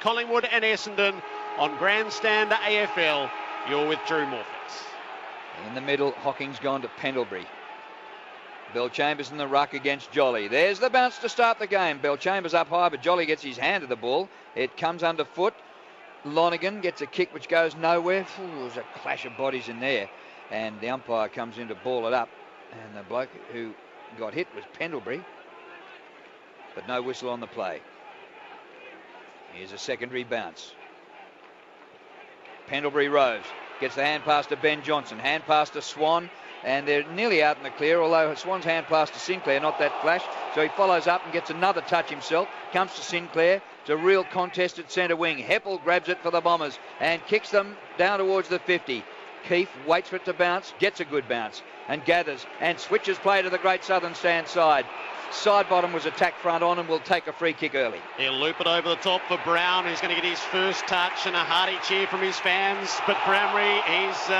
Collingwood and Essendon on Grandstand AFL. You're with Drew Morphett. In the middle, Hocking's gone to Pendlebury. Bellchambers in the ruck against Jolly. There's the bounce to start the game. Bellchambers up high, but Jolly gets his hand to the ball. It comes underfoot. Lonergan gets a kick which goes nowhere. There's a clash of bodies in there. And the umpire comes in to ball it up. And the bloke who got hit was Pendlebury. But no whistle on the play. Here's a secondary bounce. Pendlebury rows. Gets the hand pass to Ben Johnson. Hand pass to Swan. And they're nearly out in the clear, although Swan's hand pass to Sinclair, not that flash. So he follows up and gets another touch himself. Comes to Sinclair. It's a real contest at centre wing. Heppel grabs it for the Bombers and kicks them down towards the 50. Keefe waits for it to bounce, gets a good bounce and gathers and switches play to the Great Southern Stand side. Side bottom was attacked front on and will take a free kick early. He'll loop it over the top for Brown, who's going to get his first touch and a hearty cheer from his fans. But Bramry, he's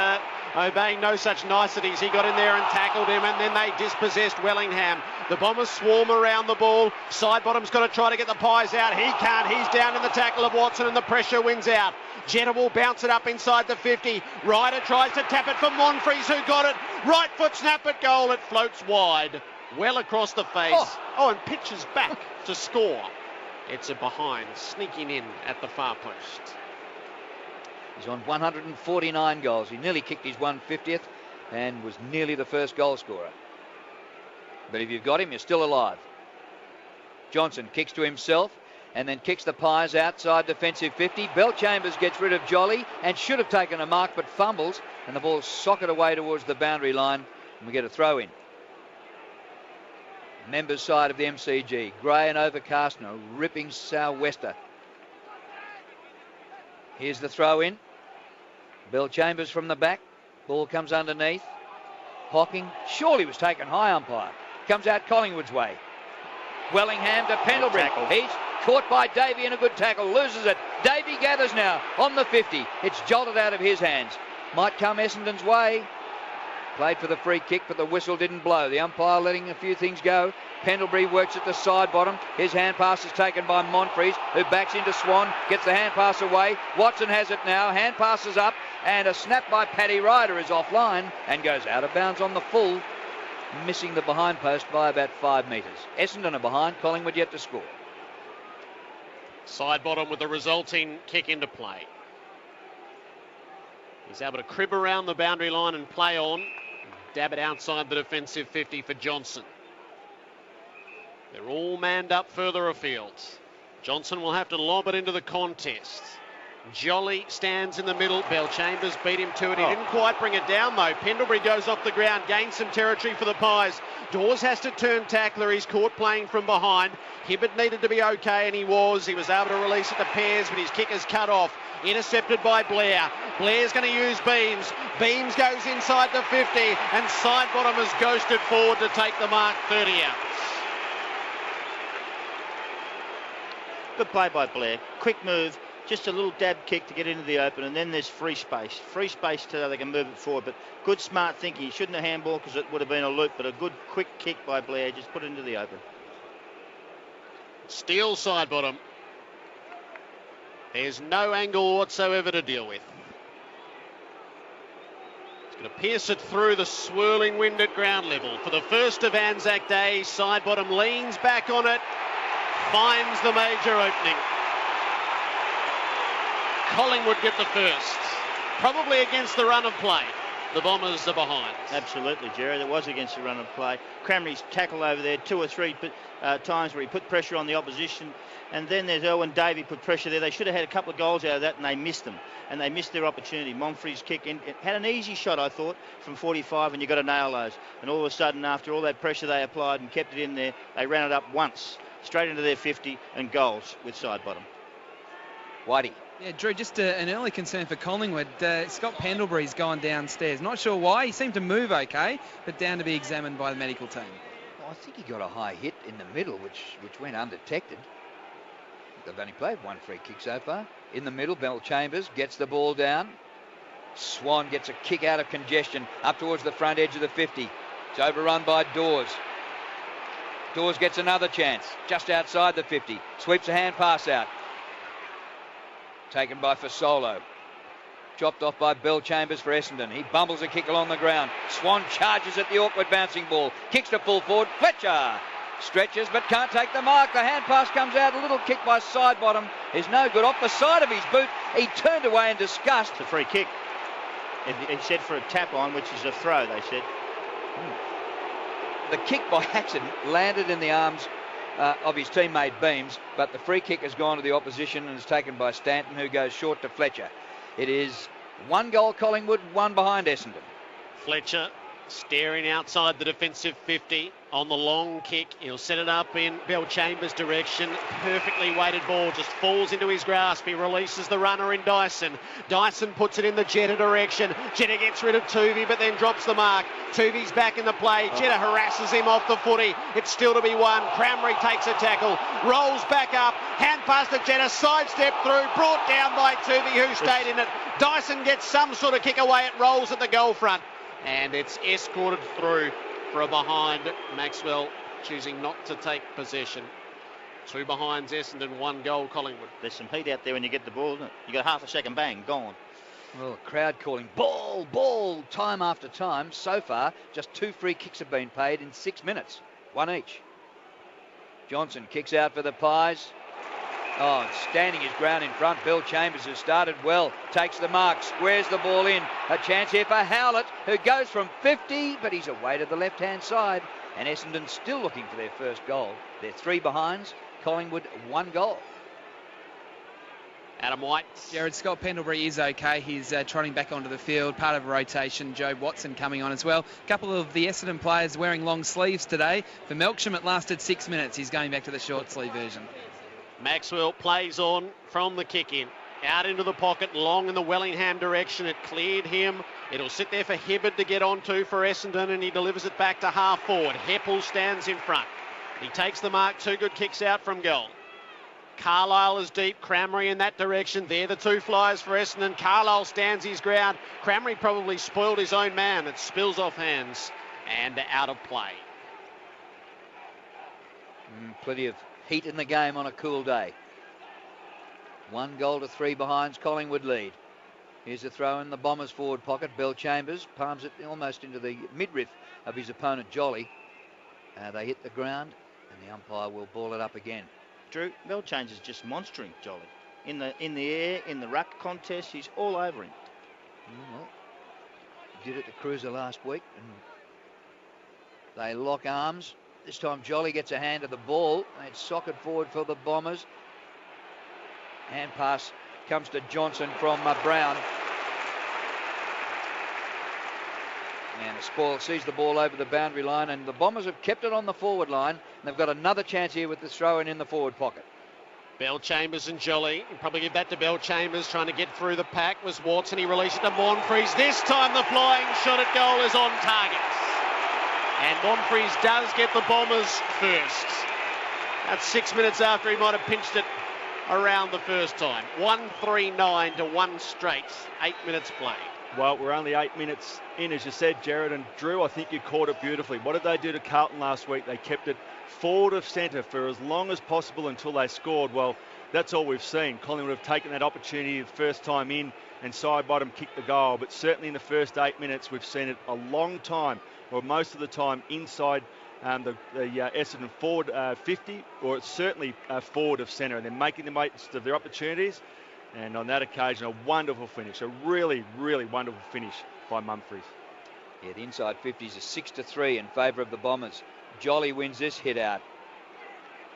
obeying no such niceties. He got in there and tackled him, and then they dispossessed Wellingham. The Bombers swarm around the ball. Sidebottom's got to try to get the Pies out. He can't. He's down in the tackle of Watson, and the pressure wins out. Jenner will bounce it up inside the 50. Ryder tries to tap it for Monfries, who got it. Right foot snap at goal. It floats wide. Well across the face. And pitches back to score. It's a behind, sneaking in at the far post. He's on 149 goals. He nearly kicked his 150th and was nearly the first goal scorer. But if you've got him, you're still alive. Johnson kicks to himself and then kicks the Pies outside defensive 50. Bellchambers gets rid of Jolly and should have taken a mark but fumbles, and the ball socket away towards the boundary line, and we get a throw in. Members side of the MCG. Grey and overcast and a ripping sou'wester. Here's the throw in. Bellchambers from the back. Ball comes underneath. Hocking surely was taken high, umpire. Comes out Collingwood's way. Wellingham to Pendlebury. He's caught by Davey in a good tackle. Loses it. Davey gathers now on the 50. It's jolted out of his hands. Might come Essendon's way. Played for the free kick, but the whistle didn't blow. The umpire letting a few things go. Pendlebury works at the side bottom. His hand pass is taken by Monfries, who backs into Swan, gets the hand pass away. Watson has it now. Hand passes up, and a snap by Paddy Ryder is offline and goes out of bounds on the full, missing the behind post by about 5 metres. Essendon are behind. Collingwood yet to score. Side bottom with the resulting kick into play. He's able to crib around the boundary line and play on. Dab it outside the defensive 50 for Johnson. They're all manned up further afield. Johnson will have to lob it into the contest. Jolly stands in the middle. Bellchambers beat him to it. He didn't quite bring it down, though. Pendlebury goes off the ground, gains some territory for the Pies. Dawes has to turn tackler. He's caught playing from behind. Hibbert needed to be okay, and he was. He was able to release it to Pears, but his kick is cut off. Intercepted by Blair. Blair's going to use Beams. Beams goes inside the 50, and Sidebottom has ghosted forward to take the mark 30 out. Good play by Blair. Quick move. Just a little dab kick to get into the open, and then there's free space. Free space so they can move it forward. But good, smart thinking. He shouldn't have handball because it would have been a loop, but a good, quick kick by Blair. Just put it into the open. Steele side bottom. There's no angle whatsoever to deal with. It's going to pierce it through the swirling wind at ground level. For the first of Anzac Day, side bottom leans back on it, finds the major opening. Collingwood get the first, probably against the run of play. The Bombers are behind. Absolutely, Jerry. It was against the run of play. Cramley's tackle over there 2 or 3 times where he put pressure on the opposition. And then there's Owen Davey put pressure there. They should have had a couple of goals out of that, and they missed them. And they missed their opportunity. Monfries' kick in. It had an easy shot, I thought, from 45, and you've got to nail those. And all of a sudden, after all that pressure they applied and kept it in there, they ran it up once, straight into their 50, and goals with side bottom. Whitey. Yeah, Drew, just an early concern for Collingwood. Scott Pendlebury's gone downstairs. Not sure why. He seemed to move okay, but down to be examined by the medical team. Well, I think he got a high hit in the middle, which went undetected. They've only played 1 free kick so far. In the middle, Bellchambers gets the ball down. Swan gets a kick out of congestion up towards the front edge of the 50. It's overrun by Dawes. Dawes gets another chance just outside the 50. Sweeps a hand pass out. Taken by Fasolo. Chopped off by Bell Chambers for Essendon. He bumbles a kick along the ground. Swan charges at the awkward bouncing ball. Kicks to full forward. Fletcher stretches but can't take the mark. The hand pass comes out. A little kick by side bottom is no good. Off the side of his boot. He turned away in disgust. It's a free kick. He said for a tap on, which is a throw, they said. The kick by accident landed in the arms of his teammate Beams, but the free kick has gone to the opposition and is taken by Stanton, who goes short to Fletcher. It is 1 goal Collingwood, 1 behind Essendon. Fletcher staring outside the defensive 50 on the long kick. He'll set it up in Bell Chambers' direction. Perfectly weighted ball just falls into his grasp. He releases the runner in Dyson. Dyson puts it in the Jetta direction. Jetta gets rid of Tuvey but then drops the mark. Tuvey's back in the play. Jetta harasses him off the footy. It's still to be won. Cramry takes a tackle, rolls back up, hand pass to Jetta, sidestep through, brought down by Tuvey, who stayed in it. Dyson gets some sort of kick away. It rolls at the goal front. And it's escorted through for a behind. Maxwell choosing not to take possession. 2 behinds Essendon, 1 goal Collingwood. There's some heat out there when you get the ball, isn't it? You got half a second, bang, gone. Well, the crowd calling ball, ball, time after time. So far, just 2 free kicks have been paid in 6 minutes, 1 each. Johnson kicks out for the Pies. Oh, standing his ground in front. Bell Chambers has started well. Takes the mark, squares the ball in. A chance here for Howlett, who goes from 50, but he's away to the left-hand side. And Essendon still looking for their first goal. They're 3 behinds. Collingwood 1 goal. Adam White. Jared, Scott Pendlebury is okay. He's trotting back onto the field, part of a rotation. Joe Watson coming on as well. A couple of the Essendon players wearing long sleeves today. For Melksham, it lasted 6 minutes. He's going back to the short sleeve version. Maxwell plays on from the kick in. Out into the pocket, long in the Wellingham direction. It cleared him. It'll sit there for Hibbard to get onto for Essendon, and he delivers it back to half forward. Heppel stands in front. He takes the mark. 2 good kicks out from goal. Carlisle is deep. Cramry in that direction. They're the 2 flyers for Essendon. Carlisle stands his ground. Cramry probably spoiled his own man. It spills off hands and out of play. Plenty of heat in the game on a cool day. 1 goal to 3 behinds. Collingwood lead. Here's a throw in the Bombers' forward pocket. Bell Chambers palms it almost into the midriff of his opponent, Jolly. They hit the ground, and the umpire will ball it up again. Drew, Bell Chambers is just monstering Jolly. In the air, in the ruck contest, he's all over him. Well, he did it to Cruiser last week, and they lock arms. This time Jolly gets a hand of the ball. It's socket forward for the Bombers. Hand pass comes to Johnson from Brown. And Spoil sees the ball over the boundary line, and the Bombers have kept it on the forward line. And they've got another chance here with the throw-in in the forward pocket. Bell Chambers and Jolly. You'll probably give that to Bell Chambers, trying to get through the pack. Was Watson. He released it to Monfries. This time the flying shot at goal is on target. And Monfries does get the Bombers first. That's 6 minutes after he might have pinched it around the first time. 1-3-9 to 1 straight. 8 minutes played. Well, we're only 8 minutes in, as you said, Jared. And Drew, I think you caught it beautifully. What did they do to Carlton last week? They kept it forward of centre for as long as possible until they scored. Well, that's all we've seen. Collingwood have taken that opportunity the first time in and side bottom kicked the goal. But certainly in the first 8 minutes, we've seen it a long time, or most of the time, inside the Essendon forward 50, or it's certainly forward of centre. And they're making the most of their opportunities. And on that occasion, a wonderful finish, a really, really wonderful finish by Mumfries. Yeah, the inside 50s are 6-3 in favour of the Bombers. Jolly wins this hit out.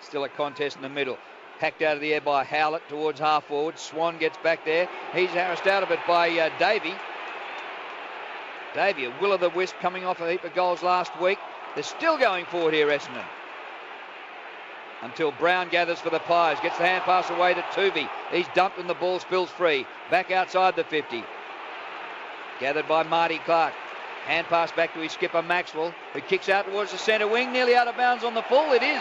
Still a contest in the middle. Hacked out of the air by Howlett towards half forward. Swan gets back there. He's harassed out of it by Davey. Davey, a will-o'-the-wisp, coming off a heap of goals last week. They're still going forward here, Essendon. Until Brown gathers for the Pies. Gets the hand pass away to Tuvey. He's dumped and the ball spills free. Back outside the 50. Gathered by Marty Clark. Hand pass back to his skipper Maxwell, who kicks out towards the centre wing. Nearly out of bounds on the full. It is.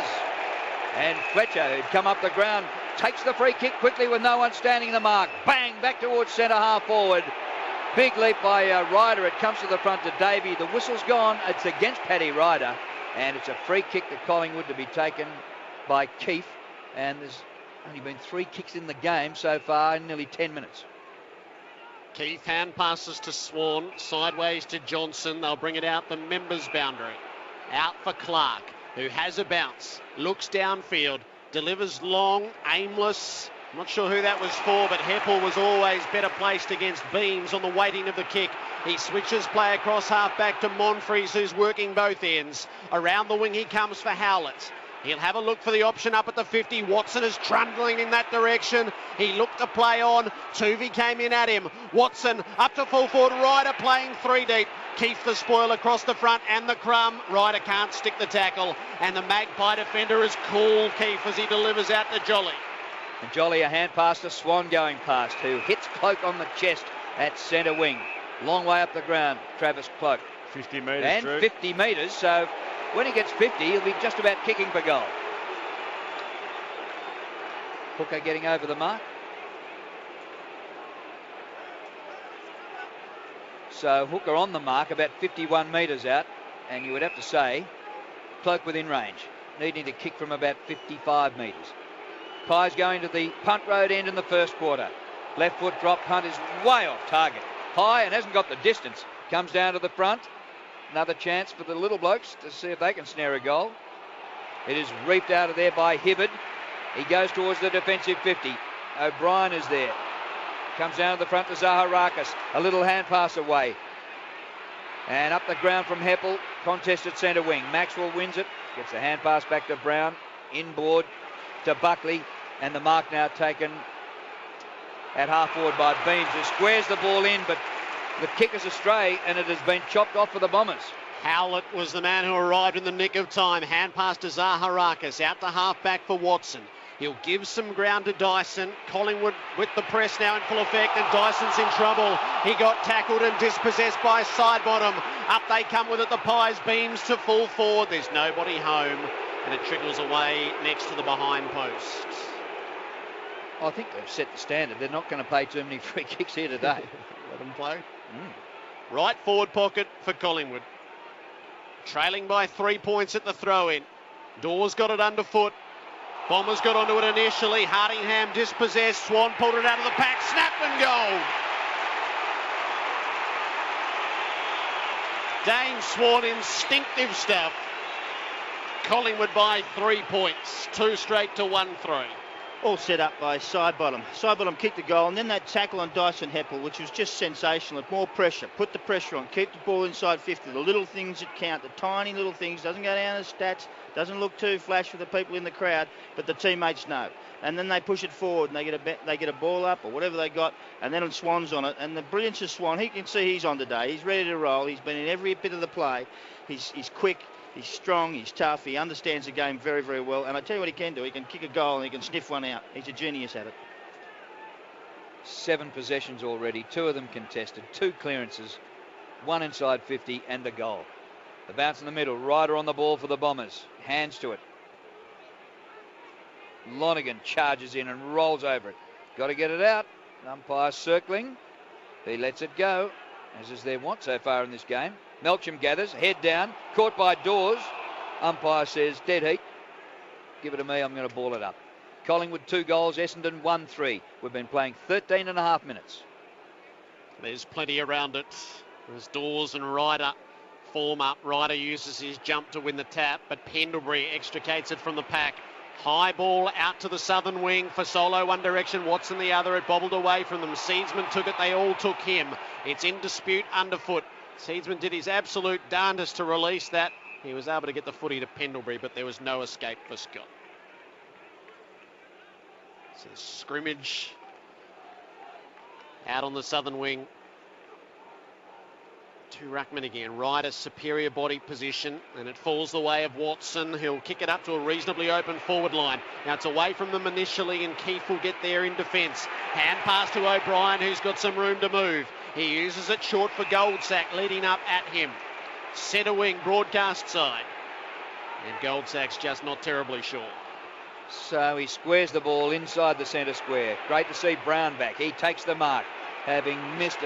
And Fletcher, who'd come up the ground, takes the free kick quickly with no one standing the mark. Bang! Back towards centre half forward. Big leap by Ryder. It comes to the front to Davey. The whistle's gone. It's against Paddy Ryder. And it's a free kick to Collingwood to be taken by Keefe. And there's Only been 3 kicks in the game so far in nearly 10 minutes. Keith hand passes to Swan, sideways to Johnson. They'll bring it out the members' boundary. Out for Clark, who has a bounce, looks downfield, delivers long, aimless. I'm not sure who that was for, but Heppel was always better placed against Beams on the weighting of the kick. He switches play across half back to Monfries, who's working both ends. Around the wing he comes for Howlett. He'll have a look for the option up at the 50. Watson is trundling in that direction. He looked to play on. Tuvey came in at him. Watson up to full forward. Ryder playing 3 deep. Keith the spoil across the front and the crumb. Ryder can't stick the tackle. And the Magpie defender is cool, Keith, as he delivers out to Jolly. And Jolly, a hand pass to Swan going past, who hits Cloak on the chest at centre wing. Long way up the ground, Travis Cloak. 50 metres, and Drew. 50 metres, so when he gets 50, he'll be just about kicking for goal. Hooker getting over the mark. So Hooker on the mark, about 51 metres out, and you would have to say Cloak within range, needing to kick from about 55 metres. Pies going to the punt road end in the first quarter. Left foot drop, punt is way off target. High and hasn't got the distance. Comes down to the front. Another chance for the little blokes to see if they can snare a goal. It is reaped out of there by Hibbard. He goes towards the defensive 50. O'Brien is there. Comes down to the front to Zaharakis. A little hand pass away. And up the ground from Heppel. Contested centre wing. Maxwell wins it. Gets the hand pass back to Brown. Inboard to Buckley. And the mark now taken at half forward by Beams, who squares the ball in, but the kick is astray and it has been chopped off for the Bombers. Howlett was the man who arrived in the nick of time. Hand pass to Zaharakis, out to half back for Watson. He'll give some ground to Dyson. Collingwood with the press now in full effect, and Dyson's in trouble. He got tackled and dispossessed by Sidebottom. Up they come with it, the Pies. Beams to full forward. There's nobody home, and it trickles away next to the behind post. I think they've set the standard. They're not going to play too many free kicks here today. Let them play. Right forward pocket for Collingwood. Trailing by 3 points at the throw-in. Dawes got it underfoot. Bombers got onto it initially. Hardingham dispossessed. Swan pulled it out of the pack. Snap and goal. Dane Swan, instinctive stuff. Collingwood by 3 points. 2 straight to 1-3. All set up by Sidebottom. Sidebottom kicked the goal, and then that tackle on Dyson Heppel, which was just sensational. More pressure. Put the pressure on. Keep the ball inside 50. The little things that count. The tiny little things. Doesn't go down as stats. Doesn't look too flash for the people in the crowd, but the teammates know. And then they push it forward, and they get a ball up or whatever they got, and then Swan's on it. And the brilliance of Swan, he can see he's on today. He's ready to roll. He's been in every bit of the play. He's quick. He's strong, he's tough, he understands the game very, very well. And I tell you what he can do, he can kick a goal and he can sniff one out. He's a genius at it. 7 possessions already, 2 of them contested, 2 clearances, 1 inside 50 and a goal. The bounce in the middle, Ryder on the ball for the Bombers, hands to it. Lonergan charges in and rolls over it. Got to get it out. Umpire circling. He lets it go, as is their want so far in this game. Melcham gathers, head down, caught by Dawes. Umpire says, dead heat. Give it to me, I'm going to ball it up. Collingwood 2 goals, Essendon 1-3. We've been playing 13 and a half minutes. There's plenty around it. There's Dawes and Ryder form up. Ryder uses his jump to win the tap, but Pendlebury extricates it from the pack. High ball out to the southern wing for Solo one direction, Watson the other. It bobbled away from them. Seedsman took it, they all took him. It's in dispute underfoot. Seedsman did his absolute darndest to release that. He was able to get the footy to Pendlebury, but there was no escape for Scott. So scrimmage out on the southern wing. 2 ruckmen again. Ryder's superior body position, and it falls the way of Watson. He'll kick it up to a reasonably open forward line. Now it's away from them initially, and Keith will get there in defence. Hand pass to O'Brien, who's got some room to move. He uses it short for Goldsack, leading up at him. Centre wing, broadcast side. And Goldsack's just not terribly sure. So he squares the ball inside the centre square. Great to see Brown back. He takes the mark, having missed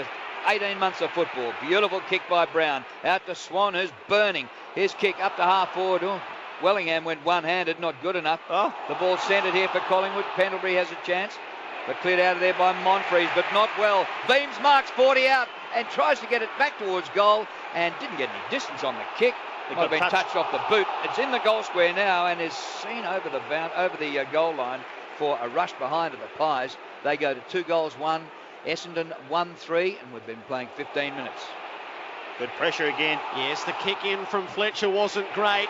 18 months of football. Beautiful kick by Brown. Out to Swan, who's burning. His kick up to half forward. Oh, Wellingham went one-handed, not good enough. Oh. The ball centred here for Collingwood. Pendlebury has a chance, but cleared out of there by Monfries, but not well. Beams marks 40 out and tries to get it back towards goal and didn't get any distance on the kick. Might have been touched off the boot. It's in the goal square now and is seen over the goal line for a rush behind of the Pies. They go to 2-1. Essendon 1-3, and we've been playing 15 minutes. Good pressure again. Yes, the kick in from Fletcher wasn't great.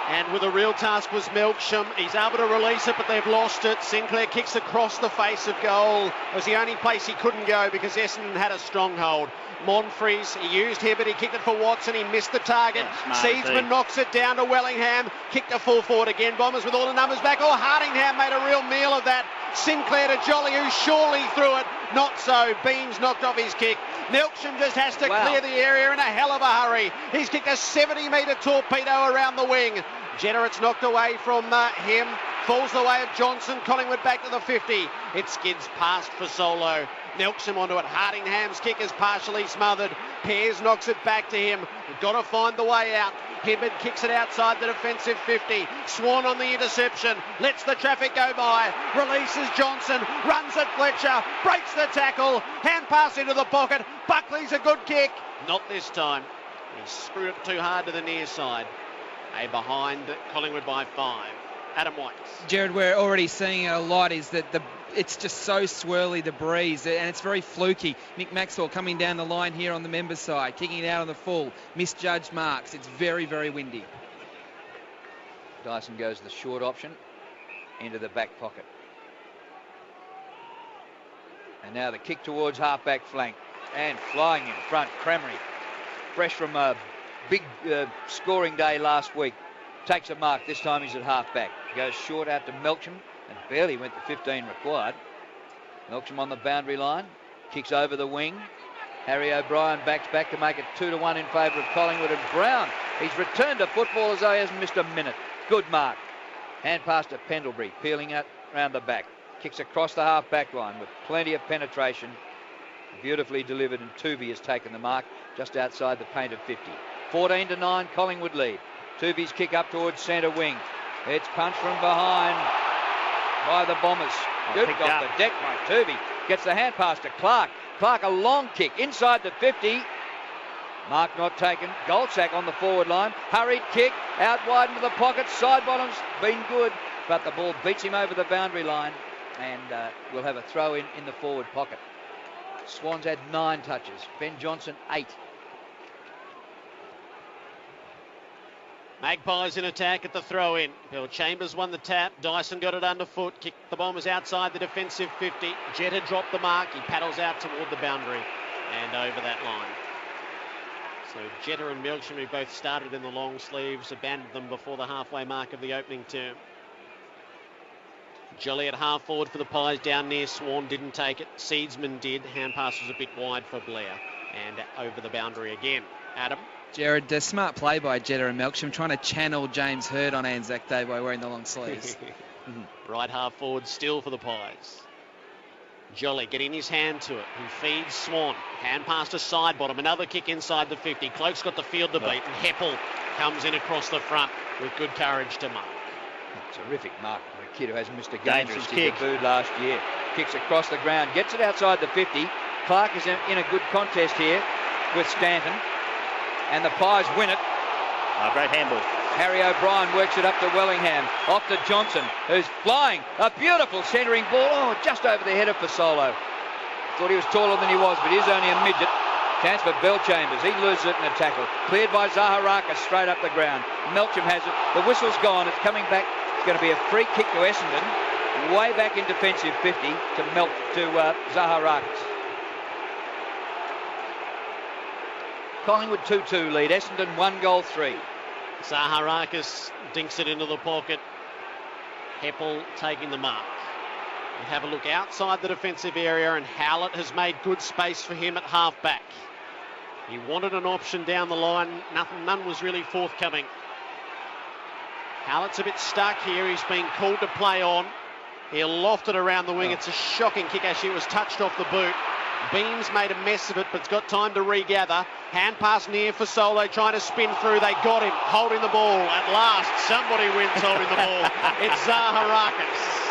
And with a real task was Melksham. He's able to release it, but they've lost it. Sinclair kicks across the face of goal. It was the only place he couldn't go because Essendon had a stronghold. Monfries, he used Hibbert, he kicked it for Watson, he missed the target. Seedsman knocks it down to Wellingham, kicked a full forward again. Bombers with all the numbers back. Oh, Hardingham made a real meal of that. Sinclair to Jolly, who surely threw it. Not so. Beams knocked off his kick. Melksham just has to clear the area in a hell of a hurry. He's kicked a 70-metre torpedo around the wing. Jetta, it's knocked away from him. Falls the way of Johnson. Collingwood back to the 50. It skids past for Solo. Melksham onto it. Hardingham's kick is partially smothered. Pears knocks it back to him. We've got to find the way out. Hibbert kicks it outside the defensive 50. Swan on the interception. Lets the traffic go by. Releases Johnson. Runs at Fletcher. Breaks the tackle. Hand pass into the pocket. Buckley's a good kick. Not this time. He screwed it too hard to the near side. Behind Collingwood by 5. Adam White. Jared, we're already seeing it a lot, is that it's just so swirly, the breeze, and it's very fluky. Nick Maxwell coming down the line here on the members' side, kicking it out on the full, misjudged marks. It's very, very windy. Dyson goes the short option into the back pocket. And now the kick towards half-back flank. And flying in front, Cramry. Fresh from a big scoring day last week. Takes a mark. This time he's at half-back. Goes short out to Melksham and barely went to 15 required. Melksham on the boundary line. Kicks over the wing. Harry O'Brien backs back to make it 2-1 in favour of Collingwood. And Brown, he's returned to football as though he hasn't missed a minute. Good mark. Hand pass to Pendlebury, peeling out round the back. Kicks across the half-back line with plenty of penetration. Beautifully delivered, and Tooby has taken the mark just outside the painted 50. 14-9, Collingwood lead. Tooby's kick up towards centre wing. It's punched from behind by the Bombers. Duped off the deck by Tooby. Gets the hand pass to Clark. Clark, a long kick inside the 50. Mark not taken. Goldsack on the forward line. Hurried kick out wide into the pocket. Side bottom's been good, but the ball beats him over the boundary line, and we'll have a throw in the forward pocket. Swans had 9 touches. Ben Johnson 8. Magpies in attack at the throw-in. Bill Chambers won the tap. Dyson got it underfoot. Kicked the Bombers outside the defensive 50. Jetta dropped the mark. He paddles out toward the boundary and over that line. So Jetta and Melksham, who both started in the long sleeves, abandoned them before the halfway mark of the opening term. Jolly at half forward for the Pies down near Swan. Didn't take it. Seedsman did. Hand pass was a bit wide for Blair. And over the boundary again. Adam. Jared, a smart play by Jetta and Melksham, trying to channel James Hird on Anzac Day by wearing the long sleeves. Right half forward still for the Pies. Jolly getting his hand to it. He feeds Swan. Hand pass to side bottom. Another kick inside the 50. Cloak's got the field to beat, and Heppel comes in across the front with good courage to mark. Terrific mark for a kid who hasn't missed a game since he debuted last year. Kicks across the ground, gets it outside the 50. Clark is in a good contest here with Stanton. And the Pies win it. Oh, great handball. Harry O'Brien works it up to Wellingham. Off to Johnson, who's flying. A beautiful centering ball. Oh, just over the head of Fasolo. Thought he was taller than he was, but he's only a midget. Chance for Bell Chambers. He loses it in a tackle. Cleared by Zaharakis straight up the ground. Melksham has it. The whistle's gone. It's coming back. It's going to be a free kick to Essendon. Way back in defensive 50 to Zaharakis. Collingwood 2-2 lead. Essendon 1-3. Zaharakis dinks it into the pocket. Heppel taking the mark. We have a look outside the defensive area, and Howlett has made good space for him at half-back. He wanted an option down the line. None was really forthcoming. Howlett's a bit stuck here. He's been called to play on. He'll loft it around the wing. It's a shocking kick. Actually, it was touched off the boot. Beams made a mess of it, but it's got time to regather. Hand pass near for Solo, trying to spin through. They got him, holding the ball. At last, somebody wins holding the ball. It's Zaharakis.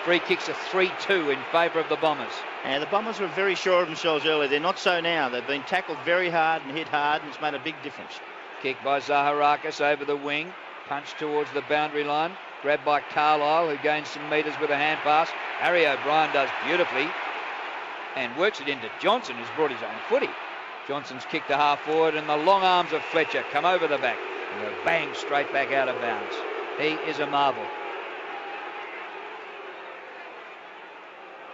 Free kicks are 3-2 in favour of the Bombers. And the Bombers were very sure of themselves earlier. They're not so now. They've been tackled very hard and hit hard, and it's made a big difference. Kick by Zaharakis over the wing. Punch towards the boundary line. Grabbed by Carlisle, who gains some metres with a hand pass. Harry O'Brien does beautifully and works it into Johnson, who's brought his own footy. Johnson's kicked to half forward, and the long arms of Fletcher come over the back. And a bang, straight back out of bounds. He is a marvel.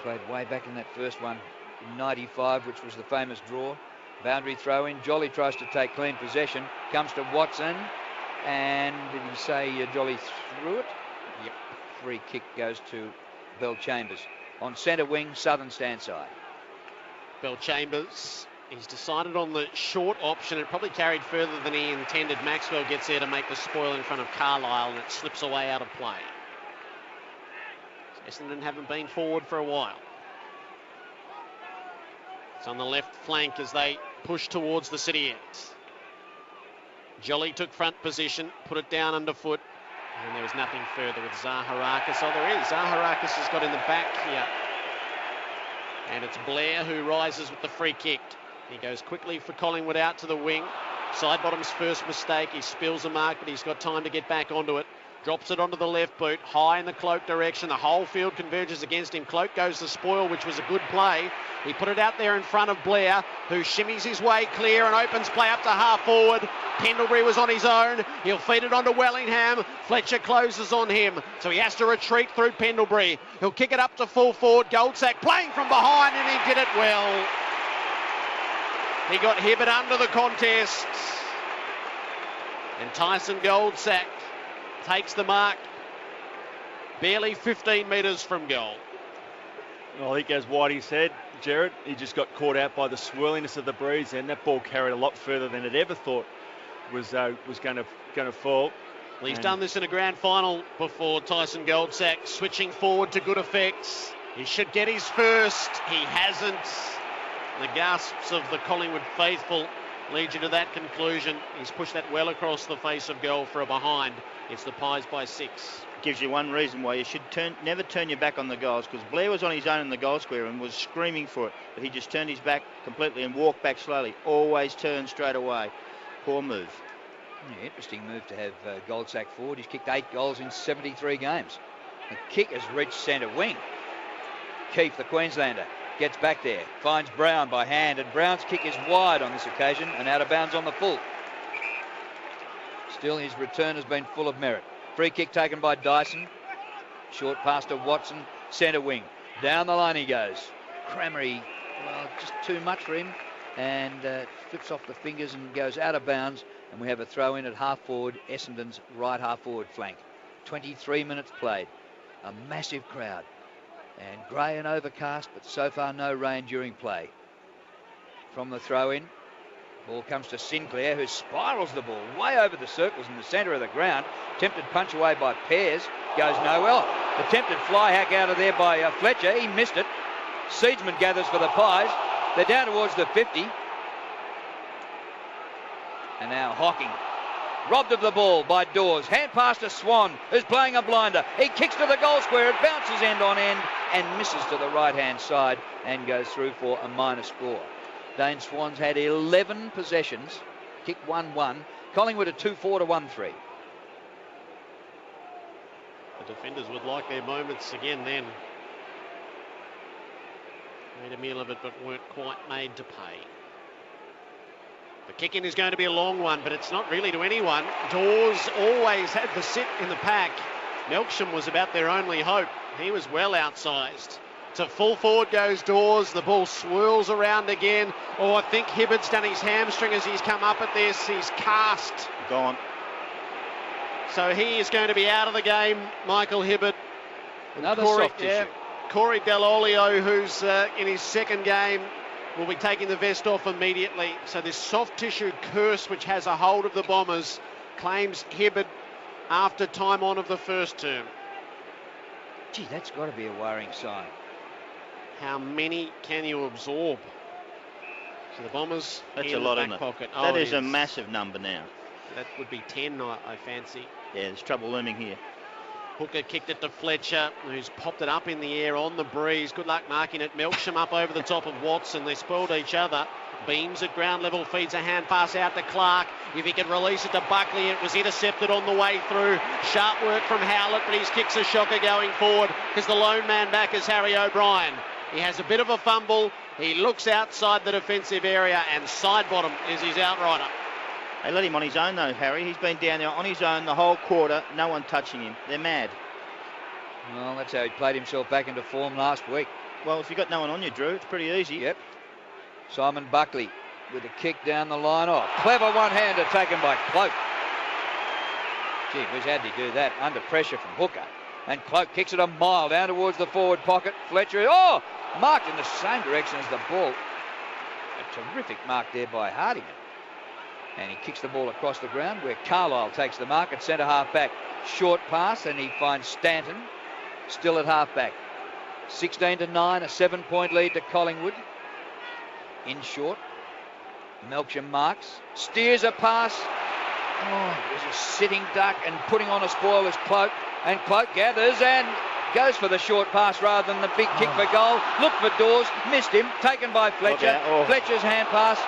Played way back in that first one in 95, which was the famous draw. Boundary throw in. Jolly tries to take clean possession. Comes to Watson. And did he say Jolly threw it? Yep. Free kick goes to Bell Chambers. On centre wing, southern stand side. Bell Chambers, he's decided on the short option. It probably carried further than he intended. Maxwell gets there to make the spoil in front of Carlisle, and it slips away out of play. Essendon haven't been forward for a while. It's on the left flank as they push towards the city end. Jolly took front position, put it down underfoot, and there was nothing further with Zaharakis. Oh, there is. Zaharakis has got in the back here. And it's Blair who rises with the free kick. He goes quickly for Collingwood out to the wing. Sidebottom's first mistake. He spills a mark, but he's got time to get back onto it. Drops it onto the left boot, high in the Cloak direction. The whole field converges against him. Cloak goes the spoil, which was a good play. He put it out there in front of Blair, who shimmies his way clear and opens play up to half forward. Pendlebury was on his own. He'll feed it onto Wellingham. Fletcher closes on him, so he has to retreat through Pendlebury. He'll kick it up to full forward. Goldsack playing from behind, and he did it well. He got Hibbert under the contest. And Tyson Goldsack takes the mark, barely 15 metres from goal. Well, I think as Whitey said, Jared, he just got caught out by the swirliness of the breeze, and that ball carried a lot further than it ever thought was going to fall. Well, he's done this in a grand final before, Tyson Goldsack, switching forward to good effects. He should get his first. He hasn't. The gasps of the Collingwood faithful lead you to that conclusion. He's pushed that well across the face of goal for a behind. It's the Pies by 6. Gives you one reason why you should never turn your back on the goals, because Blair was on his own in the goal square and was screaming for it, but he just turned his back completely and walked back slowly. Always turn straight away. Poor move. Yeah, interesting move to have Goldsack forward. He's kicked 8 goals in 73 games. The kick has reached centre wing. Keefe, the Queenslander, gets back there, finds Brown by hand, and Brown's kick is wide on this occasion and out of bounds on the full. Still, his return has been full of merit. Free kick taken by Dyson. Short pass to Watson, centre wing. Down the line he goes. Cramery, well, just too much for him, and flips off the fingers and goes out of bounds, and we have a throw in at half forward, Essendon's right half forward flank. 23 minutes played. A massive crowd. And grey and overcast, but so far no rain during play. From the throw in, ball comes to Sinclair, who spirals the ball way over the circles in the centre of the ground. Attempted punch away by Pears, goes nowhere. Attempted fly hack out of there by Fletcher, he missed it. Seedsman gathers for the Pies. They're down towards the 50. And now Hocking, robbed of the ball by Dawes. Hand pass to Swan, who's playing a blinder. He kicks to the goal square. It bounces end on end and misses to the right-hand side and goes through for a minor score. Dane Swan's had 11 possessions, kicked 1-1. Collingwood are 2-4 to 1-3. The defenders would like their moments again then. Made a meal of it, but weren't quite made to pay. The kick-in is going to be a long one, but it's not really to anyone. Dawes always had the sit in the pack. Melksham was about their only hope. He was well outsized. To full forward goes Dawes. The ball swirls around again. Oh, I think Hibbert's done his hamstring as he's come up at this. He's cast. Gone. So he is going to be out of the game, Michael Hibbert. Another soft tissue. Corey Dell'Olio, who's in his second game, will be taking the vest off immediately. So this soft tissue curse, which has a hold of the Bombers, claims Hibbert after time on of the first term. Gee, that's got to be a worrying sign. How many can you absorb? So the Bombers That's in a lot, the isn't back it? pocket. That it is a massive number now. That would be 10, I fancy. Yeah, there's trouble looming here. Hooker kicked it to Fletcher, who's popped it up in the air on the breeze. Good luck marking it. Melksham up over the top of Watson. They spoiled each other. Beams at ground level, feeds a hand pass out to Clark. If he could release it to Buckley, it was intercepted on the way through. Sharp work from Howlett, but his kick's a shocker going forward because the lone man back is Harry O'Brien. He has a bit of a fumble. He looks outside the defensive area, and side bottom is his outrider. They let him on his own though, Harry. He's been down there on his own the whole quarter. No one touching him. They're mad. Well, that's how he played himself back into form last week. Well, if you've got no one on you, Drew, it's pretty easy. Yep. Simon Buckley with a kick down the line. Oh, clever one-hander taken by Cloak. Gee whiz, how did he do that? Under pressure from Hooker. And Cloak kicks it a mile down towards the forward pocket. Fletcher, marked in the same direction as the ball. A terrific mark there by Hardiman. And he kicks the ball across the ground where Carlisle takes the mark at centre half back. Short pass, and he finds Stanton still at half back. 16-9, a 7-point lead to Collingwood. In short, Melksham marks, steers a pass. There's a sitting duck, and putting on a spoil is Cloak. And Cloak gathers and goes for the short pass rather than the big kick for goal. Look for Dawes, missed him, taken by Fletcher. Fletcher's hand pass.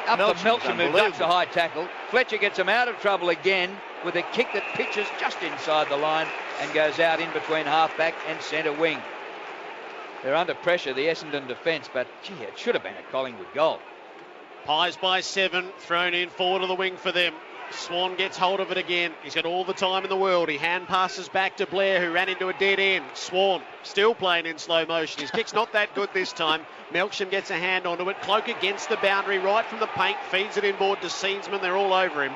Up to Melksham, who ducks a high tackle. Fletcher gets him out of trouble again with a kick that pitches just inside the line and goes out in between half-back and centre wing. They're under pressure, the Essendon defence, but gee, it should have been a Collingwood goal. Pies by 7, thrown in forward of the wing for them. Swan gets hold of it again. He's got all the time in the world. He hand passes back to Blair, who ran into a dead end. Swan still playing in slow motion. His kick's not that good this time. Melksham gets a hand onto it. Cloak against the boundary, right from the paint, feeds it inboard to Seedsman. They're all over him.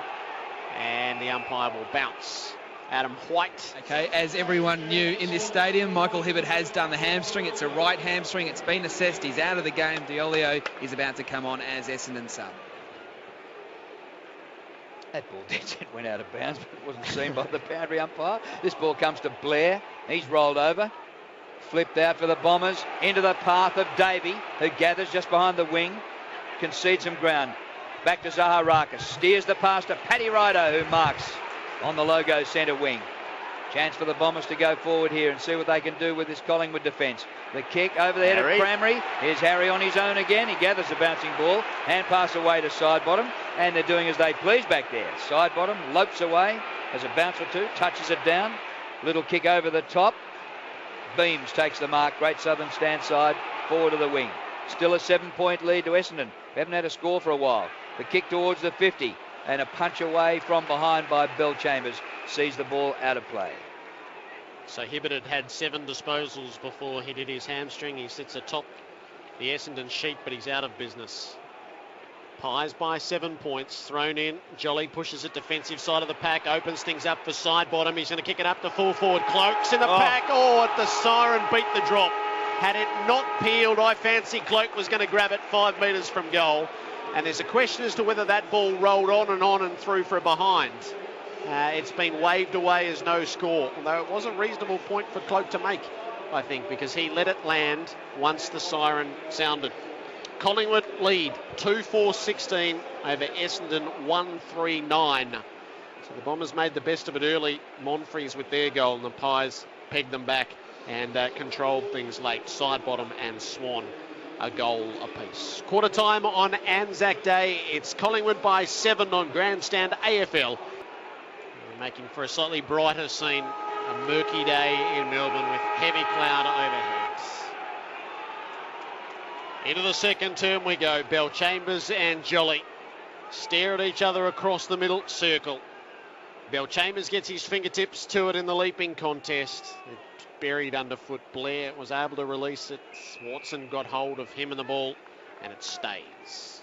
And the umpire will bounce. Adam White. Okay, as everyone knew in this stadium, Michael Hibbert has done the hamstring. It's a right hamstring. It's been assessed. He's out of the game. Diolio is about to come on as Essendon sub. That ball went out of bounds, but it wasn't seen by the boundary umpire. This ball comes to Blair. He's rolled over. Flipped out for the Bombers. Into the path of Davey, who gathers just behind the wing. Concedes some ground. Back to Zaharakis. Steers the pass to Paddy Rido, who marks on the logo centre wing. Chance for the Bombers to go forward here and see what they can do with this Collingwood defence. The kick over the head of Crameri. Here's Harry on his own again. He gathers the bouncing ball. Hand pass away to side bottom. And they're doing as they please back there. Side bottom lopes away. Has a bounce or two. Touches it down. Little kick over the top. Beams takes the mark. Great Southern stand side. Forward of the wing. Still a 7-point lead to Essendon. We haven't had a score for a while. The kick towards the 50. And a punch away from behind by Bell Chambers. Sees the ball out of play. So Hibbert had 7 disposals before he did his hamstring. He sits atop the Essendon sheet, but he's out of business. Pies by 7 points. Thrown in. Jolly pushes it defensive side of the pack. Opens things up for side bottom. He's going to kick it up to full forward. Cloak's in the pack. The siren beat the drop. Had it not peeled, I fancy Cloak was going to grab it 5 metres from goal. And there's a question as to whether that ball rolled on and through for a behind. It's been waved away as no score, although it was a reasonable point for Cloak to make, I think, because he let it land once the siren sounded. Collingwood lead 2-4-16 over Essendon 1-3-9. So the Bombers made the best of it early. Monfries with their goal, and the Pies pegged them back and controlled things late. Side bottom and Swan a goal apiece. Quarter time on Anzac Day. It's Collingwood by 7 on Grandstand AFL. We're making for a slightly brighter scene. A murky day in Melbourne with heavy cloud overhead. Into the second term we go. Bell Chambers and Jolly stare at each other across the middle circle. Bell Chambers gets his fingertips to it in the leaping contest. It's buried underfoot. Blair was able to release it. Watson got hold of him and the ball, and it stays.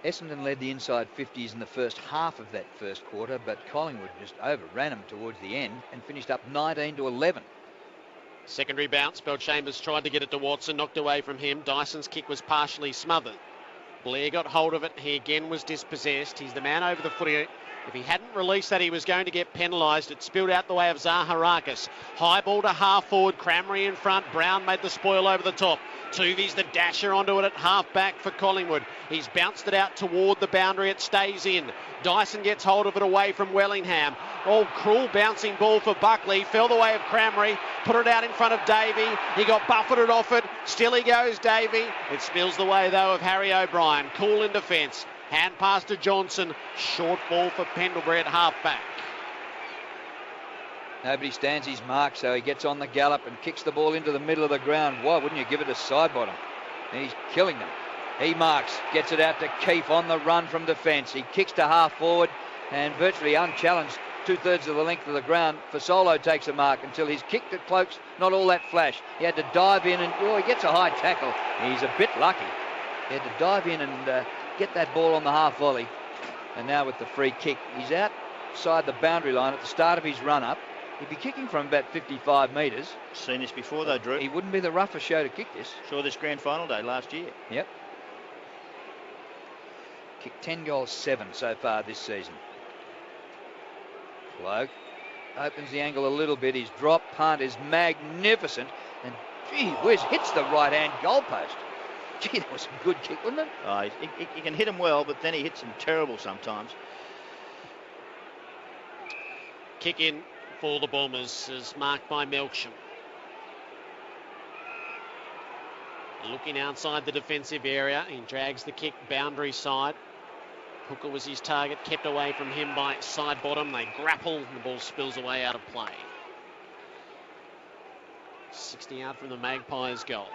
Essendon led the inside 50s in the first half of that first quarter, but Collingwood just overran them towards the end and finished up 19-11. Secondary bounce. Bell Chambers tried to get it to Watson, knocked away from him. Dyson's kick was partially smothered. Blair got hold of it. He again was dispossessed. He's the man over the footy If he hadn't released that, he was going to get penalised. It spilled out the way of Zaharakis. High ball to half forward. Cramry in front. Brown made the spoil over the top. Tuvi's the dasher onto it at half back for Collingwood. He's bounced it out toward the boundary. It stays in. Dyson gets hold of it away from Wellingham. Oh, cruel bouncing ball for Buckley. Fell the way of Cramry. Put it out in front of Davey. He got buffeted off it. Still he goes, Davey. It spills the way, though, of Harry O'Brien. Cool in defence. Hand pass to Johnson. Short ball for Pendlebury at half back. Nobody stands his mark, so he gets on the gallop and kicks the ball into the middle of the ground. Why wouldn't you give it a side bottom? He's killing them. He marks, gets it out to Keefe on the run from defence. He kicks to half forward and virtually unchallenged, 2/3 of the length of the ground. Fasolo takes a mark until he's kicked at Cloak's not all that flash. He had to dive in and he gets a high tackle. He's a bit lucky. He had to dive in and get that ball on the half volley. And now with the free kick, he's outside the boundary line at the start of his run-up. He'd be kicking from about 55 metres. Seen this before though, Drew. He wouldn't be the roughest show to kick this. Saw this grand final day last year. Yep. Kicked 10 goals, 7 so far this season. Cloak opens the angle a little bit. His drop punt is magnificent. And gee whiz, hits the right-hand goalpost. Gee, that was a good kick, wasn't it? Oh, he can hit him well, but then he hits him terrible sometimes. Kick in for the Bombers is marked by Melksham. Looking outside the defensive area, he drags the kick boundary side. Hooker was his target, kept away from him by side bottom. They grapple, and the ball spills away out of play. 60 out from the Magpies' goal.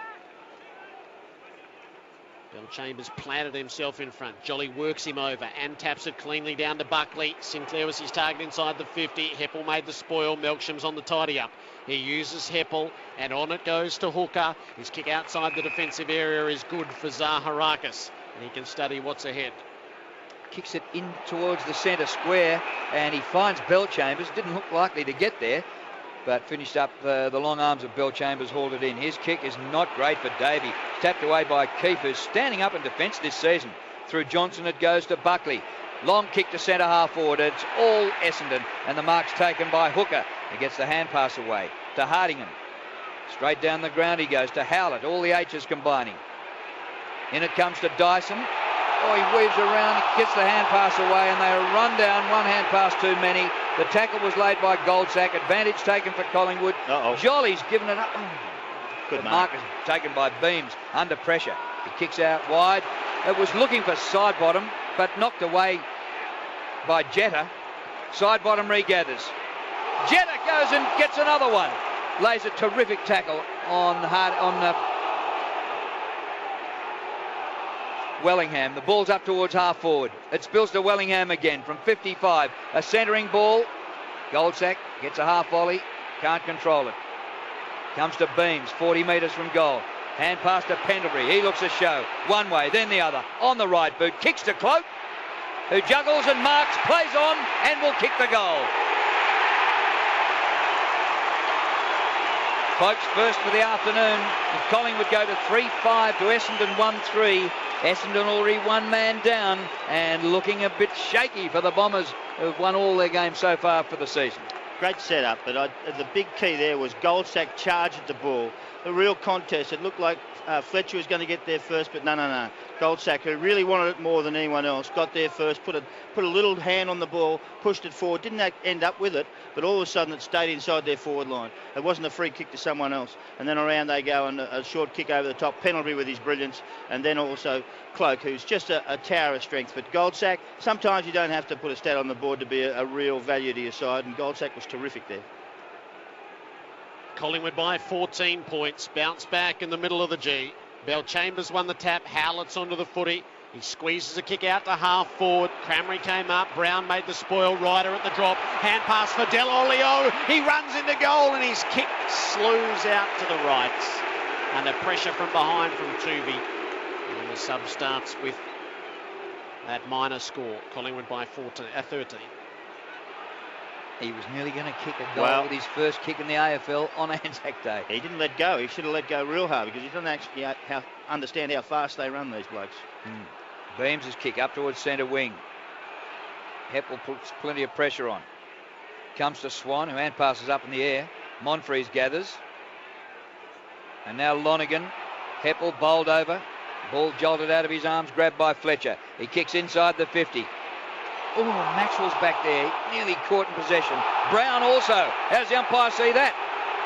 Bill Chambers planted himself in front. Jolly works him over and taps it cleanly down to Buckley. Sinclair was his target inside the 50. Heppel made the spoil. Melksham's on the tidy up. He uses Heppel and on it goes to Hooker. His kick outside the defensive area is good for Zaharakis. And he can study what's ahead. Kicks it in towards the centre square and he finds Bell Chambers. Didn't look likely to get there, but finished up the long arms of Bell Chambers, hauled it in. His kick is not great for Davey. Tapped away by Keefe, who's standing up in defence this season. Through Johnson it goes to Buckley. Long kick to centre half forward. It's all Essendon and the mark's taken by Hooker. He gets the hand pass away to Hardingham. Straight down the ground he goes to Howlett. All the H's combining. In it comes to Dyson. Oh, he weaves around, gets the hand pass away, and they run down. One hand pass too many. The tackle was laid by Goldsack. Advantage taken for Collingwood. Jolly's given it up. Oh. Good mark is taken by Beams under pressure. He kicks out wide. It was looking for side bottom, but knocked away by Jetta. Side bottom regathers. Jetta goes and gets another one. Lays a terrific tackle on Wellingham. The ball's up towards half forward. It spills to Wellingham again from 55. A centering ball. Goldsack gets a half volley. Can't control it. Comes to Beams, 40 metres from goal. Hand pass to Pendlebury. He looks a show. One way, then the other. On the right boot. Kicks to Cloak, who juggles and marks, plays on, and will kick the goal. Cloak's first for the afternoon. If Collingwood go to 3-5 to Essendon 1-3. Essendon already one man down and looking a bit shaky for the Bombers, who've won all their games so far for the season. Great setup, but the big key there was Goldsack charged at the ball. The real contest. It looked like Fletcher was going to get there first, but no. Goldsack, who really wanted it more than anyone else, got there first, put a little hand on the ball, pushed it forward, didn't end up with it, but all of a sudden it stayed inside their forward line. It wasn't a free kick to someone else. And then around they go and a short kick over the top, Pendlebury with his brilliance, and then also Cloak, who's just a tower of strength. But Goldsack, sometimes you don't have to put a stat on the board to be a real value to your side, and Goldsack was terrific there. Collingwood by 14 points. Bounce back in the middle of the G. Bell Chambers won the tap. Howlett's onto the footy. He squeezes a kick out to half forward. Cramry came up. Brown made the spoil. Ryder at the drop. Hand pass for Delolio. He runs into goal and his kick slews out to the right. Under pressure from behind from Tuvey. And the sub starts with that minor score. Collingwood by 13. He was nearly going to kick a goal with his first kick in the AFL on Anzac Day. He didn't let go. He should have let go real hard because he doesn't actually understand how fast they run, these blokes. Beams' kick up towards centre wing. Heppel puts plenty of pressure on. Comes to Swan, who hand passes up in the air. Monfries gathers. And now Lonergan. Heppel bowled over. Ball jolted out of his arms, grabbed by Fletcher. He kicks inside the 50. Oh, Maxwell's back there, nearly caught in possession. Brown also. How does the umpire see that?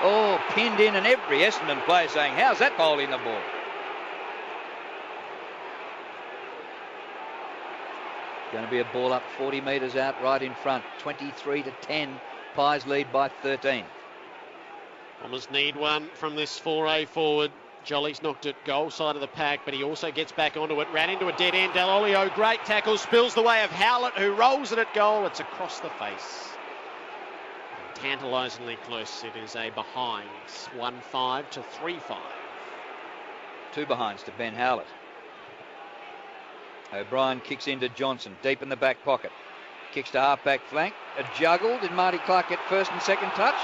Oh, pinned in, and every Essendon player saying, how's that bowling the ball? Going to be a ball up 40 metres out right in front. 23-10. Pies lead by 13. Bombers need one from this 4A forward. Jolly's knocked it goal side of the pack, but he also gets back onto it. Ran into a dead end. Delolio, great tackle, spills the way of Howlett, who rolls it at goal. It's across the face. Tantalisingly close. It is a behind. 1-5 to 3-5. 2 behinds to Ben Howlett. O'Brien kicks into Johnson, deep in the back pocket. Kicks to half-back flank. A juggle. Did Marty Clark get first and second touch?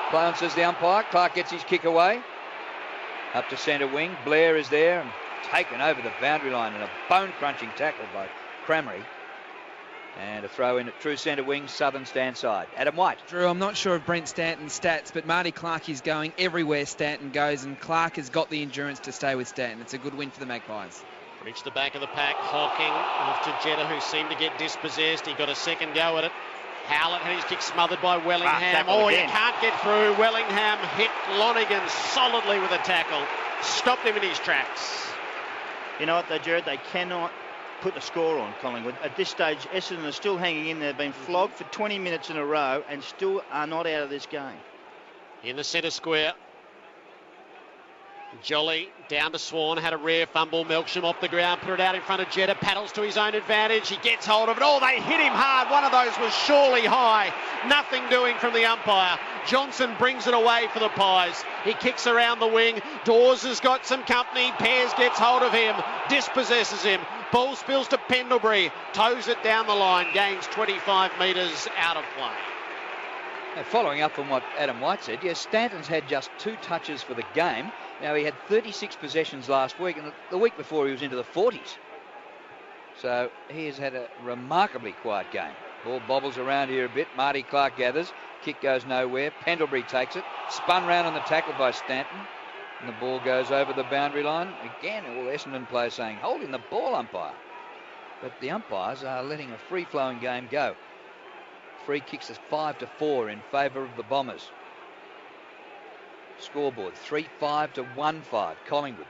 Clown says the umpire. Clark gets his kick away. Up to centre wing. Blair is there and taken over the boundary line in a bone-crunching tackle by Cramry. And a throw in at true centre wing, southern stand side. Adam White. Drew, I'm not sure of Brent Stanton's stats, but Marty Clark is going everywhere Stanton goes, and Clark has got the endurance to stay with Stanton. It's a good win for the Magpies. Reach the back of the pack. Hawking off to Jetta, who seemed to get dispossessed. He got a second go at it. Howlett had his kick smothered by Wellingham. Oh, you can't get through. Wellingham hit Lonergan solidly with a tackle. Stopped him in his tracks. You know what, though, Jared? They cannot put the score on Collingwood. At this stage, Essendon are still hanging in. They've been flogged for 20 minutes in a row and still are not out of this game. In the centre square. Jolly down to Swan, had a rare fumble. Melksham off the ground, put it out in front of Jetta, paddles to his own advantage. He gets hold of it. Oh, they hit him hard. One of those was surely high. Nothing doing from the umpire. Johnson brings it away for the Pies. He kicks around the wing. Dawes has got some company. Pears gets hold of him, dispossesses him. Ball spills to Pendlebury, toes it down the line, gains 25 metres out of play. Now, following up on what Adam White said, yes, Stanton's had just 2 touches for the game. Now, he had 36 possessions last week, and the week before he was into the 40s. So he has had a remarkably quiet game. Ball bobbles around here a bit. Marty Clark gathers. Kick goes nowhere. Pendlebury takes it. Spun round on the tackle by Stanton. And the ball goes over the boundary line. Again, all Essendon players saying, holding the ball, umpire. But the umpires are letting a free-flowing game go. Free kicks is 5-4 in favour of the Bombers. Scoreboard 3-5 to 1-5. Collingwood.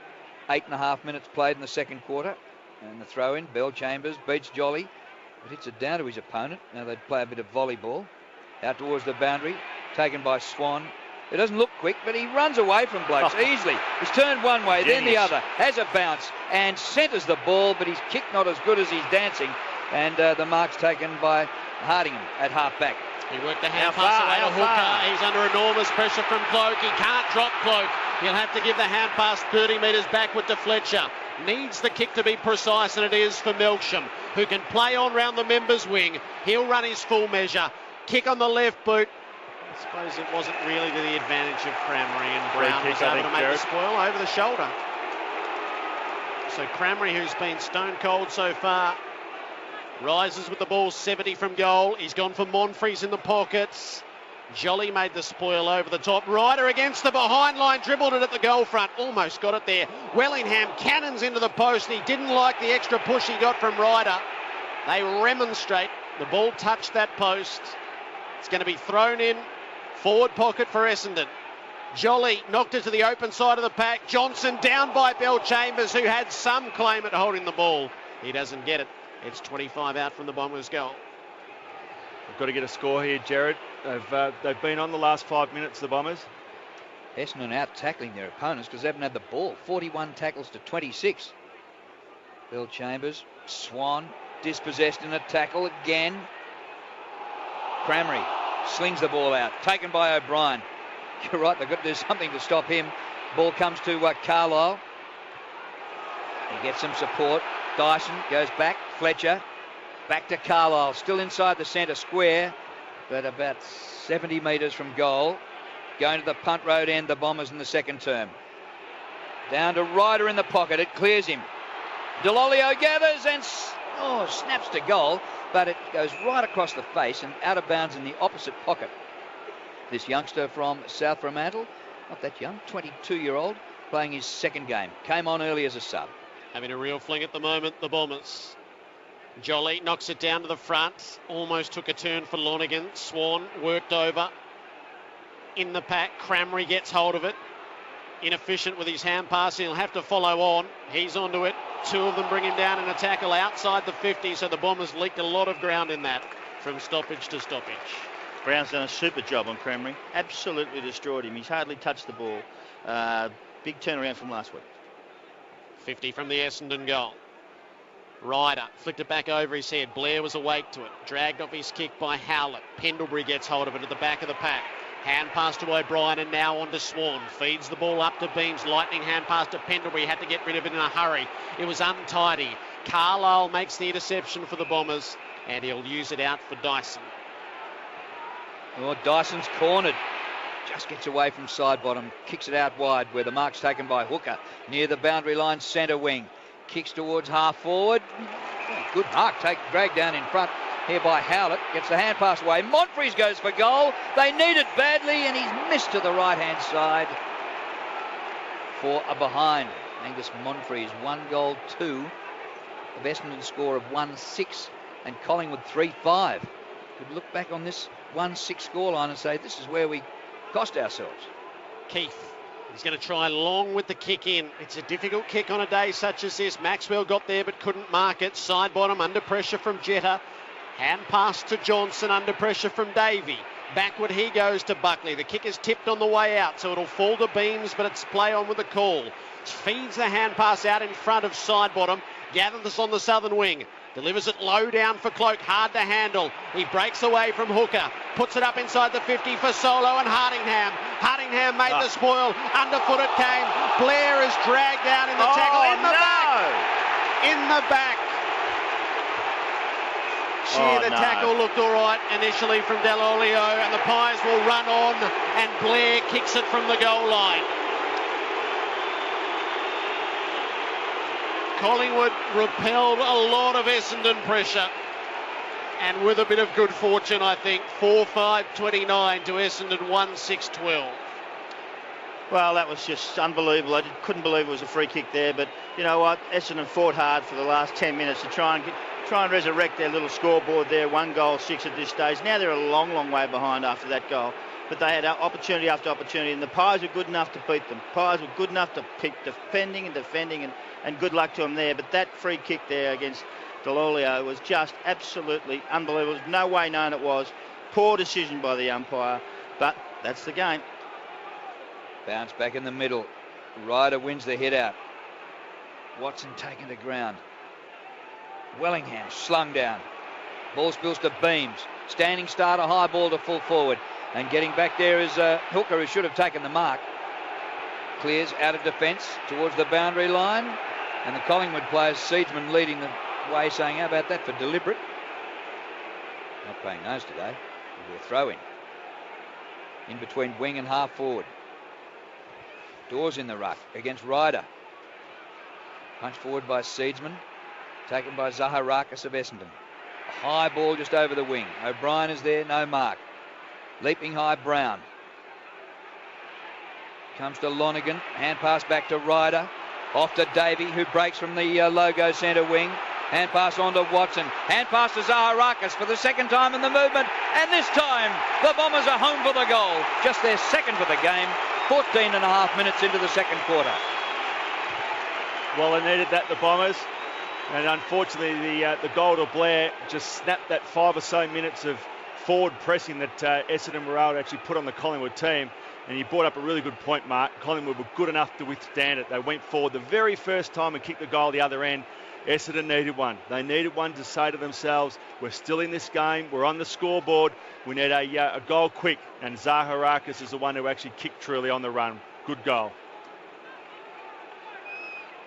8.5 minutes played in the second quarter. And the throw in. Bell Chambers beats Jolly, but hits it down to his opponent. Now they play a bit of volleyball. Out towards the boundary. Taken by Swan. It doesn't look quick, but he runs away from blokes easily. He's turned one way, then the other. Has a bounce and centres the ball, but his kick not as good as he's dancing. And the mark's taken by Hardingham at half-back. He worked the hand pass away to Hooker. He's under enormous pressure from Cloak. He can't drop Cloak. He'll have to give the hand pass 30 metres backward to Fletcher. Needs the kick to be precise, and it is for Melksham, who can play on round the members' wing. He'll run his full measure. Kick on the left boot. I suppose it wasn't really to the advantage of Cramry, and Brown was able to make the spoil over the shoulder. So Cramry, who's been stone cold so far, rises with the ball 70 from goal. He's gone for Monfries in the pockets. Jolly made the spoil over the top. Ryder against the behind line, dribbled it at the goal front. Almost got it there. Wellingham cannons into the post. He didn't like the extra push he got from Ryder. They remonstrate. The ball touched that post. It's going to be thrown in. Forward pocket for Essendon. Jolly knocked it to the open side of the pack. Johnson down by Bell Chambers, who had some claim at holding the ball. He doesn't get it. It's 25 out from the Bombers' goal. We've got to get a score here, Jared. They've been on the last 5 minutes, the Bombers. Essendon out tackling their opponents because they haven't had the ball. 41 tackles to 26. Bell Chambers, Swan, dispossessed in a tackle again. Cramry slings the ball out, taken by O'Brien. You're right, they've got to do something to stop him. Ball comes to Carlisle. He gets some support. Dyson goes back. Fletcher back to Carlisle, still inside the centre square, but about 70 metres from goal. Going to the punt road end, the Bombers in the second term. Down to Ryder in the pocket. It clears him. Delolio gathers and Oh, snaps to goal, but it goes right across the face and out of bounds in the opposite pocket. This youngster from South Fremantle, not that young, 22-year-old, playing his second game. Came on early as a sub. Having a real fling at the moment, the Bombers. Jolly knocks it down to the front. Almost took a turn for Lonergan. Swan worked over. In the pack, Cramry gets hold of it. Inefficient with his hand pass. He'll have to follow on. He's onto it. Two of them bring him down in a tackle outside the 50, so the Bombers leaked a lot of ground in that from stoppage to stoppage. Brown's done a super job on Cramry. Absolutely destroyed him. He's hardly touched the ball. Big turnaround from last week. 50 from the Essendon goal. Ryder flicked it back over his head. Blair was awake to it. Dragged off his kick by Howlett. Pendlebury gets hold of it at the back of the pack. Hand pass to O'Brien and now on to Swan. Feeds the ball up to Beams. Lightning hand pass to Pendlebury. Had to get rid of it in a hurry. It was untidy. Carlisle makes the interception for the Bombers and he'll use it out for Dyson. Oh, Dyson's cornered. Just gets away from side bottom. Kicks it out wide where the mark's taken by Hooker. Near the boundary line, centre wing. Kicks towards half forward. Good mark. Dragged down in front here by Howlett. Gets the hand pass away. Monfries goes for goal. They need it badly and he's missed to the right-hand side for a behind. Angus Monfries, 1 goal, 2. The Essendon score of 1-6 and Collingwood 3-5. Could look back on this 1-6 scoreline and say this is where we cost ourselves. Keith. He's going to try long with the kick in. It's a difficult kick on a day such as this. Maxwell got there but couldn't mark it. Side bottom under pressure from Jetta. Hand pass to Johnson under pressure from Davey. Backward he goes to Buckley. The kick is tipped on the way out, so it'll fall to Beams, but it's play on with the call. Feeds the hand pass out in front of side bottom. Gathers on the southern wing. Delivers it low down for Cloak, hard to handle. He breaks away from Hooker. Puts it up inside the 50 for Solo and Hardingham. Hardingham made the spoil. Underfoot it came. Blair is dragged down in the tackle. In the back. In the back. The tackle looked all right initially from Dell'Olio, and the Pies will run on, and Blair kicks it from the goal line. Collingwood repelled a lot of Essendon pressure, and with a bit of good fortune, I think, 4-5-29 to Essendon 1-6-12. Well, that was just unbelievable. I couldn't believe it was a free kick there, but you know what? Essendon fought hard for the last 10 minutes to try and resurrect their little scoreboard there. 1 goal, 6 at this stage. Now they're a long, long way behind after that goal. But they had opportunity after opportunity, and the Pies were good enough to beat them. Pies were good enough to keep defending, and good luck to them there. But that free kick there against Dell'Olio was just absolutely unbelievable. There's no way known it was. Poor decision by the umpire, but that's the game. Bounce back in the middle. Ryder wins the hit out. Watson taken to ground. Wellingham slung down. Ball spills to Beams. Standing start, a high ball to full forward. And getting back there is Hooker, who should have taken the mark. Clears out of defence towards the boundary line. And the Collingwood players, Seedsman leading the way, saying, how about that for deliberate? Not playing those today. It'll be a throw in between wing and half forward. Dawes in the ruck against Ryder. Punched forward by Seedsman. Taken by Zaharakis of Essendon. A high ball just over the wing. O'Brien is there, no mark. Leaping high, Brown. Comes to Lonergan. Hand pass back to Ryder. Off to Davey, who breaks from the logo centre wing. Hand pass on to Watson. Hand pass to Zaharakis for the second time in the movement. And this time, the Bombers are home for the goal. Just their second for the game. 14 and a half minutes into the second quarter. Well, they needed that, the Bombers. And unfortunately, the goal to Blair just snapped that 5 or so minutes of forward pressing that Essendon were able to actually put on the Collingwood team. And you brought up a really good point, Mark. Collingwood were good enough to withstand it. They went forward the very first time and kicked the goal the other end. Essendon needed one. They needed one to say to themselves, we're still in this game. We're on the scoreboard. We need a goal quick. And Zaharakis is the one who actually kicked truly on the run. Good goal.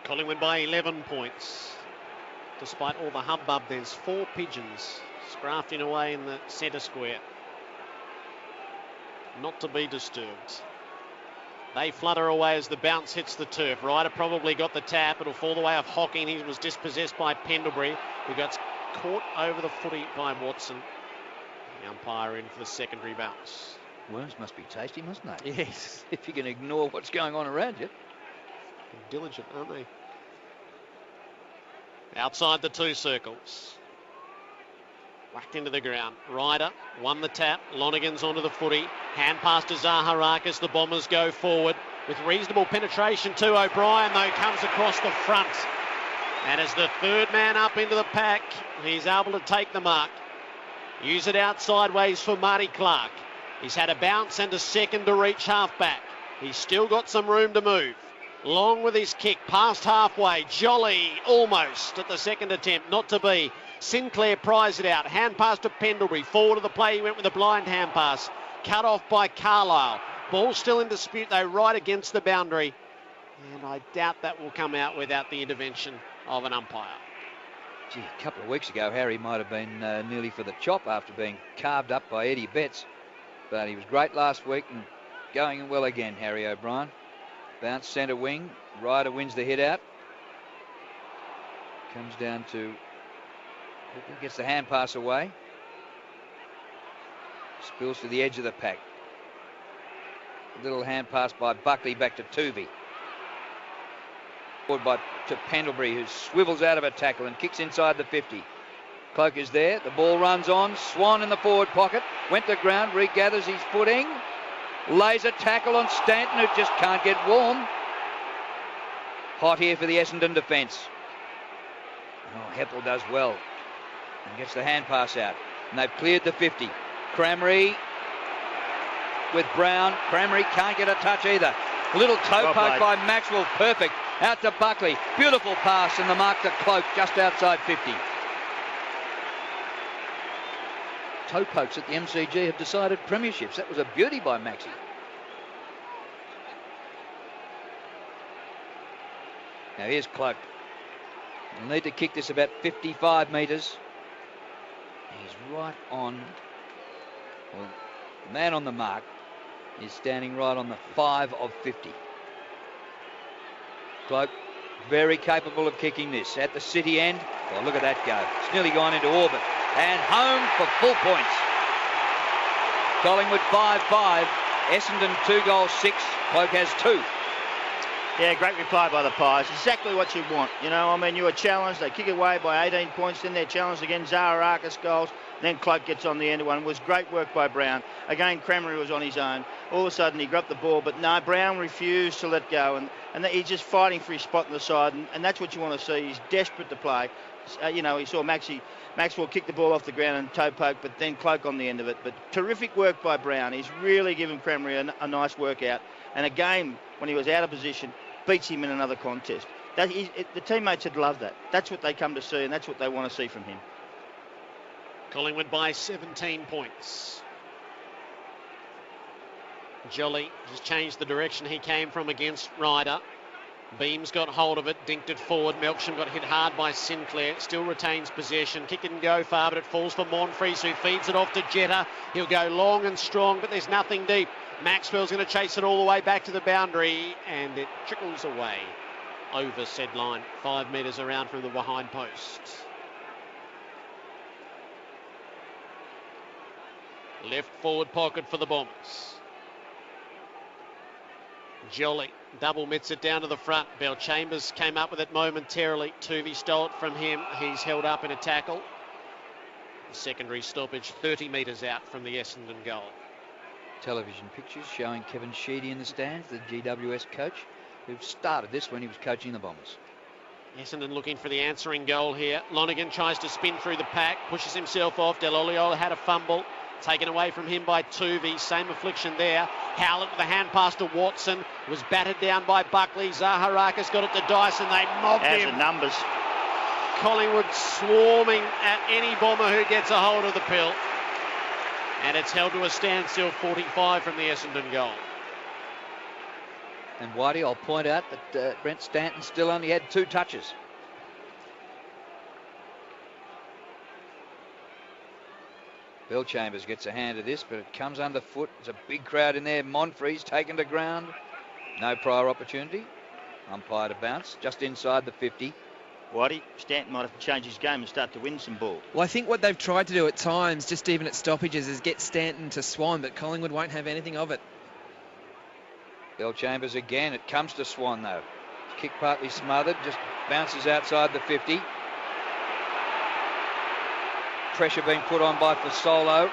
Collingwood by 11 points. Despite all the hubbub, there's 4 pigeons scrafting away in the centre square. Not to be disturbed. They flutter away as the bounce hits the turf. Ryder probably got the tap. It'll fall the way of Hocking. He was dispossessed by Pendlebury, who got caught over the footy by Watson. The umpire in for the secondary bounce. Worms must be tasty, mustn't they? Yes. If you can ignore what's going on around you. Diligent, aren't they? Outside the 2 circles. Whacked into the ground. Ryder won the tap. Lonergan's onto the footy. Hand pass to Zaharakis. The Bombers go forward with reasonable penetration too. O'Brien, though, comes across the front. And as the third man up into the pack, he's able to take the mark. Use it out sideways for Marty Clark. He's had a bounce and a second to reach halfback. He's still got some room to move. Long with his kick, past halfway. Jolly almost at the second attempt, not to be. Sinclair pries it out. Hand pass to Pendlebury. Forward of the play, he went with a blind hand pass. Cut off by Carlisle. Ball still in dispute, though, right against the boundary. And I doubt that will come out without the intervention of an umpire. Gee, a couple of weeks ago, Harry might have been nearly for the chop after being carved up by Eddie Betts. But he was great last week and going well again, Harry O'Brien. Bounce centre wing. Ryder wins the hit out. Comes down to... gets the hand pass away. Spills to the edge of the pack. Little hand pass by Buckley back to Tuvey. Forward to Pendlebury, who swivels out of a tackle and kicks inside the 50. Cloak is there. The ball runs on. Swan in the forward pocket. Went to ground. Regathers his footing. Lays a tackle on Stanton, who just can't get warm. Hot here for the Essendon defence. Oh, Heppel does well. And gets the hand pass out. And they've cleared the 50. Cramry with Brown. Cramry can't get a touch either. A little toe poke by Maxwell. Perfect. Out to Buckley. Beautiful pass and the mark to Cloak just outside 50. Toe pokes at the MCG have decided premierships. That was a beauty by Maxi. Now here's Cloak. He'll need to kick this about 55 metres. He's right on. Well, the man on the mark is standing right on the 5 of 50. Cloak, very capable of kicking this. At the city end, well, look at that go. It's nearly gone into orbit. And home for full points. Collingwood 5-5. Essendon 2 goals 6. Cloak has 2. Yeah, great reply by the Pies. Exactly what you want. You know, I mean, you were challenged. They kick away by 18 points. Then they're challenged again. Zaharakis goals. Then Cloak gets on the end of one. It was great work by Brown. Again, Crameri was on his own. All of a sudden, he grabbed the ball. But no, Brown refused to let go. And he's just fighting for his spot on the side. And that's what you want to see. He's desperate to play. You know, he saw Maxwell kick the ball off the ground and toe poke, but then Cloak on the end of it. But terrific work by Brown. He's really given Crameri a nice workout. And again, when he was out of position, beats him in another contest. The teammates would love that. That's what they come to see, and that's what they want to see from him. Collingwood by 17 points. Jolly has changed the direction he came from against Ryder. Beams got hold of it, dinked it forward. Melksham got hit hard by Sinclair. Still retains possession. Kick didn't go far, but it falls for Monfries, who feeds it off to Jetta. He'll go long and strong, but there's nothing deep. Maxwell's going to chase it all the way back to the boundary, and it trickles away over said line, 5 metres around from the behind post. Left forward pocket for the Bombers. Jolly double mitts it down to the front. Bell Chambers came up with it momentarily. Tuvey stole it from him. He's held up in a tackle. The secondary stoppage 30 metres out from the Essendon goal. Television pictures showing Kevin Sheedy in the stands, the GWS coach, who started this when he was coaching the Bombers. Essendon looking for the answering goal here. Lonergan tries to spin through the pack, pushes himself off. Del Oliola had a fumble. Taken away from him by Tuvey. Same affliction there. Howlett with the hand pass to Watson. Was battered down by Buckley. Zaharakis got it to Dyson. They mobbed him. As the numbers. Collingwood swarming at any Bomber who gets a hold of the pill. And it's held to a standstill, 45 from the Essendon goal. And Whitey, I'll point out that Brent Stanton still only had 2 touches. Bill Chambers gets a hand of this, but it comes underfoot. There's a big crowd in there. Monfries taken to ground. No prior opportunity. Umpire to bounce just inside the 50. Whitey, Stanton might have to change his game and start to win some ball. Well, I think what they've tried to do at times, just even at stoppages, is get Stanton to Swan, but Collingwood won't have anything of it. Bell Chambers again. It comes to Swan, though. Kick partly smothered, just bounces outside the 50. Pressure being put on by Fasolo.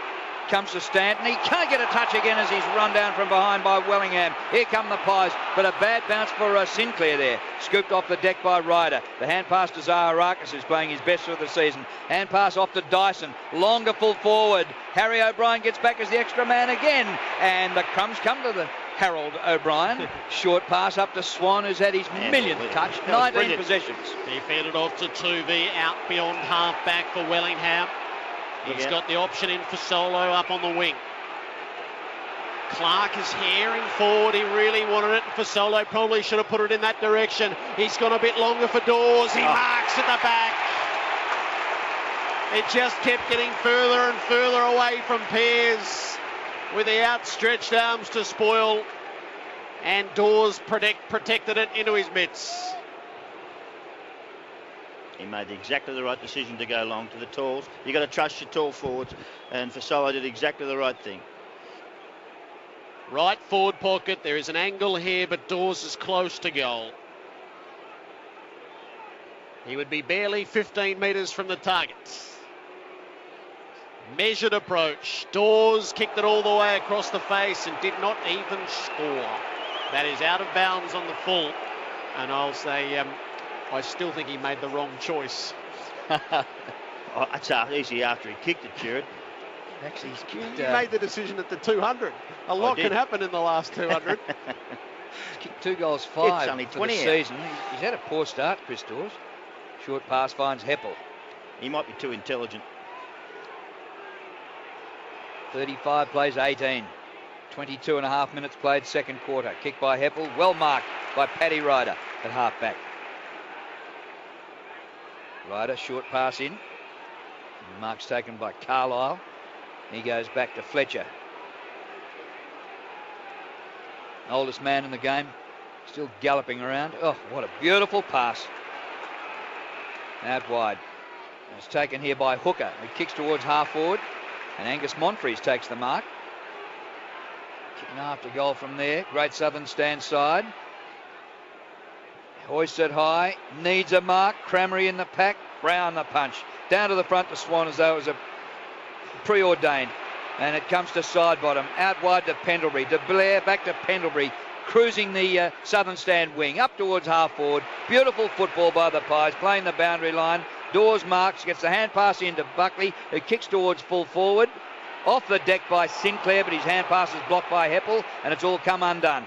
Comes to Stanton. He can't get a touch again as he's run down from behind by Wellingham. Here come the Pies, but a bad bounce for Sinclair there. Scooped off the deck by Ryder. The hand pass to Zaharakis, who's playing his best of the season. Hand pass off to Dyson. Longer full forward. Harry O'Brien gets back as the extra man again. And the crumbs come to the Harold O'Brien. Short pass up to Swan, who's had his millionth touch. 19 possessions. He fed it off to Tuvey, out beyond half-back for Wellingham. He's got the option in for Solo up on the wing. Clark is herring forward. He really wanted it. For Solo probably should have put it in that direction. He's gone a bit longer for Dawes. He marks at the back. It just kept getting further and further away from Pears with the outstretched arms to spoil. And Dawes protected it into his mitts. He made exactly the right decision to go long to the talls. You've got to trust your tall forwards, and Fasolo did exactly the right thing. Right forward pocket. There is an angle here, but Dawes is close to goal. He would be barely 15 metres from the target. Measured approach. Dawes kicked it all the way across the face and did not even score. That is out of bounds on the full. And I'll say... I still think he made the wrong choice. It's easy after he kicked it, Jared. Actually, he's kicked... He made the decision at the 200. A lot can happen in the last 200. He's kicked 2 goals 5 it's only 20 for the season. He's had a poor start, Chris Dawes. Short pass finds Heppel. He might be too intelligent. 35 plays 18. 22 and a half minutes played second quarter. Kick by Heppel. Well marked by Paddy Ryder at half-back. Ryder, short pass in. Mark's taken by Carlisle. He goes back to Fletcher. Oldest man in the game, still galloping around. Oh, what a beautiful pass. Out wide. It's taken here by Hooker, who kicks towards half forward. And Angus Monfries takes the mark. Kicking after goal from there. Great Southern stand side. Hoisted high, needs a mark. Crameri in the pack, Brown the punch. Down to the front to Swan as though it was a preordained. And it comes to side bottom, out wide to Pendlebury. De Blair back to Pendlebury, cruising the Southern stand wing, up towards half forward. Beautiful football by the Pies, playing the boundary line. Dawes marks, gets the hand pass into Buckley, who kicks towards full forward. Off the deck by Sinclair, but his hand pass is blocked by Heppel, and it's all come undone.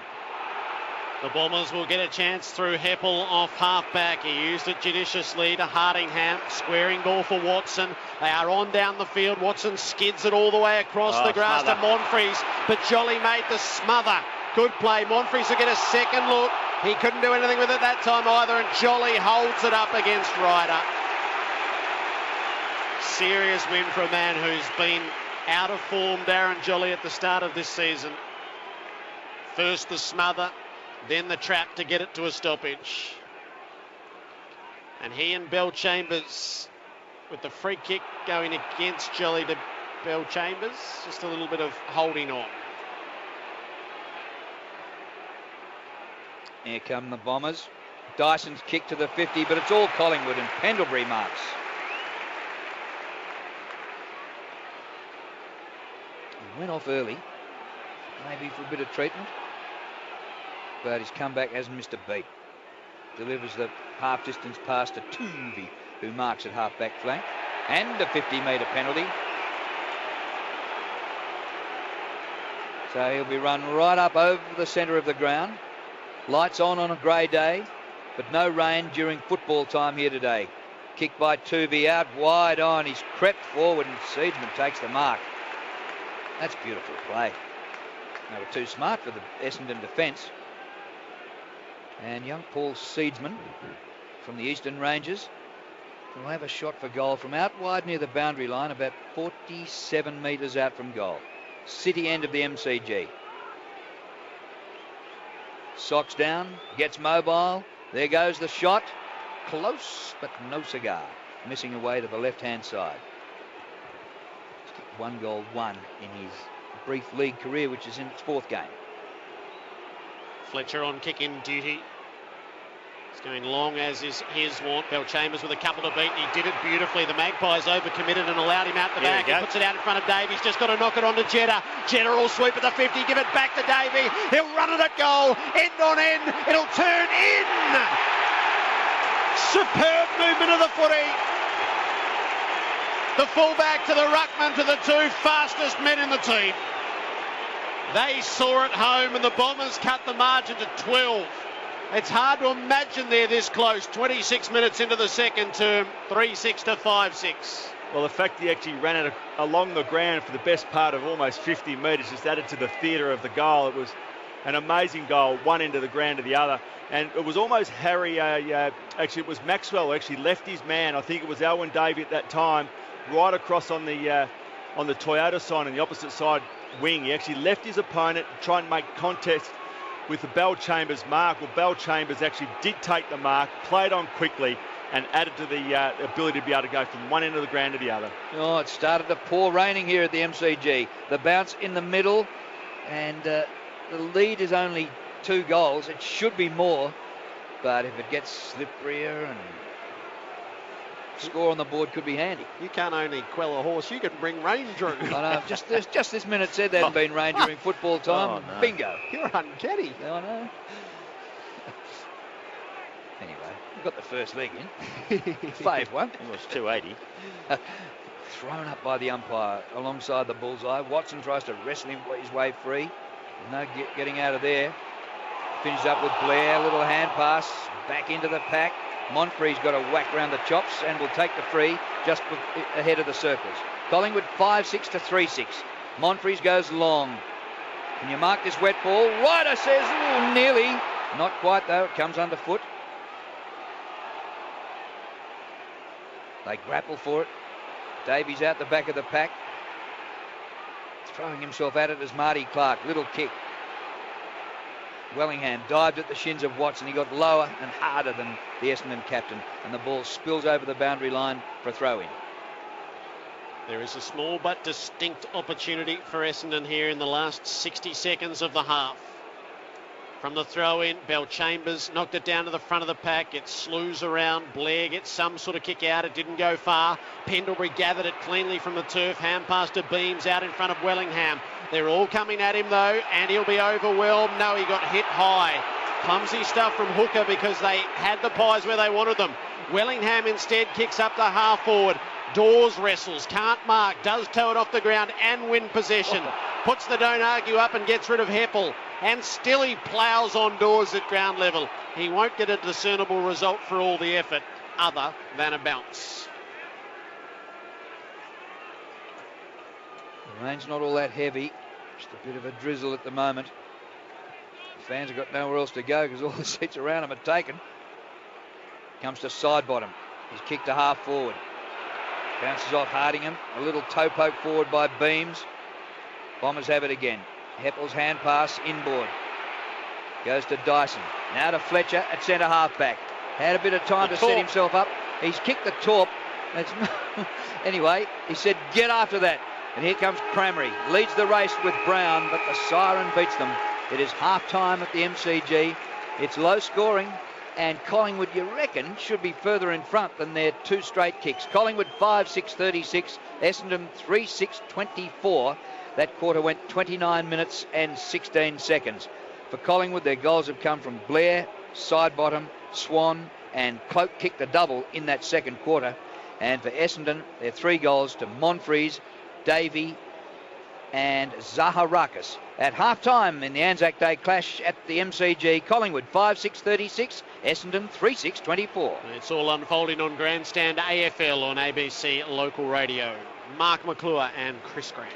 The Bombers will get a chance through Heppel off half-back. He used it judiciously to Hardingham. Squaring ball for Watson. They are on down the field. Watson skids it all the way across the grass to Monfries. But Jolly made the smother. Good play. Monfries will get a second look. He couldn't do anything with it that time either. And Jolly holds it up against Ryder. Serious win for a man who's been out of form, Darren Jolly, at the start of this season. First the smother. Then the trap to get it to a stoppage. And he and Bell Chambers, with the free kick going against Jolly to Bell Chambers, just a little bit of holding on. Here come the Bombers. Dyson's kick to the 50, but it's all Collingwood, and Pendlebury marks. He went off early, maybe for a bit of treatment. But his comeback hasn't missed a beat. Delivers the half-distance pass to Tuvey, who marks at half-back flank. And a 50-metre penalty. So he'll be run right up over the centre of the ground. Lights on a grey day, but no rain during football time here today. Kick by Tuvey out wide on. He's crept forward and Seedsman takes the mark. That's beautiful play. They were too smart for the Essendon defence. And young Paul Seedsman from the Eastern Rangers will have a shot for goal from out wide near the boundary line, about 47 metres out from goal. City end of the MCG. Socks down, gets mobile. There goes the shot. Close, but no cigar. Missing away to the left-hand side. He's kicked 1 goal, 1 in his brief league career, which is in its 4th game. Fletcher on kick-in duty. He's going long, as is his wont. Bell-Chambers with a couple to beat, and he did it beautifully. The Magpies overcommitted and allowed him out the back. He puts it out in front of Davey. He's just got to knock it on to Jeddah. Jeddah will sweep at the 50, give it back to Davey. He'll run it at goal, end on end. It'll turn in. Superb movement of the footy. The fullback to the ruckman to the 2 fastest men in the team. They saw it home, and the Bombers cut the margin to 12. It's hard to imagine they're this close. 26 minutes into the second term, 3-6 to 5-6. Well, the fact he actually ran it along the ground for the best part of almost 50 metres just added to the theatre of the goal. It was an amazing goal, one end of the ground to the other. And it was almost Harry, actually it was Maxwell who actually left his man. I think it was Alwyn Davey at that time, right across on the Toyota sign on the opposite side wing. He actually left his opponent to try and make contest with the Bell-Chambers mark. Well, Bell-Chambers actually did take the mark, played on quickly, and added to the ability to be able to go from one end of the ground to the other. Oh, it started to pour raining here at the MCG. The bounce in the middle, and the lead is only 2 goals. It should be more, but if it gets slipperier and score on the board could be handy. You can't only quell a horse, you can bring rain through. I know, just this minute said there hadn't been rain during football time. Oh, no. Bingo. You're uncanny. I know. Anyway, we've got the first leg in. Fave one. It was 280. Thrown up by the umpire alongside the bullseye. Watson tries to wrestle his way free. No getting out of there. Finishes up with Blair. Little hand pass. Back into the pack. Monfrey's got a whack round the chops and will take the free just ahead of the circles. Collingwood 5-6 to 3-6. Monfrey's goes long. Can you mark this wet ball? Ryder says, ooh, nearly. Not quite though, it comes underfoot. They grapple for it. Davies out the back of the pack. Throwing himself at it as Marty Clark. Little kick. Wellingham dived at the shins of Watson. He got lower and harder than the Essendon captain, and the ball spills over the boundary line for a throw-in. There is a small but distinct opportunity for Essendon here in the last 60 seconds of the half. From the throw-in, Bell-Chambers knocked it down to the front of the pack. It slews around. Blair gets some sort of kick out. It didn't go far. Pendlebury gathered it cleanly from the turf. Hand pass to Beams out in front of Wellingham. They're all coming at him though, and he'll be overwhelmed. No, he got hit high. Clumsy stuff from Hooker because they had the Pies where they wanted them. Wellingham instead kicks up to half forward. Dawes wrestles, can't mark, does tow it off the ground and win possession. Puts the don't argue up and gets rid of Heppel. And still he ploughs on Dawes at ground level. He won't get a discernible result for all the effort other than a bounce. The rain's not all that heavy. Just a bit of a drizzle at the moment. The fans have got nowhere else to go because all the seats around them are taken. Comes to side bottom. He's kicked to half forward. Bounces off Hardingham. A little toe poke forward by Beams. Bombers have it again. Heppel's hand pass inboard. Goes to Dyson. Now to Fletcher at centre half back. Had a bit of time to set himself up. He's kicked the torp. Anyway, he said get after that. And here comes Crameri. Leads the race with Brown, but the siren beats them. It is half-time at the MCG. It's low scoring, and Collingwood, you reckon, should be further in front than their 2 straight kicks. Collingwood 5-6-36, Essendon 3-6-24. That quarter went 29 minutes and 16 seconds. For Collingwood, their goals have come from Blair, Sidebottom, Swan, and Cloak kicked the double in that second quarter. And for Essendon, their 3 goals to Monfries, Davey and Zaharakis. At half-time in the Anzac Day clash at the MCG, Collingwood 5-6-36, Essendon 3-6-24. It's all unfolding on Grandstand AFL on ABC Local Radio. Mark McClure and Chris Grant.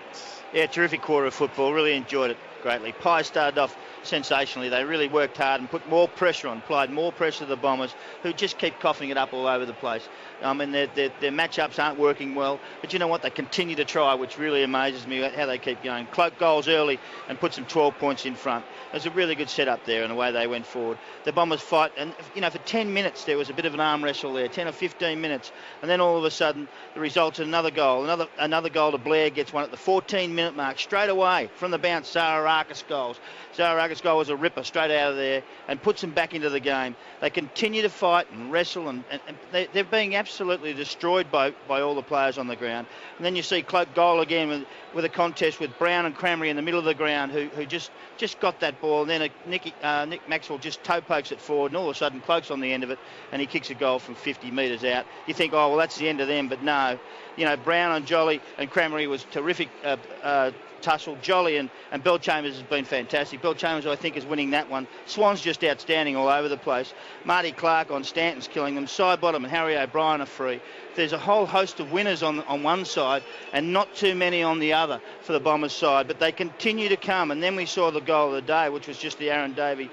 Yeah, terrific quarter of football. Really enjoyed it greatly. Pies started off sensationally. They really worked hard and put more pressure on, applied more pressure to the Bombers, who just keep coughing it up all over the place. I mean, their matchups aren't working well, but you know what? They continue to try, which really amazes me how they keep going. Cloak goals early and puts them 12 points in front. It was a really good setup there and the way they went forward. The Bombers fight, and you know, for 10 minutes there was a bit of an arm wrestle there, 10 or 15 minutes, and then all of a sudden the results in another goal. Another goal to Blair, gets one at the 14-minute mark straight away from the bounce. Zaharakis goals. Zaharakis goal was a ripper straight out of there and puts them back into the game. They continue to fight and wrestle, and they're being absolutely destroyed by all the players on the ground. And then you see Cloak goal again with a contest with Brown and Crameri in the middle of the ground, who just got that ball, and then Nick Maxwell just toe pokes it forward, and all of a sudden Cloak's on the end of it and he kicks a goal from 50 metres out. You think, oh well, that's the end of them, but no. You know, Brown and Jolly and Crameri was terrific tussle. Jolly and Bell Chambers has been fantastic. Bell Chambers, I think, is winning that one. Swan's just outstanding all over the place. Marty Clark on Stanton's killing them. Sidebottom and Harry O'Brien are free. There's a whole host of winners on one side and not too many on the other for the Bombers side, but they continue to come. And then we saw the goal of the day, which was just the Aaron Davey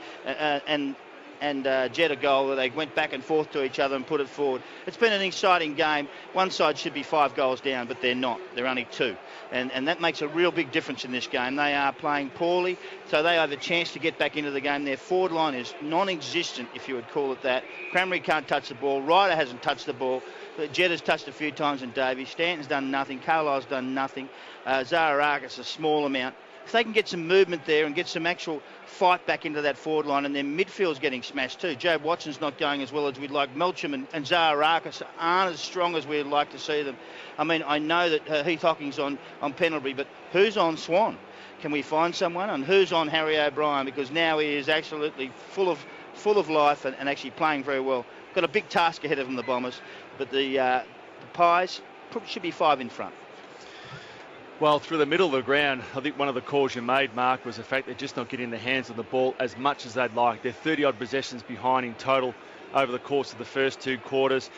and Jetta goal, where they went back and forth to each other and put it forward. It's been an exciting game. One side should be 5 goals down, but they're not. They're only 2. And that makes a real big difference in this game. They are playing poorly, so they have a chance to get back into the game. Their forward line is non-existent, if you would call it that. Crameri can't touch the ball. Ryder hasn't touched the ball. Jetta's touched a few times, and Davey. Stanton's done nothing. Carlisle's done nothing. Zaharakis a small amount. If they can get some movement there and get some actual fight back into that forward line, and their midfield's getting smashed too. Joe Watson's not going as well as we'd like. Melcham and Zaharakis aren't as strong as we'd like to see them. I mean, I know that Heath Hocking's on Pendlebury, but who's on Swan? Can we find someone? And who's on Harry O'Brien? Because now he is absolutely full of life and actually playing very well. Got a big task ahead of them, the Bombers, but the Pies should be 5 in front. Well, through the middle of the ground, I think one of the calls you made, Mark, was the fact they're just not getting their hands on the ball as much as they'd like. They're 30-odd possessions behind in total over the course of the first 2 quarters.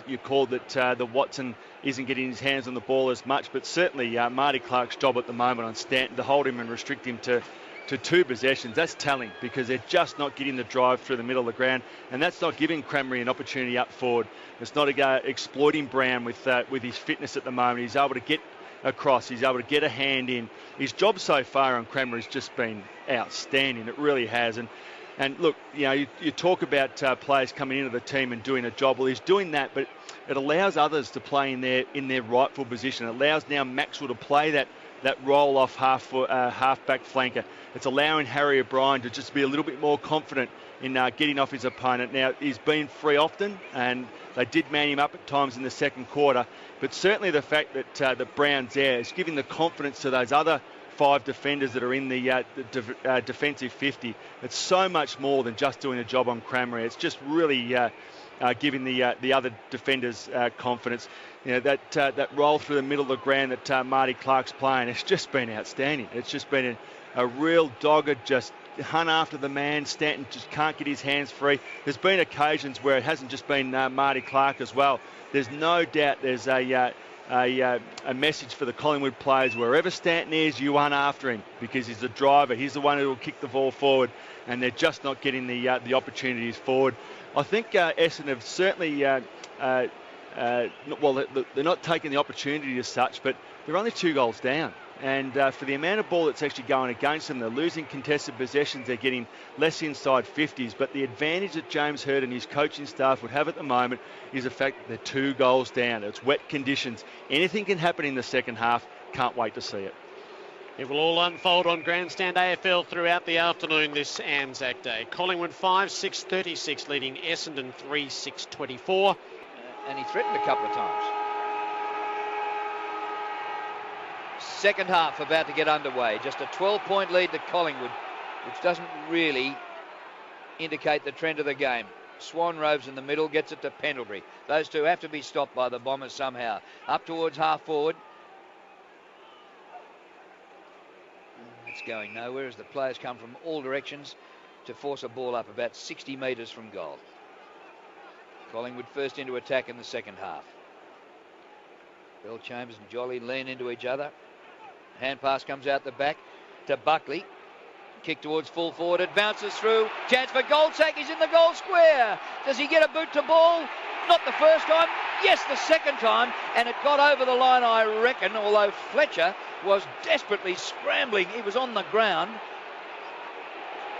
You called that the Watson isn't getting his hands on the ball as much, but certainly Marty Clark's job at the moment on Stanton to hold him and restrict him to 2 possessions, that's telling, because they're just not getting the drive through the middle of the ground, and that's not giving Crameri an opportunity up forward. It's not exploiting Brown with his fitness at the moment. He's able to get across, he's able to get a hand in. His job so far on Crameri has just been outstanding. It really has. And look, you know, you talk about players coming into the team and doing a job. Well, he's doing that, but it allows others to play in their rightful position. It allows now Maxwell to play that roll off half-back flanker. It's allowing Harry O'Brien to just be a little bit more confident in getting off his opponent. Now, he's been free often, and they did man him up at times in the second quarter, but certainly the fact that Brown's there is giving the confidence to those other 5 defenders that are in the defensive 50. It's so much more than just doing a job on Crameri. It's just really giving the other defenders confidence. You know, that roll through the middle of the ground that Marty Clark's playing, it's just been outstanding. It's just been a real dogged, just hunt after the man. Stanton just can't get his hands free. There's been occasions where it hasn't just been Marty Clark as well. There's no doubt there's a message for the Collingwood players. Wherever Stanton is, you run after him, because he's the driver. He's the one who will kick the ball forward, and they're just not getting the opportunities forward. I think Essendon have certainly, they're not taking the opportunity as such, but they're only 2 goals down. And for the amount of ball that's actually going against them, they're losing contested possessions, they're getting less inside 50s. But the advantage that James Hird and his coaching staff would have at the moment is the fact that they're 2 goals down. It's wet conditions. Anything can happen in the second half. Can't wait to see it. It will all unfold on Grandstand AFL throughout the afternoon this Anzac Day. Collingwood 5-6-36 leading Essendon 3-6-24. And he threatened a couple of times. Second half about to get underway. Just a 12-point lead to Collingwood, which doesn't really indicate the trend of the game. Swan roves in the middle, gets it to Pendlebury. Those two have to be stopped by the Bombers somehow. Up towards half forward. It's going nowhere as the players come from all directions to force a ball up about 60 metres from goal. Collingwood first into attack in the second half. Bell Chambers and Jolly lean into each other. Hand pass comes out the back to Buckley. Kick towards full forward. It bounces through. Chance for Goldsack. He's in the goal square. Does he get a boot to ball? Not the first time. Yes, the second time. And it got over the line, I reckon, although Fletcher was desperately scrambling. He was on the ground.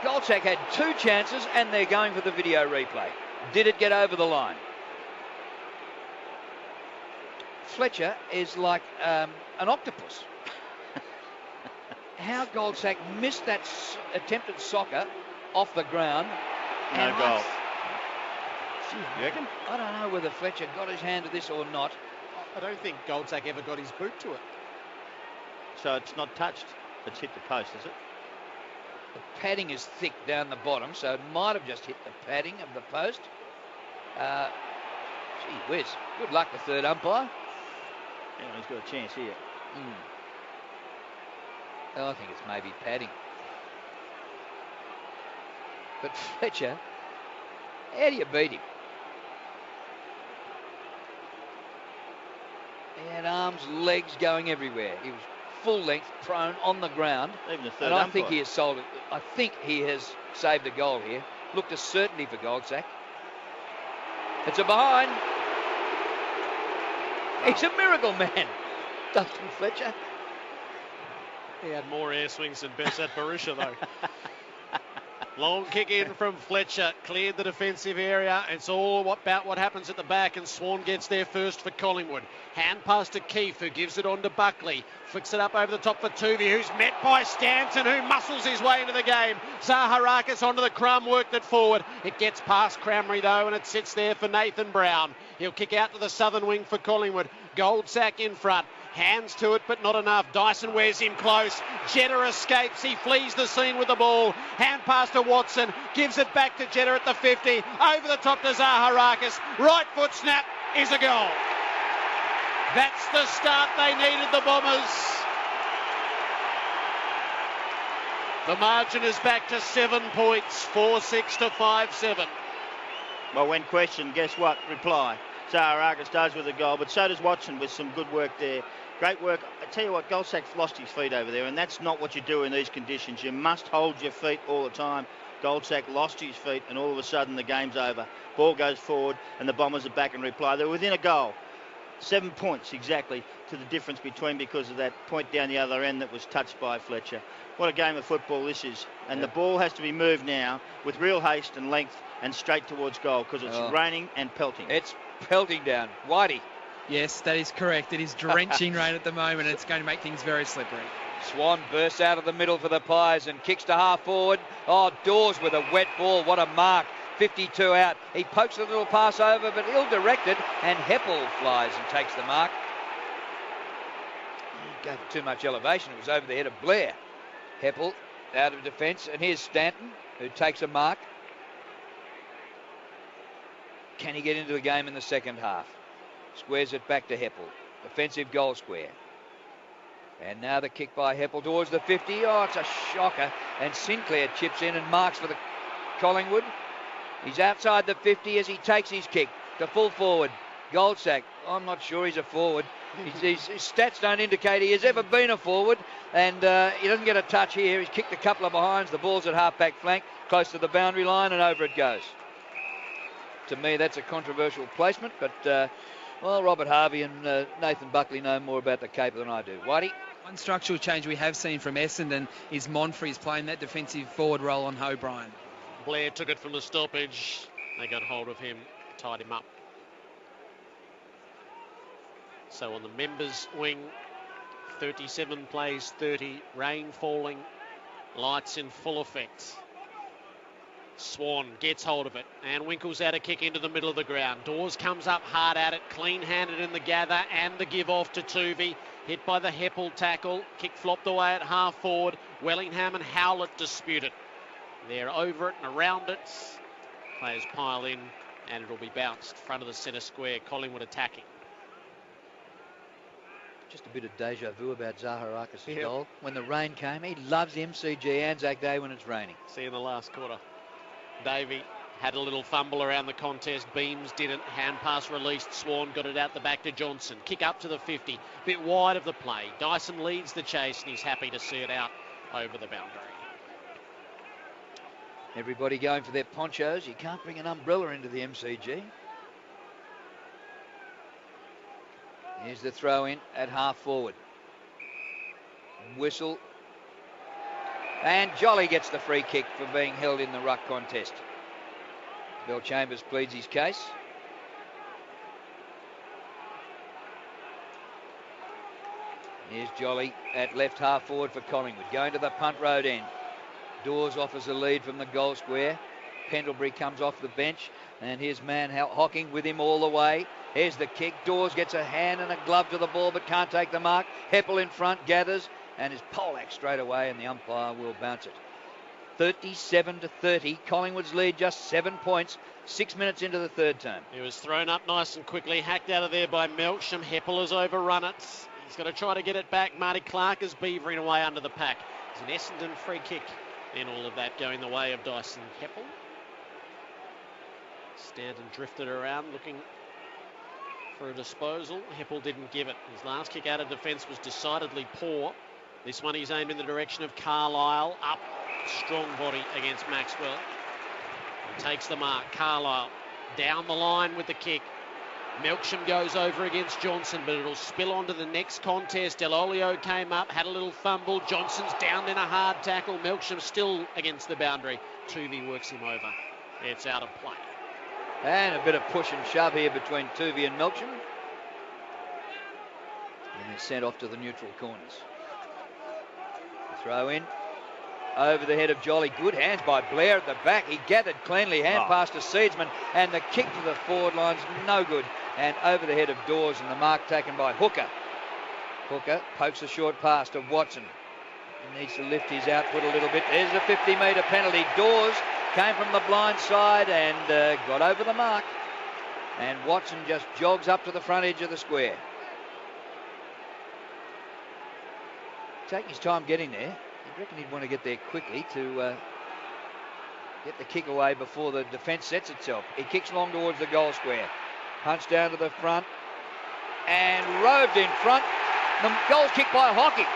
Goldsack had 2 chances and they're going for the video replay. Did it get over the line? Fletcher is like an octopus. How Goldsack missed that attempted soccer off the ground. No goal. You reckon? I don't know whether Fletcher got his hand to this or not. I don't think Goldsack ever got his boot to it. So it's not touched. It's hit the post, is it? The padding is thick down the bottom, so it might have just hit the padding of the post. Gee whiz. Good luck, the third umpire. Yeah, he's got a chance here. I think it's maybe padding. But Fletcher, how do you beat him? He had arms, legs going everywhere. He was full length, prone on the ground. Even the third and I umpire. think he has sold it. I think he has saved a goal here. Looked a certainty for Goldsack. It's a behind. He's a miracle man, Dustin Fletcher. He had more air swings than Besat Barisha, though. Long kick in from Fletcher, cleared the defensive area. It's all about what happens at the back, and Swan gets there first for Collingwood. Hand pass to Keefe, who gives it on to Buckley. Flicks it up over the top for Tuvey, who's met by Stanton, who muscles his way into the game. Zaharakis onto the crumb, worked it forward. It gets past Cramry, though, and it sits there for Nathan Brown. He'll kick out to the southern wing for Collingwood. Goldsack in front. Hands to it, but not enough. Dyson wears him close. Jetta escapes. He flees the scene with the ball. Hand pass to Watson. Gives it back to Jetta at the 50. Over the top to Zaharakis. Right foot snap is a goal. That's the start they needed, the Bombers. The margin is back to 7 points. 4-6 to 5-7. Well, when questioned, guess what? Reply. Zaharakis does with a goal, but so does Watson with some good work there. Great work. I tell you what, Goldsack's lost his feet over there, and that's not what you do in these conditions. You must hold your feet all the time. Goldsack lost his feet, and all of a sudden the game's over. Ball goes forward, and the Bombers are back in reply. They're within a goal. 7 points exactly to the difference between, because of that point down the other end that was touched by Fletcher. What a game of football this is. And the ball has to be moved now with real haste and length and straight towards goal, because it's raining and pelting. It's pelting down. Whitey. Yes, that is correct. It is drenching rain at the moment. It's going to make things very slippery. Swan bursts out of the middle for the Pies and kicks to half forward. Oh, Dawes with a wet ball. What a mark. 52 out. He pokes a little pass over, but ill-directed, and Heppel flies and takes the mark. He gave it too much elevation. It was over the head of Blair. Heppel out of defence, and here's Stanton, who takes a mark. Can he get into the game in the second half? Squares it back to Heppel. Offensive goal square. And now the kick by Heppel towards the 50. Oh, it's a shocker. And Sinclair chips in and marks for the Collingwood. He's outside the 50 as he takes his kick to full forward. Goldsack, I'm not sure he's a forward. His stats don't indicate he has ever been a forward. And he doesn't get a touch here. He's kicked a couple of behinds. The ball's at half-back flank, close to the boundary line, and over it goes. To me, that's a controversial placement, but, well, Robert Harvey and Nathan Buckley know more about the caper than I do. Whitey? One structural change we have seen from Essendon is Monfrey's playing that defensive forward role on O'Brien. Blair took it from the stoppage. They got hold of him, tied him up. So on the members' wing, 37 plays 30, rain falling, lights in full effect. Swan gets hold of it, and Winkles out a kick into the middle of the ground. Dawes comes up hard at it, clean-handed in the gather and the give-off to Tuvey. Hit by the Heppel tackle, kick flopped away at half-forward. Wellingham and Howlett dispute it. They're over it and around it. Players pile in, and it'll be bounced. Front of the centre square, Collingwood attacking. Just a bit of deja vu about Zaharakis' goal. When the rain came, he loves MCG Anzac Day when it's raining. See in the last quarter. Davey Had a little fumble around the contest. Beams didn't. Hand pass released. Swan got it out the back to Johnson. Kick up to the 50. Bit wide of the play. Dyson leads the chase and he's happy to see it out over the boundary. Everybody going for their ponchos. You can't bring an umbrella into the MCG. Here's the throw in at half forward. Whistle. And Jolly gets the free kick for being held in the ruck contest. Bill Chambers pleads his case. Here's Jolly at left half forward for Collingwood. Going to the punt road end. Dawes offers a lead from the goal square. Pendlebury comes off the bench. And here's Man Hocking with him all the way. Here's the kick. Dawes gets a hand and a glove to the ball but can't take the mark. Heppel in front gathers and is Polak straight away and the umpire will bounce it. 37-30. Collingwood's lead just 7 points. 6 minutes into the third term. He was thrown up nice and quickly. Hacked out of there by Melksham. Heppel has overrun it. He's got to try to get it back. Marty Clark is beavering away under the pack. It's an Essendon free kick. And all of that going the way of Dyson Heppel. Stanton drifted around looking for a disposal. Heppel didn't give it. His last kick out of defence was decidedly poor. This one he's aimed in the direction of Carlisle. Up. Strong body against Maxwell. He takes the mark. Carlisle down the line with the kick. Melksham goes over against Johnson, but it'll spill onto the next contest. Delolio came up, had a little fumble. Johnson's down in a hard tackle. Melksham still against the boundary. Tuvey works him over. It's out of play. And a bit of push and shove here between Tuvey and Melksham. And they're sent off to the neutral corners. The throw in. Over the head of Jolly. Good hands by Blair at the back. He gathered cleanly. Hand pass to Seedsman. And the kick to the forward line's no good. And over the head of Dawes and the mark taken by Hooker. Hooker pokes a short pass to Watson. He needs to lift his output a little bit. There's a 50-metre penalty. Dawes came from the blind side and got over the mark. And Watson just jogs up to the front edge of the square. Taking his time getting there. I reckon he'd want to get there quickly to get the kick away before the defence sets itself. He kicks long towards the goal square. Punch down to the front. And roved in front. The goal's kicked by Hocking.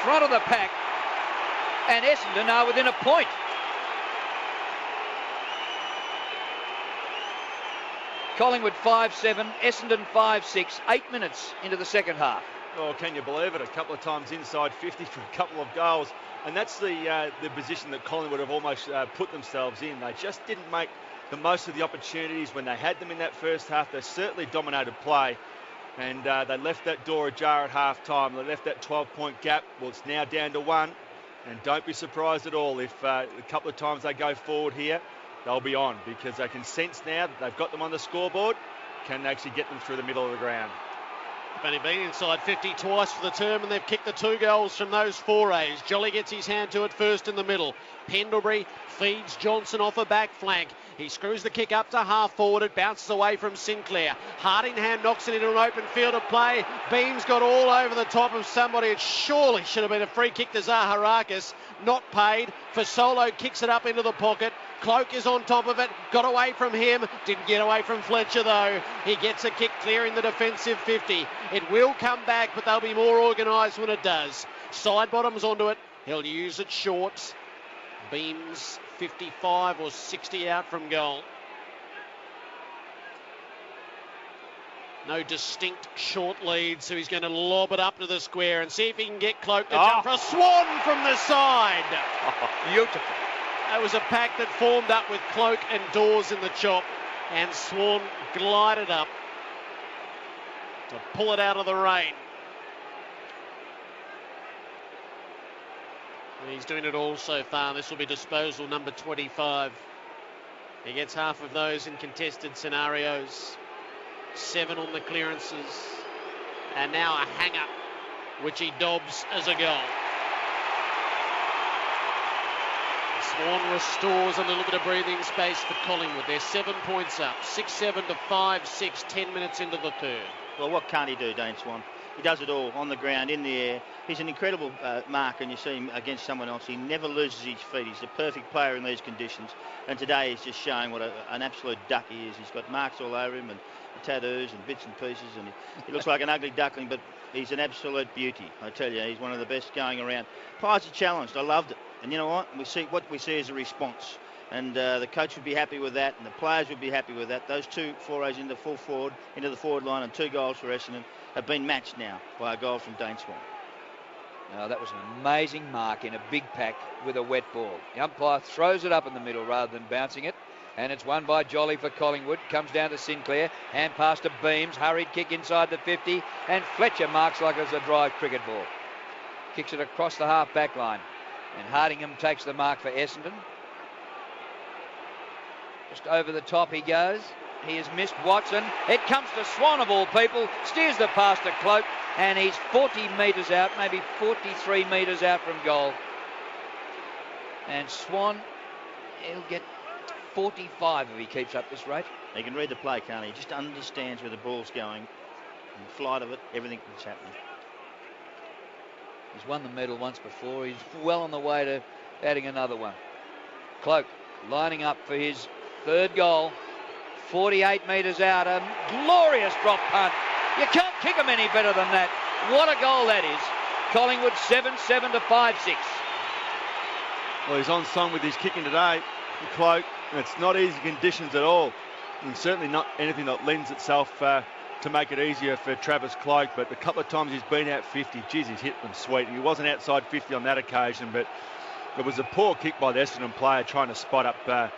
Front of the pack. And Essendon are within a point. Collingwood 5-7, Essendon 5-6, 8 minutes into the second half. Oh, can you believe it? A couple of times inside 50 for a couple of goals. And that's the position that Collingwood have almost put themselves in. They just didn't make the most of the opportunities when they had them in that first half. They certainly dominated play. And they left that door ajar at half-time. They left that 12-point gap. Well, it's now down to 1. And don't be surprised at all if a couple of times they go forward here, they'll be on, because they can sense now that they've got them on the scoreboard, can actually get them through the middle of the ground. They've only been inside 50 twice for the term, and they've kicked the 2 goals from those forays. Jolly gets his hand to it first in the middle. Pendlebury feeds Johnson off a back flank. He screws the kick up to half forward. It bounces away from Sinclair. Hard in hand knocks it into an open field of play. Beams got all over the top of somebody. It surely should have been a free kick to Zaharakis. Not paid. Fasolo kicks it up into the pocket. Cloak is on top of it. Got away from him. Didn't get away from Fletcher though. He gets a kick clearing the defensive 50. It will come back, but they'll be more organised when it does. Side bottoms onto it. He'll use it short. Beams 55 or 60 out from goal. No distinct short lead, so he's going to lob it up to the square and see if he can get Cloak to jump for a Swan from the side. Beautiful. That was a pack that formed up with Cloak and Dawes in the chop, and Swan glided up to pull it out of the rain. And he's doing it all so far. This will be disposal number 25. He gets half of those in contested scenarios. 7 on the clearances. And now a hang-up, which he dobs as a goal. Swan restores a little bit of breathing space for Collingwood. They're 7 points up. 6-7 to 5-6, 10 minutes into the third. Well, what can't he do, Dane Swan? He does it all on the ground, in the air. He's an incredible marker, and you see him against someone else. He never loses his feet. He's a perfect player in these conditions. And today he's just showing what an absolute duck he is. He's got marks all over him and tattoos and bits and pieces, and he looks like an ugly duckling, but he's an absolute beauty. I tell you, he's one of the best going around. Pies are challenged. I loved it. And you know what? What we see is a response. And the coach would be happy with that, and the players would be happy with that. Those 2 forays into the forward line, and 2 goals for Essendon have been matched now by a goal from Dane Swan. That was an amazing mark in a big pack with a wet ball. The umpire throws it up in the middle rather than bouncing it, and it's won by Jolly for Collingwood. Comes down to Sinclair, hand pass to Beams, hurried kick inside the 50, and Fletcher marks like it's a dry cricket ball. Kicks it across the half-back line, and Hardingham takes the mark for Essendon. Just over the top he goes. He has missed Watson. It comes to Swan of all people. Steers the pass to Cloak, and he's 40 metres out, maybe 43 metres out from goal. And Swan, he'll get 45 if he keeps up this rate. He can read the play, can't he? He just understands where the ball's going, and the flight of it, everything that's happening. He's won the medal once before. He's well on the way to adding another one. Cloak lining up for his 3rd goal. 48 metres out, a glorious drop punt. You can't kick him any better than that. What a goal that is. Collingwood 7-7 to 5-6. Well, he's on song with his kicking today, Cloak. And it's not easy conditions at all, and certainly not anything that lends itself to make it easier for Travis Cloak. But a couple of times he's been out 50. Geez, he's hit them sweet. He wasn't outside 50 on that occasion, but it was a poor kick by the Essendon player trying to spot up, I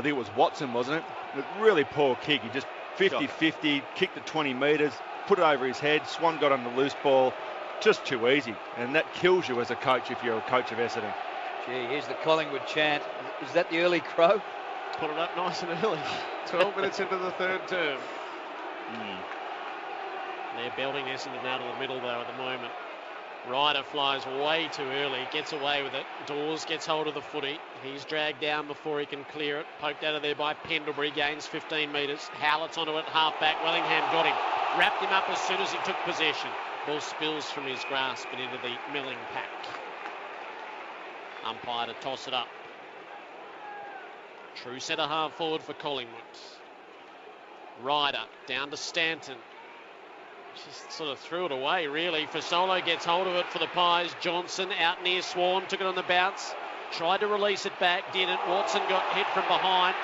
think it was Watson, wasn't it? A really poor kick. He just 50-50, kicked it 20 metres, put it over his head. Swan got on the loose ball. Just too easy. And that kills you as a coach if you're a coach of Essendon. Gee, here's the Collingwood chant. Is that the early crow? Put it up nice and early. 12 minutes into the 3rd term. They're building Essendon out of the middle, though, at the moment. Ryder flies way too early, gets away with it. Dawes gets hold of the footy. He's dragged down before he can clear it. Poked out of there by Pendlebury, gains 15 metres. Howlett's onto it, half-back. Wellingham got him. Wrapped him up as soon as he took possession. Ball spills from his grasp and into the milling pack. Umpire to toss it up. True centre half forward for Collingwood. Ryder down to Stanton. Just sort of threw it away, really. Fasolo gets hold of it for the Pies. Johnson out near Swan, took it on the bounce. Tried to release it back, didn't. Watson got hit from behind.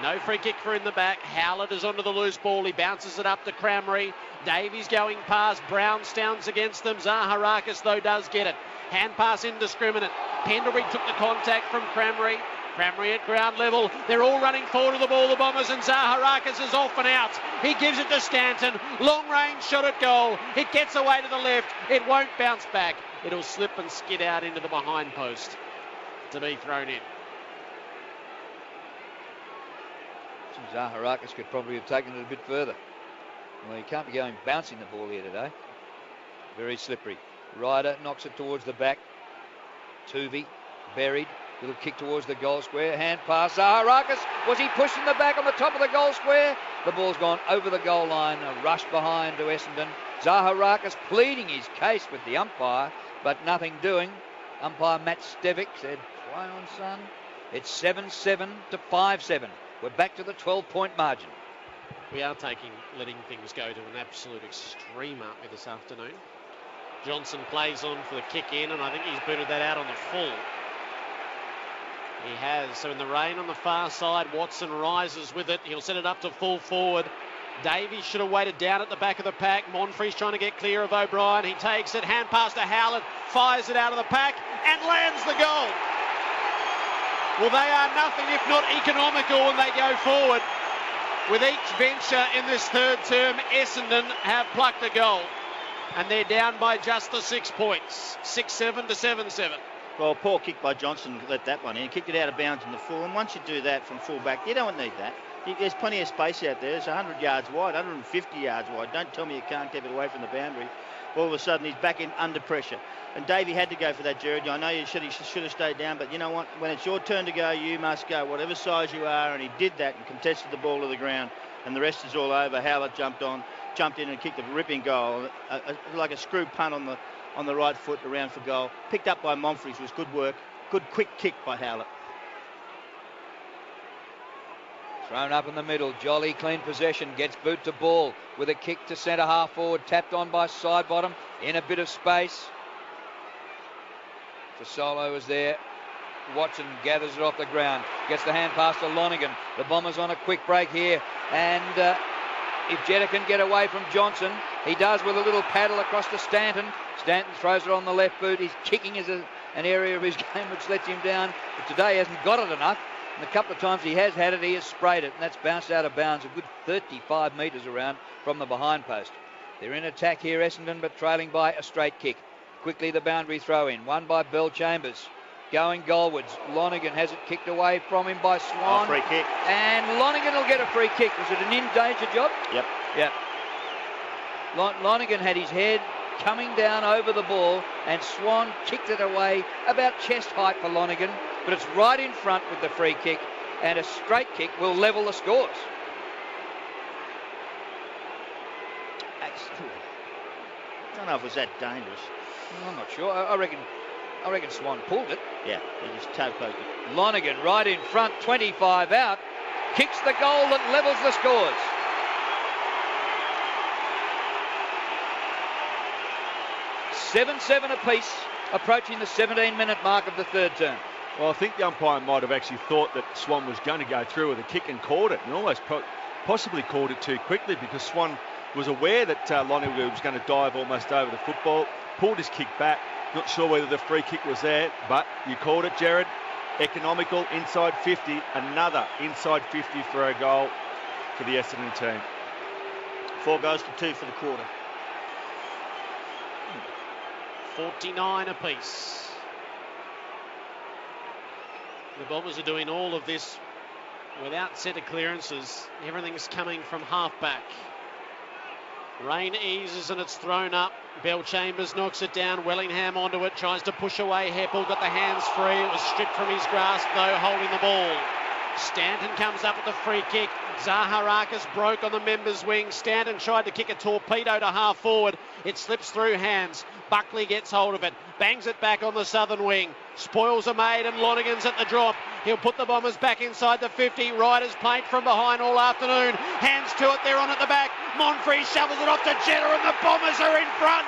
No free kick for in the back. Howlett is onto the loose ball. He bounces it up to Cramry. Davies going past. Brownstown's against them. Zaharakis, though, does get it. Hand pass indiscriminate. Pendlebury took the contact from Cramry. Cramry at ground level. They're all running forward to the ball, the Bombers, and Zaharakis is off and out. He gives it to Stanton. Long range shot at goal. It gets away to the left. It won't bounce back. It'll slip and skid out into the behind post to be thrown in. Zaharakis could probably have taken it a bit further. Well, he can't be going bouncing the ball here today. Very slippery. Ryder knocks it towards the back. Tuvey buried. Little kick towards the goal square. Hand pass. Zaharakis. Was he pushing the back on the top of the goal square? The ball's gone over the goal line. A rush behind to Essendon. Zaharakis pleading his case with the umpire, but nothing doing. Umpire Matt Stevick said, "Play on, son." It's 7-7 to 5-7. We're back to the 12-point margin. We are letting things go to an absolute extreme, aren't we, this afternoon? Johnson plays on for the kick in, and I think he's booted that out on the full. He has. So in the rain on the far side, Watson rises with it. He'll set it up to full forward. Davies should have waited down at the back of the pack. Monfrey's trying to get clear of O'Brien. He takes it, hand pass to Howlett, fires it out of the pack, and lands the goal. Well, they are nothing if not economical when they go forward. With each venture in this 3rd term, Essendon have plucked a goal. And they're down by just the 6 points. 6-7 to 7-7. Well, poor kick by Johnson, let that one in. He kicked it out of bounds in the full. And once you do that from full back, you don't need that. There's plenty of space out there. It's 100 yards wide, 150 yards wide. Don't tell me you can't keep it away from the boundary. All of a sudden, he's back in under pressure. And Davey had to go for that, Jared. I know he should have stayed down, but you know what? When it's your turn to go, you must go, whatever size you are. And he did that and contested the ball to the ground. and the rest is all over. Howlett jumped in and kicked a ripping goal, like a screw punt on the right foot around for goal. Picked up by Monfries was good work. Good quick kick by Howlett. Thrown up in the middle. Jolly clean possession. Gets boot to ball with a kick to centre half forward. Tapped on by side bottom in a bit of space. Fasolo is there. Watson gathers it off the ground. Gets the hand pass to Lonergan. The Bombers on a quick break here. And if Jetta can get away from Johnson, he does with a little paddle across to Stanton. Stanton throws it on the left boot. His kicking is an area of his game which lets him down. But today he hasn't got it enough. And a couple of times he has had it, he has sprayed it. And that's bounced out of bounds a good 35 metres around from the behind post. They're in attack here, Essendon, but trailing by a straight kick. Quickly the boundary throw in. Won by Bell Chambers. Going goalwards. Lonergan has it kicked away from him by Swan. Free kick. And Lonergan will get a free kick. Was it an in-danger job? Yep. Yep. Lonergan had his head coming down over the ball, and Swan kicked it away about chest height for Lonergan, but it's right in front with the free kick, and a straight kick will level the scores. I don't know if it was that dangerous. I'm not sure. I reckon Swan pulled it. Yeah, he just toe poked it. Lonergan right in front, 25 out, kicks the goal that levels the scores. Seven apiece, approaching the 17-minute mark of the third term. Well, I think the umpire might have actually thought that Swan was going to go through with a kick and called it, and almost possibly called it too quickly, because Swan was aware that Lonergan was going to dive almost over the football, pulled his kick back. Not sure whether the free kick was there, but you called it, Jared. Economical, inside 50, another inside 50 for a goal for the Essendon team. 4 goes to 2 for the quarter. 49 apiece. The Bombers are doing all of this without centre clearances. Everything's coming from half-back. Rain eases and it's thrown up. Bell Chambers knocks it down. Wellingham onto it, tries to push away. Heppel got the hands free. It was stripped from his grasp though, holding the ball. Stanton comes up with the free kick. Zaharakis broke on the members' wing. Stanton tried to kick a torpedo to half forward. It slips through hands. Buckley gets hold of it. Bangs it back on the southern wing. Spoils are made and Lonergan's at the drop. He'll put the Bombers back inside the 50. Riders played from behind all afternoon. Hands to it. They're on at the back. Monfries shovels it off to Jetta and the Bombers are in front.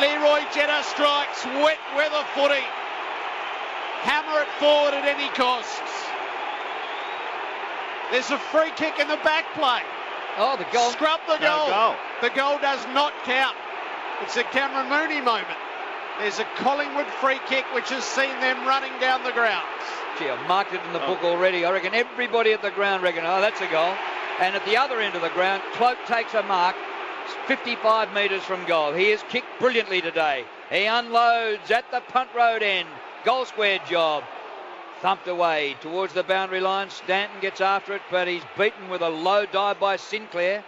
Leroy Jetta strikes wet weather footy. Hammer it forward at any cost. There's a free kick in the back play. Oh, the goal. Scrub the goal. No goal. The goal does not count. It's a Cameron Mooney moment. There's a Collingwood free kick which has seen them running down the grounds. Gee, I've marked it in the book already. I reckon everybody at the ground reckon, oh, that's a goal. And at the other end of the ground, Cloak takes a mark. 55 metres from goal. He has kicked brilliantly today. He unloads at the punt road end. Goal square job. Thumped away towards the boundary line. Stanton gets after it, but he's beaten with a low dive by Sinclair.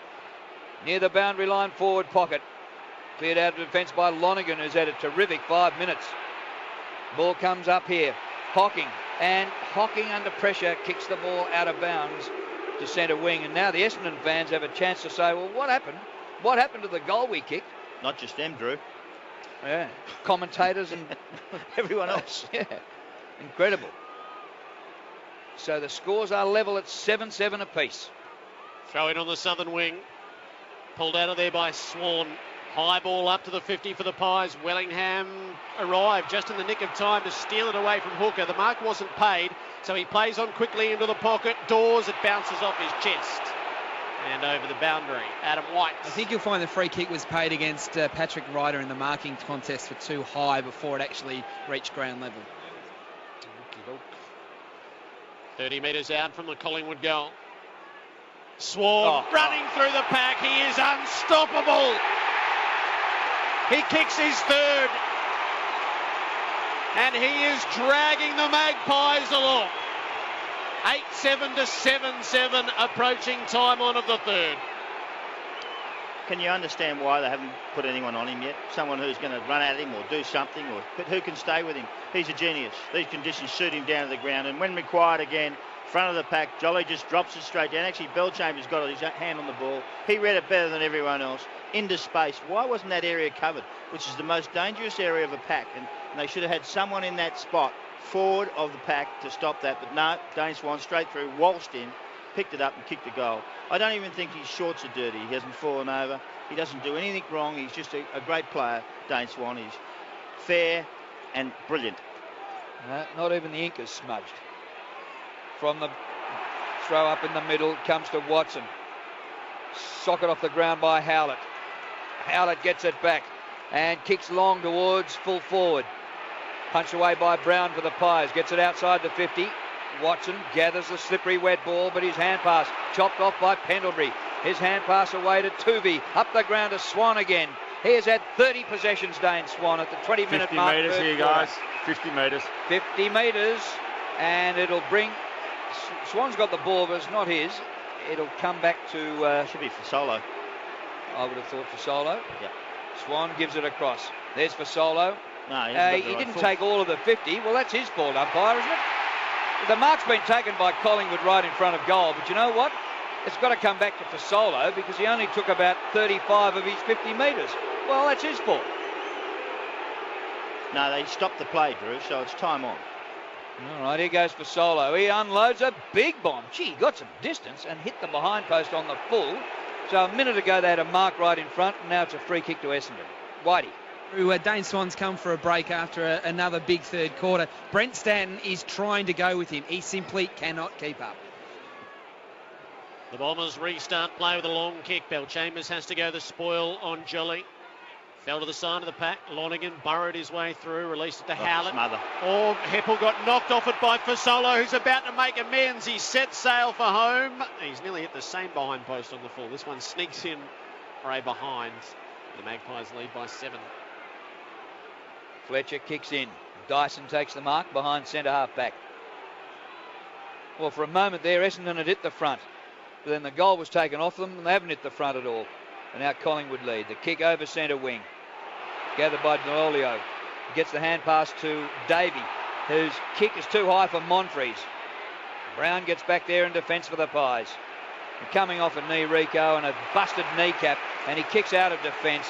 Near the boundary line forward pocket. Cleared out of defence by Lonergan, who's had a terrific 5 minutes. Ball comes up here. Hocking. And Hocking under pressure kicks the ball out of bounds to centre wing. And now the Essendon fans have a chance to say, well, what happened? What happened to the goal we kicked? Not just them, Drew. Yeah, commentators and Everyone else. Yeah, incredible. So the scores are level at 7-7 apiece. Throw in on the southern wing. Pulled out of there by Swan. High ball up to the 50 for the Pies. Wellingham arrived just in the nick of time to steal it away from Hooker. The mark wasn't paid, so he plays on quickly into the pocket. Dawes, it bounces off his chest. And over the boundary, Adam White. I think you'll find the free kick was paid against Patrick Ryder in the marking contest for too high before it actually reached ground level. 30 metres out from the Collingwood goal. Swan running through the pack. He is unstoppable. He kicks his third. And he is dragging the Magpies along. 8-7 to 7-7, approaching time on of the third. can you understand why they haven't put anyone on him yet? Someone who's going to run at him or do something, but who can stay with him? He's a genius. These conditions suit him down to the ground, and when required again, front of the pack, Jolly just drops it straight down. Actually, Belchambers got his hand on the ball. He read it better than everyone else. Into space. Why wasn't that area covered? Which is the most dangerous area of a pack, and they should have had someone in that spot forward of the pack to stop that. But no, Dane Swan straight through, waltzed in, picked it up and kicked the goal. I don't even think his shorts are dirty. He hasn't fallen over. He doesn't do anything wrong. He's just a great player, Dane Swan. He's fair and brilliant. Not even the ink is smudged. From the throw up in the middle comes to Watson. Socket off the ground by Howlett. Howlett gets it back and kicks long towards full forward. Punched away by Brown for the Pies. Gets it outside the 50. Watson gathers the slippery wet ball, but his hand pass chopped off by Pendlebury. His hand pass away to Tuvey. Up the ground to Swan again. He has had 30 possessions, Dane Swan, at the 20-minute mark. 50 metres here, guys. 50 metres. 50 metres, and it'll bring... Swan's got the ball, but it's not his. It'll come back to... should be for Solo. I would have thought for Solo. Yep. Swan gives it across. There's for Solo. No, he didn't take all of the 50. Well, that's his fault, umpire, isn't it? The mark's been taken by Collingwood right in front of goal, but you know what? It's got to come back to Fasolo because he only took about 35 of his 50 metres. Well, that's his fault. No, they stopped the play, Drew, so it's time on. All right, here goes Fasolo. He unloads a big bomb. Gee, he got some distance and hit the behind post on the full. So a minute ago they had a mark right in front, and now it's a free kick to Essendon. Whitey. Dane Swan's come for a break after another big third quarter. Brent Stanton is trying to go with him. He simply cannot keep up. The Bombers restart play with a long kick. Belchambers has to go the spoil on Jolly. Fell to the side of the pack. Lonergan burrowed his way through, released it to Howlett. Oh, Heppel got knocked off it by Fasolo, who's about to make amends. He set sail for home. He's nearly hit the same behind post on the full. This one sneaks in for a behind. The Magpies lead by 7. Fletcher kicks in. Dyson takes the mark behind centre half back. Well, for a moment there, Essendon had hit the front. But then the goal was taken off them, and they haven't hit the front at all. And now Collingwood lead. The kick over centre wing. Gathered by Delolio. Gets the hand pass to Davey, whose kick is too high for Monfries. Brown gets back there in defence for the Pies. And coming off a knee, Rico, and a busted kneecap, and he kicks out of defence.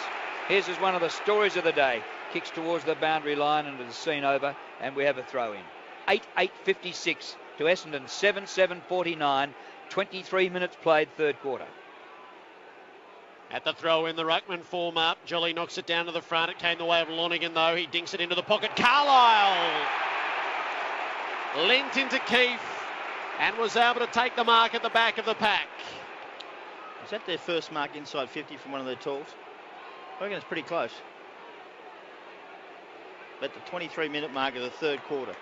Here's one of the stories of the day. Kicks towards the boundary line and it's seen over, and we have a throw in. 8:56 to Essendon, 7:49, 23 minutes played, third quarter. At the throw in, the ruckman form up. Jolly knocks it down to the front. It came the way of Lonergan, though. He dinks it into the pocket. Carlisle lent into Keefe and was able to take the mark at the back of the pack. Is that their first mark inside 50 from one of their tools? I reckon it's pretty close. At the 23-minute mark of the third quarter.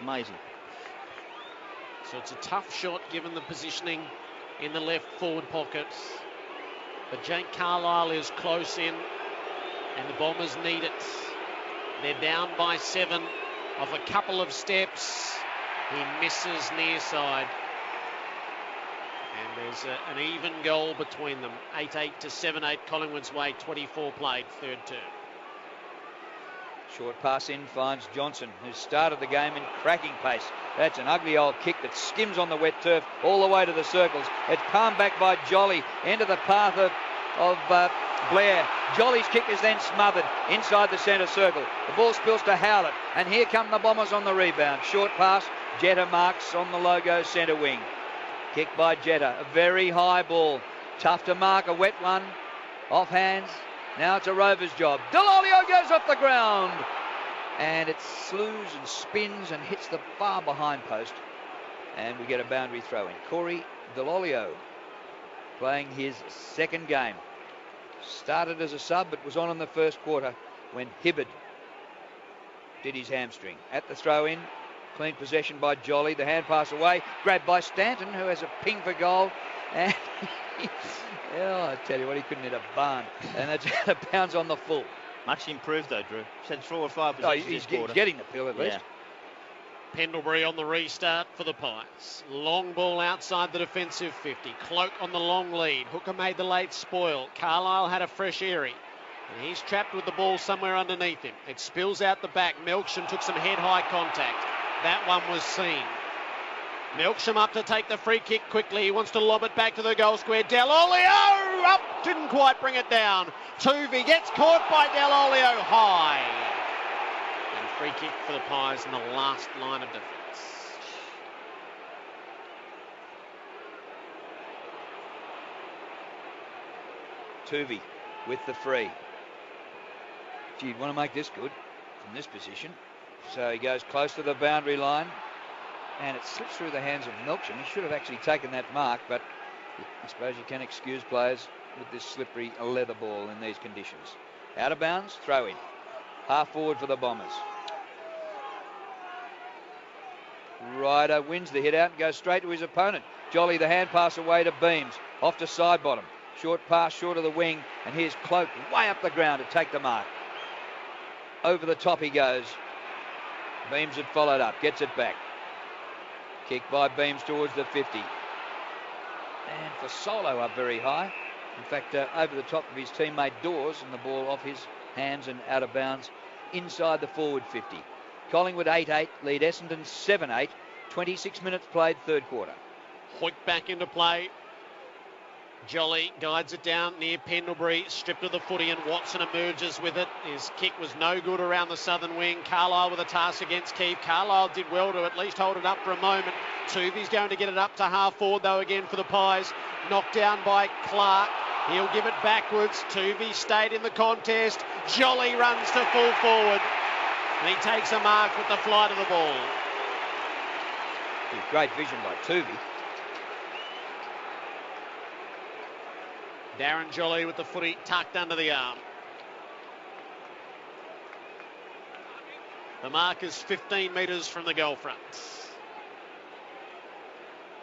Amazing. So it's a tough shot given the positioning in the left forward pocket. But Jake Carlisle is close in and the Bombers need it. They're down by 7 off a couple of steps. He misses near side. And there's an even goal between them. 8-8 to 7-8 Collingwood's way, 24 played, third term. Short pass in finds Johnson, who started the game in cracking pace. That's an ugly old kick that skims on the wet turf all the way to the circles. It's palmed back by Jolly into the path of Blair. Jolly's kick is then smothered inside the centre circle. The ball spills to Howlett, and here come the Bombers on the rebound. Short pass, Jetta marks on the logo centre wing. Kick by Jetta, a very high ball. Tough to mark, a wet one. Off hands. Now it's a Rover's job. Delolio goes off the ground. And it slews and spins and hits the far behind post. And we get a boundary throw in. Corey Delolio playing his second game. Started as a sub but was on in the first quarter when Hibbard did his hamstring. At the throw in, clean possession by Jolly. The hand pass away, grabbed by Stanton, who has a ping for goal. And I tell you what, he couldn't hit a barn. And it's out of bounds on the full. Much improved though, Drew. He's had 4 or 5 possessions he's this quarter. Getting the pill at least. Pendlebury on the restart for the Pies. Long ball outside the defensive 50. Cloak on the long lead. Hooker made the late spoil. Carlisle had a fresh Airy. And he's trapped with the ball somewhere underneath him. It spills out the back. Melksham took some head-high contact. That one was seen. Melksham up to take the free kick quickly. He wants to lob it back to the goal square. Dell'Olio up, didn't quite bring it down. Tuvey gets caught by Dell'Olio high. And free kick for the Pies in the last line of defence. Tuvey with the free. Gee, you'd want to make this good from this position. So he goes close to the boundary line. And it slips through the hands of Melksham. He should have actually taken that mark, but I suppose you can excuse players with this slippery leather ball in these conditions. Out of bounds, throw in. Half forward for the Bombers. Ryder wins the hit out and goes straight to his opponent. Jolly, the hand pass away to Beams. Off to side bottom. Short pass, short of the wing. And here's Cloak way up the ground to take the mark. Over the top he goes. Beams had followed up. Gets it back. Kick by Beams towards the 50. And for Solo up very high. In fact, over the top of his teammate Dawes, and the ball off his hands and out of bounds inside the forward 50. Collingwood 8-8, lead Essendon 7-8. 26 minutes played, third quarter. Hoyt back into play. Jolly guides it down near Pendlebury, stripped of the footy, and Watson emerges with it. His kick was no good around the southern wing. Carlisle with a task against Keefe. Carlisle did well to at least hold it up for a moment. Tuvey's going to get it up to half forward though again for the Pies. Knocked down by Clark. He'll give it backwards. Tuvey stayed in the contest. Jolly runs to full forward. And he takes a mark with the flight of the ball. Great vision by Tuvey. Darren Jolly with the footy tucked under the arm. The mark is 15 metres from the goal front.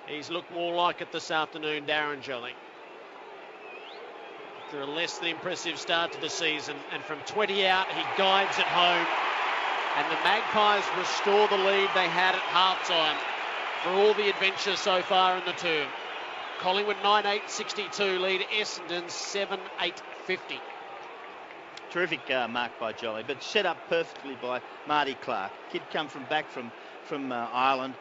He's looked more like it this afternoon, Darren Jolly. After a less than impressive start to the season, and from 20 out, he guides it home. And the Magpies restore the lead they had at half-time for all the adventure so far in the term. Collingwood 9-8-62 lead Essendon 7-8-50. Terrific mark by Jolly, but set up perfectly by Marty Clark. Kid come back from Ireland.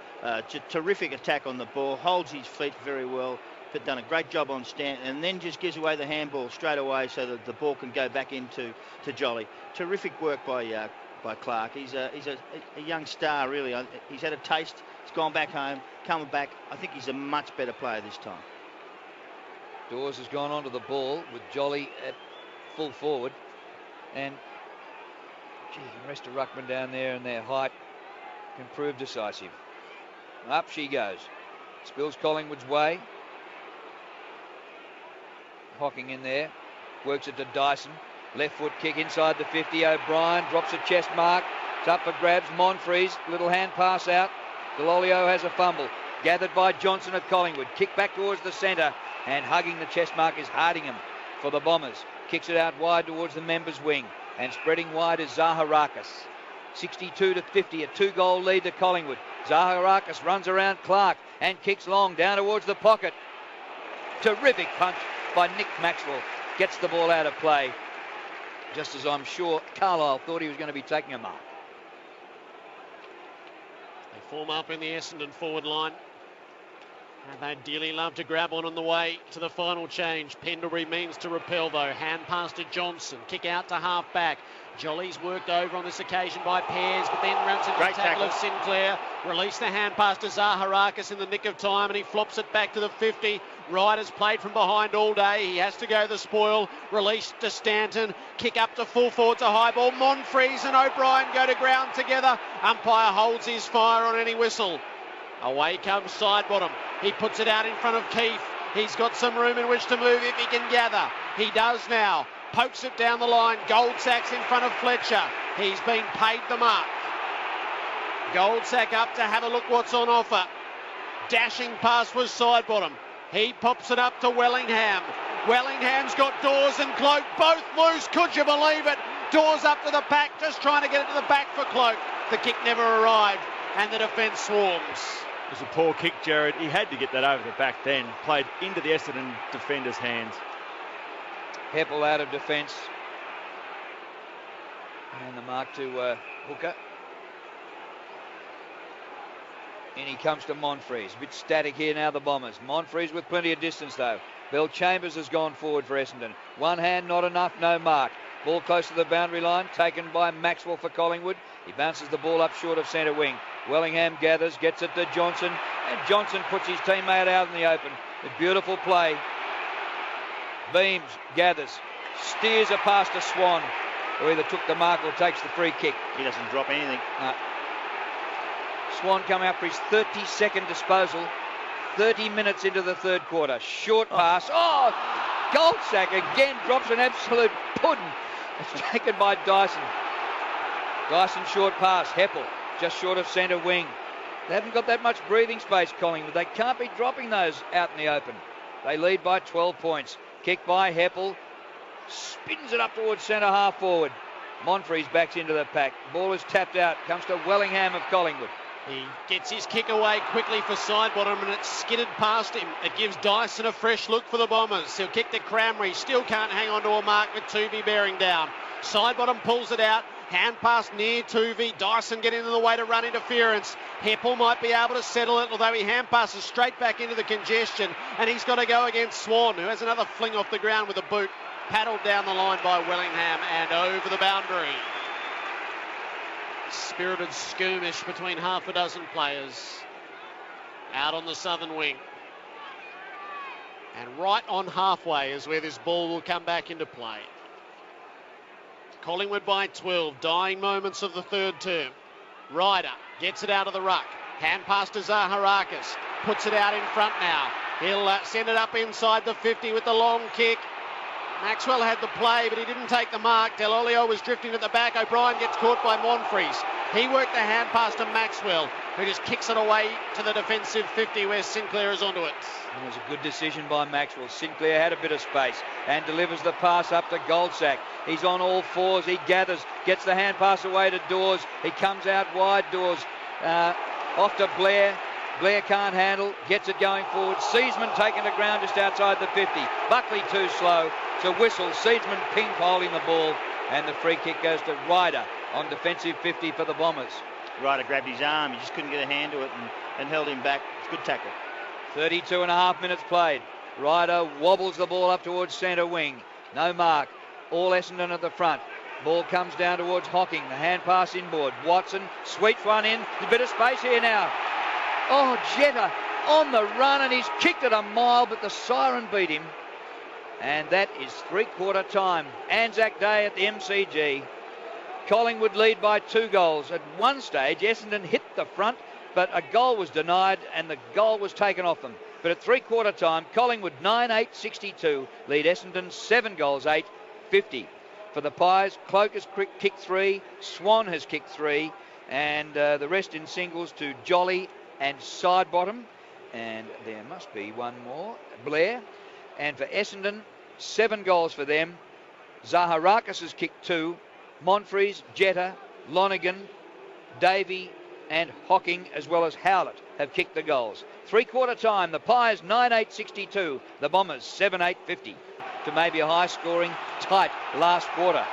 Terrific attack on the ball, holds his feet very well, but done a great job on Stanton, and then just gives away the handball straight away so that the ball can go back into Jolly. Terrific work by Clark. He's a young star, really. He's had a taste. He's gone back home, coming back. I think he's a much better player this time. Dawes has gone onto the ball with Jolly at full forward. And, gee, you can rest a ruckman down there, and their height can prove decisive. Up she goes. Spills Collingwood's way. Hocking in there. Works it to Dyson. Left foot kick inside the 50. O'Brien drops a chest mark. It's up for grabs. Monfries, little hand pass out. Dell'Olio has a fumble. Gathered by Johnson at Collingwood. Kick back towards the centre. And hugging the chest mark is Hardingham for the Bombers. Kicks it out wide towards the members' wing. And spreading wide is Zaharakis. 62-50, a 2-goal lead to Collingwood. Zaharakis runs around Clark and kicks long down towards the pocket. Terrific punch by Nick Maxwell. Gets the ball out of play. Just as I'm sure Carlisle thought he was going to be taking a mark. They form up in the Essendon forward line. And they'd dearly love to grab on the way to the final change. Pendlebury means to repel though. Hand pass to Johnson. Kick out to half back. Jolly's worked over on this occasion by Pears, but then runs into the tackle of Sinclair. Release the hand pass to Zaharakis in the nick of time, and he flops it back to the 50. Ryder's played from behind all day. He has to go the spoil. Release to Stanton. Kick up to full forward to high ball. Monfries and O'Brien go to ground together. Umpire holds his fire on any whistle. Away comes Sidebottom. He puts it out in front of Keefe. He's got some room in which to move if he can gather. He does now. Pokes it down the line. Goldsack's in front of Fletcher. He's been paid the mark. Goldsack up to have a look what's on offer. Dashing pass was Sidebottom. He pops it up to Wellingham. Wellingham's got Dawes and Cloak both loose. Could you believe it? Dawes up to the back, just trying to get it to the back for Cloak. The kick never arrived. and the defence swarms. It was a poor kick, Jared. He had to get that over the back then. Played into the Essendon defender's hands. Heppel out of defence. And the mark to Hooker. And he comes to Monfries. A bit static here now, the Bombers. Monfries with plenty of distance, though. Bill Chambers has gone forward for Essendon. One hand, not enough, no mark. Ball close to the boundary line, taken by Maxwell for Collingwood. He bounces the ball up short of centre wing. Wellingham gathers, gets it to Johnson, and Johnson puts his teammate out in the open. A beautiful play. Beams gathers, steers a pass to Swan, who either took the mark or takes the free kick. He doesn't drop anything. Swan come out for his 32nd disposal, 30 minutes into the third quarter. Short pass. Oh, Goldsack again drops an absolute pudding. It's taken by Dyson. Dyson short pass. Heppel just short of centre wing. They haven't got that much breathing space, Collingwood. They can't be dropping those out in the open. They lead by 12 points. Kick by Heppel. Spins it up towards centre half forward. Monfries backs into the pack. Ball is tapped out. Comes to Wellingham of Collingwood. He gets his kick away quickly for Sidebottom, and it's skidded past him. It gives Dyson a fresh look for the Bombers. He'll kick to Cramry. Still can't hang on to a mark with Tuvey bearing down. Sidebottom pulls it out. Hand pass near Tuvey. Dyson getting in the way to run interference. Heppel might be able to settle it, although he hand passes straight back into the congestion, and he's got to go against Swan, who has another fling off the ground with a boot. Paddled down the line by Wellingham and over the boundary. Spirited skirmish between half a dozen players out on the southern wing. And right on halfway is where this ball will come back into play. Collingwood by 12, dying moments of the third term. Ryder gets it out of the ruck. Hand pass to Zaharakis. Puts it out in front now. He'll send it up inside the 50 with the long kick. Maxwell had the play, but he didn't take the mark. Del Olio was drifting at the back. O'Brien gets caught by Monfries. He worked the hand pass to Maxwell, who just kicks it away to the defensive 50 where Sinclair is onto it. It was a good decision by Maxwell. Sinclair had a bit of space and delivers the pass up to Goldsack. He's on all fours. He gathers, gets the hand pass away to Dawes. He comes out wide, Dawes. Off to Blair. Blair can't handle, gets it going forward. Searsman taken to ground just outside the 50. Buckley too slow to whistle. Searsman ping-poling the ball, and the free kick goes to Ryder on defensive 50 for the Bombers. Ryder grabbed his arm. He just couldn't get a hand to it and held him back. It's a good tackle. 32 and a half minutes played. Ryder wobbles the ball up towards centre wing. No mark. All Essendon at the front. Ball comes down towards Hocking. The hand pass inboard. Watson sweeps one in. There's a bit of space here now. Oh, Jetta on the run, and he's kicked it a mile, but the siren beat him. And that is three-quarter time. Anzac Day at the MCG. Collingwood lead by 2 goals. At one stage, Essendon hit the front, but a goal was denied, and the goal was taken off them. But at three-quarter time, Collingwood 9-8-62, lead Essendon 7 goals, 8-50. For the Pies, Cloak has kicked 3, Swan has kicked 3, and the rest in singles to Jolly and Sidebottom, and there must be one more, Blair. And for Essendon, 7 goals for them. Zaharakis has kicked 2, Monfries, Jetta, Lonergan, Davey and Hocking, as well as Howlett, have kicked the goals. Three-quarter time, the Pies 9-8-62, the Bombers 7-8-50. To maybe a high-scoring, tight last quarter.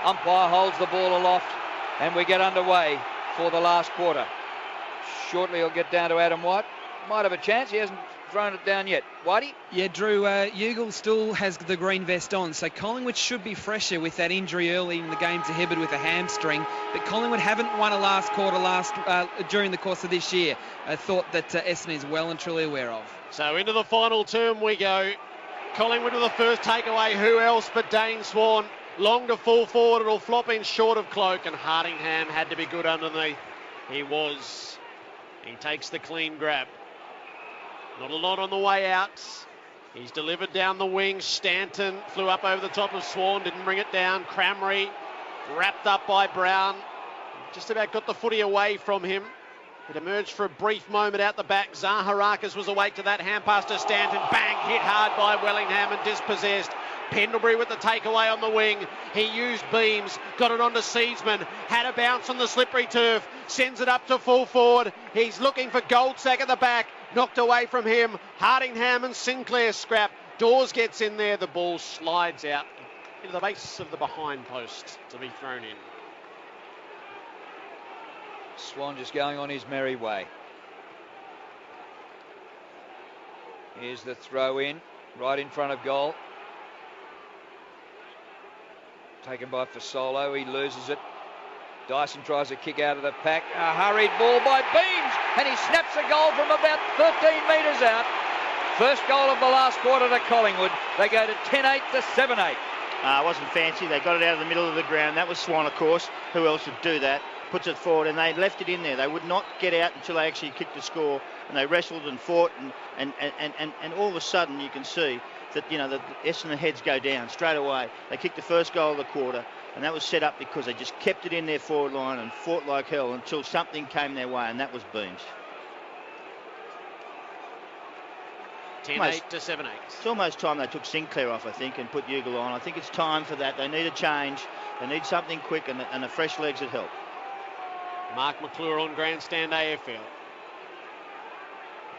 Umpire holds the ball aloft, and we get underway for the last quarter. Shortly he'll get down to Adam White. Might have a chance. He hasn't thrown it down yet. Whitey? Yeah, Drew, Ugle still has the green vest on, so Collingwood should be fresher with that injury early in the game to Hibberd with a hamstring. But Collingwood haven't won a last quarter during the course of this year. A thought that Essendon is well and truly aware of. So into the final term we go. Collingwood with the first takeaway. Who else but Dane Swan? Long to full forward. It'll flop in short of Cloak, and Hardingham had to be good underneath. He was. He takes the clean grab. Not a lot on the way out. He's delivered down the wing. Stanton flew up over the top of Swan, didn't bring it down. Cramry wrapped up by Brown. Just about got the footy away from him. It emerged for a brief moment out the back. Zaharakis was awake to that hand pass to Stanton. Bang, hit hard by Wellingham and dispossessed. Pendlebury with the takeaway on the wing. He used beams, got it onto Seedsman, had a bounce on the slippery turf, sends it up to full forward. He's looking for Goldsack at the back, knocked away from him. Hardingham and Sinclair scrap. Dawes gets in there, the ball slides out into the base of the behind post to be thrown in. Swan just going on his merry way. Here's the throw in, right in front of goal. Taken by Fasolo, he loses it. Dyson tries a kick out of the pack. A hurried ball by Beams, and he snaps a goal from about 13 metres out. First goal of the last quarter to Collingwood. They go to 10-8 to 7-8. It wasn't fancy. They got it out of the middle of the ground. That was Swan, of course. Who else would do that? Puts it forward, and they left it in there. They would not get out until they actually kicked the score, and they wrestled and fought, and all of a sudden you can see that, you know, the Essendon heads go down straight away. They kicked the first goal of the quarter, and that was set up because they just kept it in their forward line and fought like hell until something came their way, and that was Beams. 10-8 to 7-8. It's almost time they took Sinclair off, I think, and put Ugle on. I think it's time for that. They need a change. They need something quick and a fresh legs that help. Mark McClure on grandstand AFL.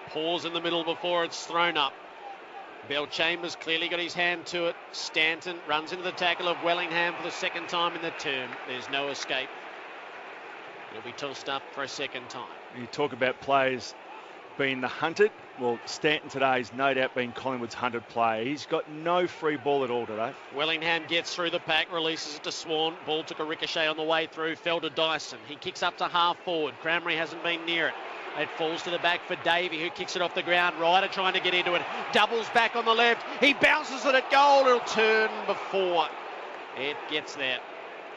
Pause in the middle before it's thrown up. Bell Chambers clearly got his hand to it. Stanton runs into the tackle of Wellingham for the second time in the term. There's no escape. It'll be tossed up for a second time. You talk about players being the hunted. Well, Stanton today has no doubt been Collingwood's hunted player. He's got no free ball at all today. Wellingham gets through the pack, releases it to Swan. Ball took a ricochet on the way through, fell to Dyson. He kicks up to half forward. Crameri hasn't been near it. It falls to the back for Davey, who kicks it off the ground. Ryder trying to get into it. Doubles back on the left. He bounces it at goal. It'll turn before it gets there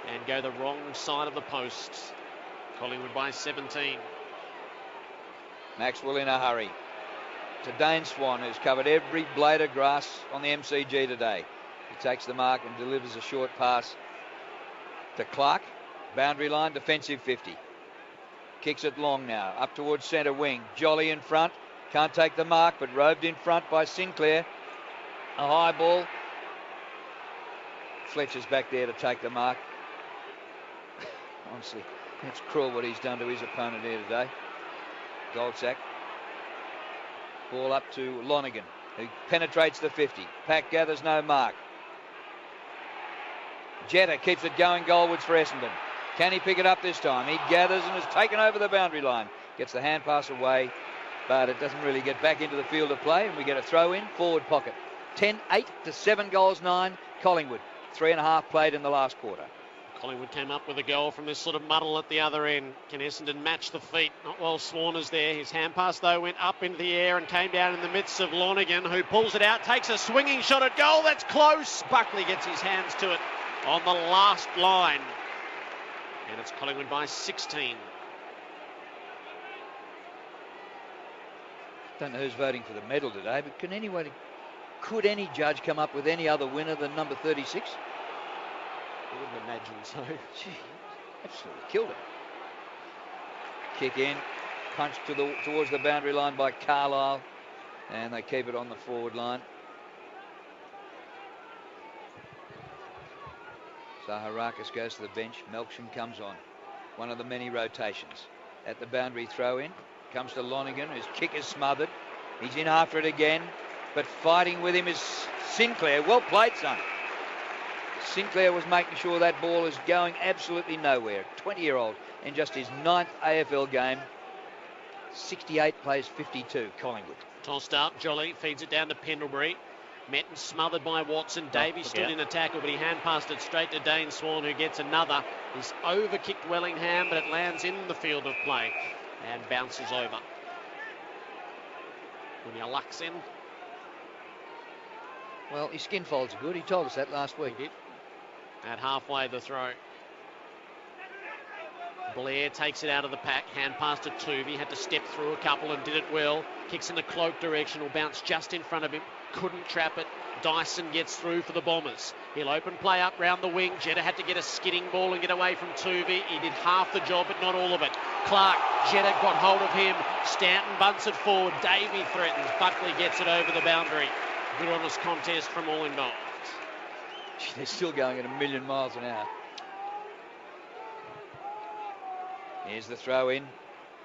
and go the wrong side of the post. Collingwood by 17. Maxwell in a hurry. To Dane Swan, who's covered every blade of grass on the MCG today. He takes the mark and delivers a short pass to Clark. Boundary line, defensive 50. Kicks it long now, up towards centre wing. Jolly in front, can't take the mark, but roved in front by Sinclair. A high ball. Fletcher's back there to take the mark. Honestly, it's cruel what he's done to his opponent here today. Goldsack. Ball up to Lonergan, who penetrates the 50. Pack gathers no mark. Jetta keeps it going goalwards for Essendon. Can he pick it up this time? He gathers and is taken over the boundary line. Gets the hand pass away, but it doesn't really get back into the field of play, and we get a throw in, forward pocket. 10-8 to 7 goals 9. Collingwood, 3.5 played in the last quarter. Collingwood came up with a goal from this sort of muddle at the other end. Can Essendon match the feet? Not while Swan is there. His hand pass, though, went up into the air and came down in the midst of Lonergan, who pulls it out, takes a swinging shot at goal. That's close. Buckley gets his hands to it on the last line. And it's Collingwood by 16. Don't know who's voting for the medal today, but could any judge come up with any other winner than number 36? I wouldn't imagine so. Gee, absolutely killed it. Kick in, punch towards the boundary line by Carlisle, and they keep it on the forward line. Zaharakis goes to the bench. Melksham comes on. One of the many rotations. At the boundary throw in. Comes to Lonergan, whose kick is smothered. He's in after it again. But fighting with him is Sinclair. Well played, son. Sinclair was making sure that ball is going absolutely nowhere. 20-year-old in just his 9th AFL game. 68 plays 52, Collingwood. Tossed up, Jolly feeds it down to Pendlebury. Met and smothered by Watson. Davey stood in a tackle, but he hand passed it straight to Dane Swan, who gets another. He's over-kicked Wellingham, but it lands in the field of play and bounces over. When your luck's in. Well, his skin folds are good. He told us that last week. He did. At halfway the throw. Blair takes it out of the pack. Hand pass to Tuvey. Had to step through a couple and did it well. Kicks in the cloak direction. Will bounce just in front of him. Couldn't trap it. Dyson gets through for the Bombers. He'll open play up round the wing. Jetta had to get a skidding ball and get away from Tuvey. He did half the job, but not all of it. Clark, Jetta got hold of him. Stanton bunts it forward. Davey threatens. Buckley gets it over the boundary. Good honest contest from all involved. Gee, they're still going at 1,000,000 miles an hour. Here's the throw in.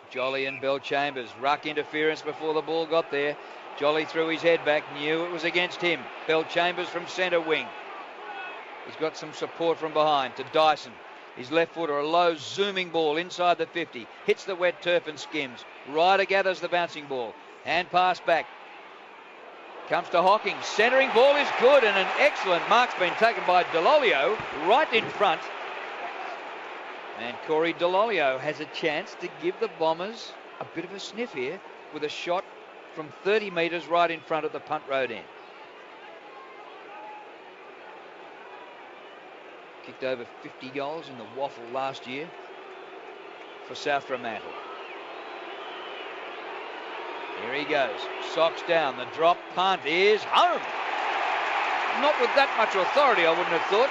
Jolly and Bell Chambers. Ruck interference before the ball got there. Jolly threw his head back, knew it was against him. Bell Chambers from centre wing. He's got some support from behind to Dyson. His left footer, a low zooming ball inside the 50. Hits the wet turf and skims. Ryder gathers the bouncing ball. Hand pass back. Comes to Hocking. Centering ball is good, and an excellent mark's been taken by Delolio right in front. And Corey Delolio has a chance to give the Bombers a bit of a sniff here with a shot from 30 metres right in front of the punt road end. Kicked over 50 goals in the waffle last year for South Fremantle. Here he goes. Socks down. The drop punt is home. Not with that much authority, I wouldn't have thought.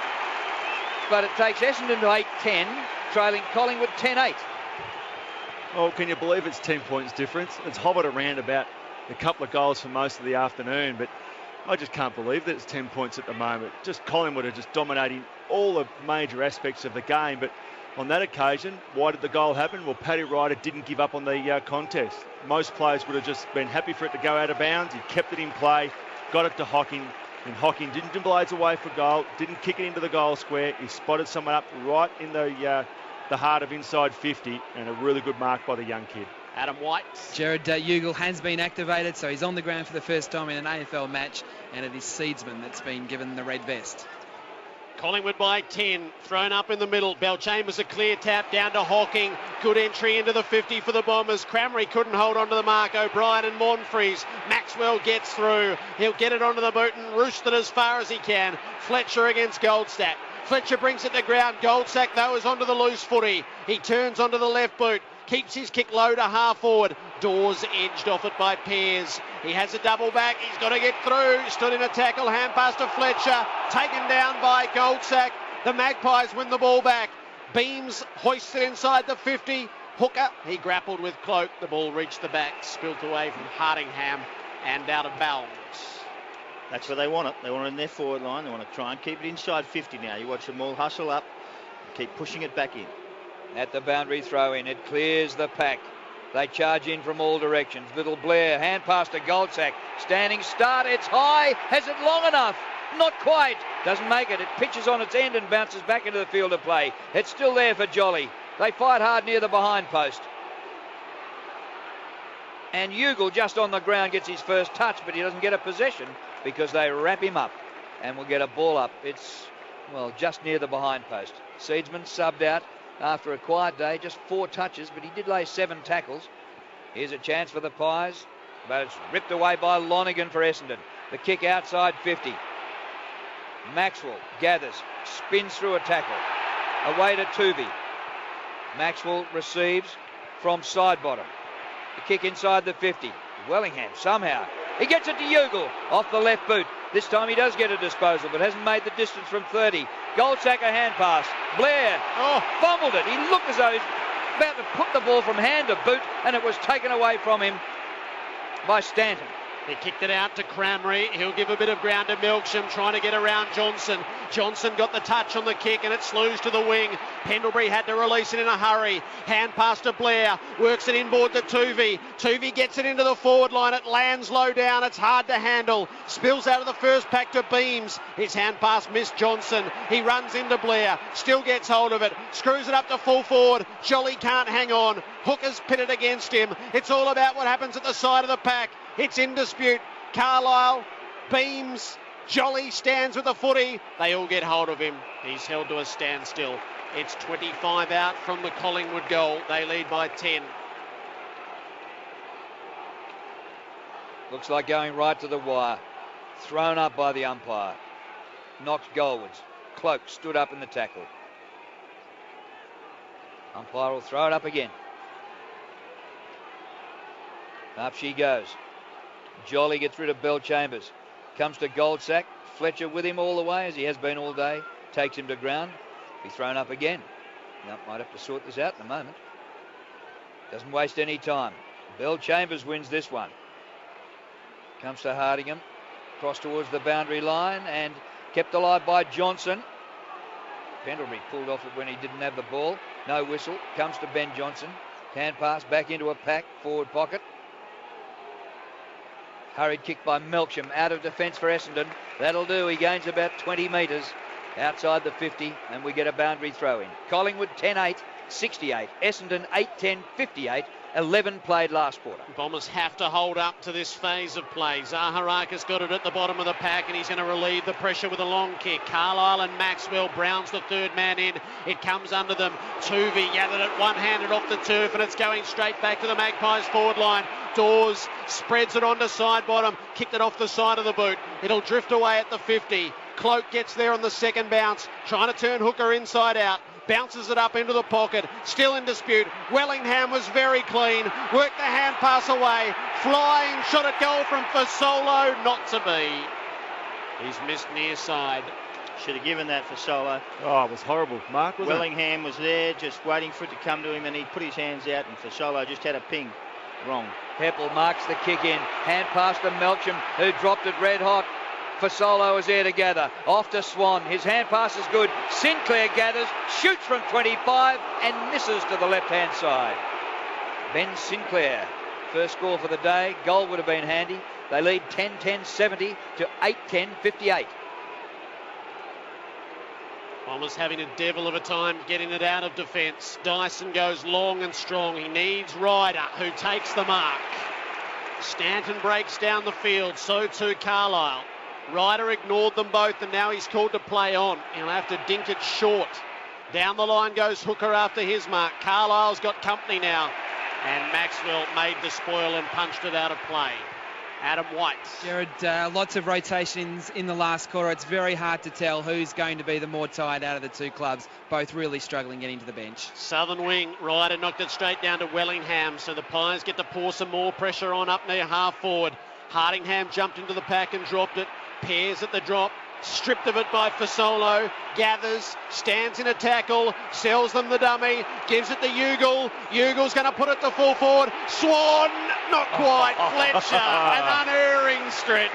But it takes Essendon to 8-10, trailing Collingwood 10-8. Well, can you believe it's 10 points difference? It's hovered around about a couple of goals for most of the afternoon, but I just can't believe that it's 10 points at the moment. Just Collingwood are just dominating all the major aspects of the game, but on that occasion, why did the goal happen? Well, Paddy Ryder didn't give up on the contest. Most players would have just been happy for it to go out of bounds. He kept it in play, got it to Hocking, and Hocking didn't blaze away for goal, didn't kick it into the goal square. He spotted someone up right in the heart of inside 50, and a really good mark by the young kid. Adam White. Jared Ugle has been activated, so he's on the ground for the first time in an AFL match, and it is Seedsman that's been given the red vest. Collingwood by 10, thrown up in the middle. Bell Chambers a clear tap down to Hocking. Good entry into the 50 for the Bombers. Cramry couldn't hold on to the mark. O'Brien and Monfries. Maxwell gets through. He'll get it onto the boot and roost it as far as he can. Fletcher against Goldstack. Fletcher brings it to ground. Goldsack, though, is onto the loose footy. He turns onto the left boot. Keeps his kick low to half forward. Dawes edged off it by Pears. He has a double back. He's got to get through. Stood in a tackle. Hand pass to Fletcher. Taken down by Goldsack. The Magpies win the ball back. Beams hoisted inside the 50. Hooker, he grappled with Cloak. The ball reached the back. Spilt away from Hardingham and out of bounds. That's where they want it. They want it in their forward line. They want to try and keep it inside 50 now. You watch them all hustle up, keep pushing it back in. At the boundary throw in, it clears the pack. They charge in from all directions. Little Blair, hand pass to Goldsack. Standing start, it's high. Has it long enough? Not quite. Doesn't make it. It pitches on its end and bounces back into the field of play. It's still there for Jolly. They fight hard near the behind post. And Ugle just on the ground gets his first touch, but he doesn't get a possession because they wrap him up and will get a ball up. It's, well, just near the behind post. Seedsman subbed out after a quiet day, just 4 touches, but he did lay 7 tackles. Here's a chance for the Pies, but it's ripped away by Lonergan for Essendon. The kick outside 50. Maxwell gathers, spins through a tackle. Away to Tuvey. Maxwell receives from side bottom. The kick inside the 50. Wellingham somehow. He gets it to Ugle off the left boot. This time he does get a disposal, but hasn't made the distance from 30. Goldsack a hand pass. Blair fumbled it. He looked as though he's about to put the ball from hand to boot, and it was taken away from him by Stanton. He kicked it out to Cramry. He'll give a bit of ground to Milksham, trying to get around Johnson. Johnson got the touch on the kick, and it slews to the wing. Pendlebury had to release it in a hurry. Hand pass to Blair. Works it inboard to Tuvey. Tuvey gets it into the forward line. It lands low down. It's hard to handle. Spills out of the first pack to Beams. His hand pass missed Johnson. He runs into Blair. Still gets hold of it. Screws it up to full forward. Jolly can't hang on. Hooker's pitted against him. It's all about what happens at the side of the pack. It's in dispute. Carlisle, Beams, Jolly stands with the footy. They all get hold of him. He's held to a standstill. It's 25 out from the Collingwood goal. They lead by 10. Looks like going right to the wire. Thrown up by the umpire. Knocked goalwards. Cloak stood up in the tackle. Umpire will throw it up again. Up she goes. Jolly gets rid of Bell Chambers. Comes to Goldsack. Fletcher with him all the way, as he has been all day. Takes him to ground. Be thrown up again. Now, might have to sort this out in a moment. Doesn't waste any time. Bell Chambers wins this one. Comes to Hardingham. Cross towards the boundary line, and Kept alive by Johnson. Pendlebury pulled off it when he didn't have the ball. No whistle. Comes to Ben Johnson. Hand pass back into a pack. Forward pocket. Hurried kick by Melksham. Out of defence for Essendon. That'll do. He gains about 20 metres outside the 50 and we get a boundary throw in. Collingwood 10-8, 68. Essendon 8-10, 58. 11 played last quarter. Bombers have to hold up to this phase of play. Zaharakis got it at the bottom of the pack and he's going to relieve the pressure with a long kick. Carlisle and Maxwell. Brown's the third man in. It comes under them. Tuvey gathered it one-handed off the turf and it's going straight back to the Magpies forward line. Dawes spreads it onto side bottom. Kicked it off the side of the boot. It'll drift away at the 50. Cloak gets there on the second bounce. Trying to turn Hooker inside out. Bounces it up into the pocket. Still in dispute. Wellingham was very clean. Worked the hand pass away. Flying shot at goal from Fasolo. Not to be. He's missed near side. Should have given that for Solo. Oh, it was horrible, Mark, wasn't Wellingham was there just waiting for it to come to him and he put his hands out and Fasolo just had a ping. Wrong. Heppel marks the kick in. Hand pass to Melksham, who dropped it red hot. Fasolo is there to gather. Off to Swan. His hand pass is good. Sinclair gathers, shoots from 25 and misses to the left-hand side. Ben Sinclair, first score for the day. Goal would have been handy. They lead 10-10, 70 to 8-10, 58. Bombers having a devil of a time getting it out of defence. Dyson goes long and strong. He needs Ryder, who takes the mark. Stanton breaks down the field. So too Carlisle. Ryder ignored them both and now he's called to play on. He'll have to dink it short. Down the line goes Hooker after his mark. Carlisle's got company now. And Maxwell made the spoil and punched it out of play. Adam White. Jared, lots of rotations in the last quarter. It's very hard to tell who's going to be the more tired out of the two clubs. Both really struggling getting to the bench. Southern wing. Ryder knocked it straight down to Wellingham. So the Pies get to pour some more pressure on up near half forward. Hardingham jumped into the pack and dropped it. Pears at the drop, stripped of it by Fasolo, gathers, stands in a tackle, sells them the dummy, gives it to Ugle. Ugle's going to put it to full forward. Swan, not quite. Fletcher, an unerring stretch,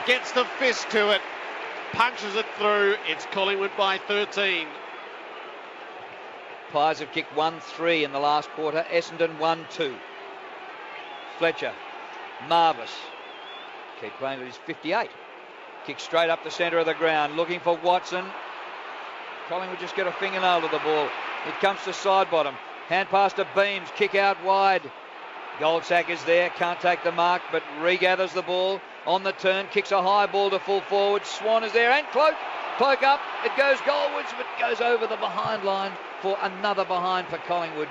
gets the fist to it, punches it through. It's Collingwood by 13. Pies have kicked 1-3 in the last quarter. Essendon 1-2. Fletcher, Marvis, keep playing with his 58. Kick straight up the centre of the ground, looking for Watson. Collingwood just get a fingernail to the ball. It comes to side bottom. Hand pass to Beams, kick out wide. Goldsack is there, can't take the mark, but regathers the ball on the turn, kicks a high ball to full forward. Swan is there and Cloak. Cloak up, it goes goalwards, but goes over the behind line for another behind for Collingwood.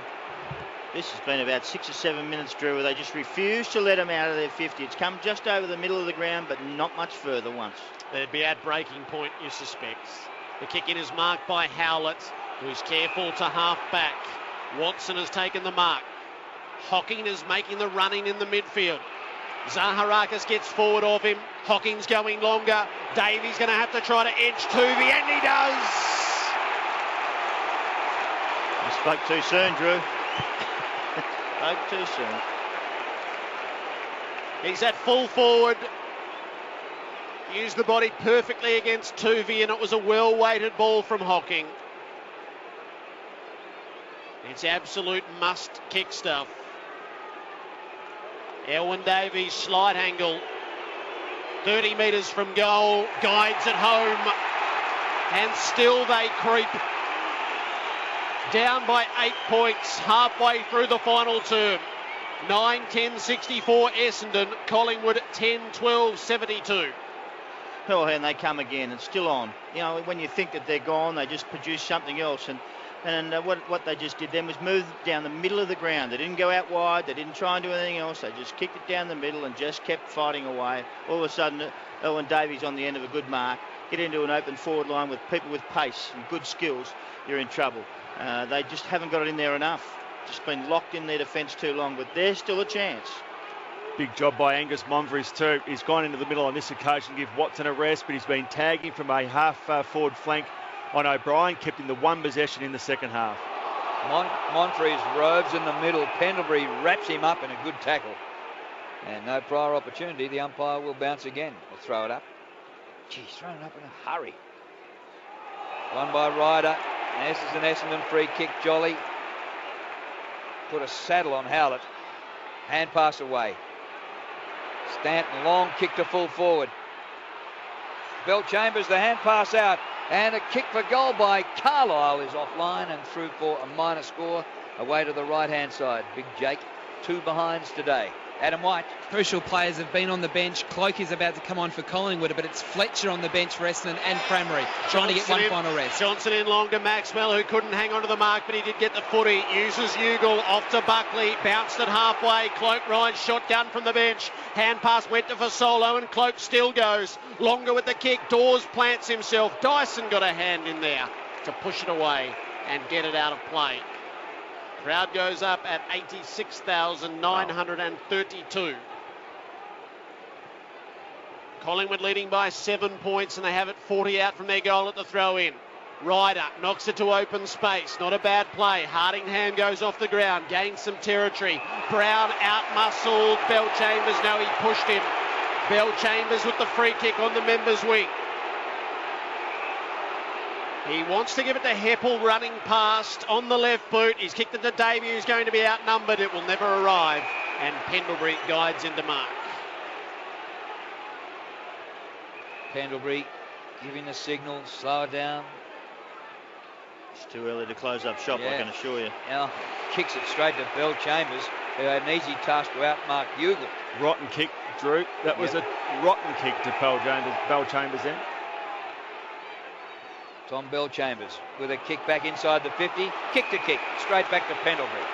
This has been about 6 or 7 minutes, Drew, where they just refuse to let them out of their 50. It's come just over the middle of the ground, but not much further once. They'd be at breaking point, you suspect. The kick in is marked by Howlett, who's careful to half back. Watson has taken the mark. Hocking is making the running in the midfield. Zaharakis gets forward of him. Hocking's going longer. Davies going to have to try to edge Tuvey, and he does. You spoke too soon, Drew. Spoke too soon. He's at full forward. Used the body perfectly against Tuvey, and it was a well-weighted ball from Hocking. It's absolute must-kick stuff. Elwyn Davies, slight angle. 30 metres from goal, guides it home. And still they creep. Down by 8 points, halfway through the final term. 9-10-64 Essendon, Collingwood 10-12-72. Well, and they come again and still on. You know, when you think that they're gone, they just produce something else. And what they just did then was move down the middle of the ground. They didn't go out wide. They didn't try and do anything else. They just kicked it down the middle and just kept fighting away. All of a sudden, Elwyn Davies on the end of a good mark. Get into an open forward line with people with pace and good skills, you're in trouble. They just haven't got it in there enough. Just been locked in their defence too long, but there's still a chance. Big job by Angus Monfries too. He's gone into the middle on this occasion, give Watson a rest, but he's been tagging from a half forward flank on O'Brien, kept in the one possession in the second half. Monfries roves in the middle. Pendlebury wraps him up in a good tackle. And no prior opportunity. The umpire will bounce again. We'll throw it up. Geez, thrown it up in a hurry. Won by Ryder. And this is an Essendon free kick. Jolly put a saddle on Howlett. Hand pass away. Stanton, long kick to full forward. Bell Chambers, the hand pass out. And a kick for goal by Carlisle is offline and through for a minor score away to the right-hand side. Big Jake, 2 behinds today. Adam White. Crucial players have been on the bench. Cloak is about to come on for Collingwood, but it's Fletcher on the bench for Essendon and Crameri trying to get one final rest. Johnson in long to Maxwell, who couldn't hang on to the mark, but he did get the footy. Uses Ugle off to Buckley, bounced it halfway. Cloak rides shotgun from the bench. Hand pass went to Fasolo, and Cloak still goes. Longer with the kick. Dawes plants himself. Dyson got a hand in there to push it away and get it out of play. Crowd goes up at 86,932. Collingwood leading by 7 points, and they have it 40 out from their goal at the throw-in. Ryder knocks it to open space. Not a bad play. Hardingham goes off the ground, gains some territory. Brown out-muscled Bell Chambers. No, he pushed him. Bell Chambers with the free kick on the members' wing. He wants to give it to Heppel running past on the left boot. He's kicked it to Davey, who's going to be outnumbered. It will never arrive. And Pendlebury guides into mark. Pendlebury giving the signal, slow it down. It's too early to close up shop, I can assure you. Now kicks it straight to Bell Chambers, who had an easy task to outmark Ugle. Rotten kick, Drew. That was a rotten kick to Bell Chambers then. Tom Bell Chambers with a kick back inside the 50. Kick to kick, straight back to Pendlebury.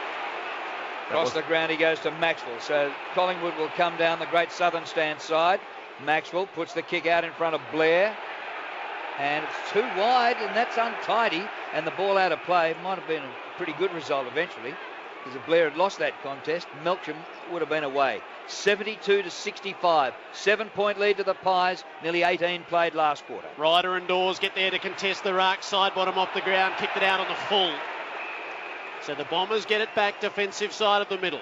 Across the ground he goes to Maxwell. So Collingwood will come down the Great Southern Stand side. Maxwell puts the kick out in front of Blair. And it's too wide, and that's untidy. And the ball out of play might have been a pretty good result eventually, because if Blair had lost that contest, Melksham would have been away. 72-65. 7-point lead to the Pies. Nearly 18 played last quarter. Ryder and Dawes get there to contest the ruck. Side bottom off the ground. Kicked it out on the full. So the Bombers get it back. Defensive side of the middle.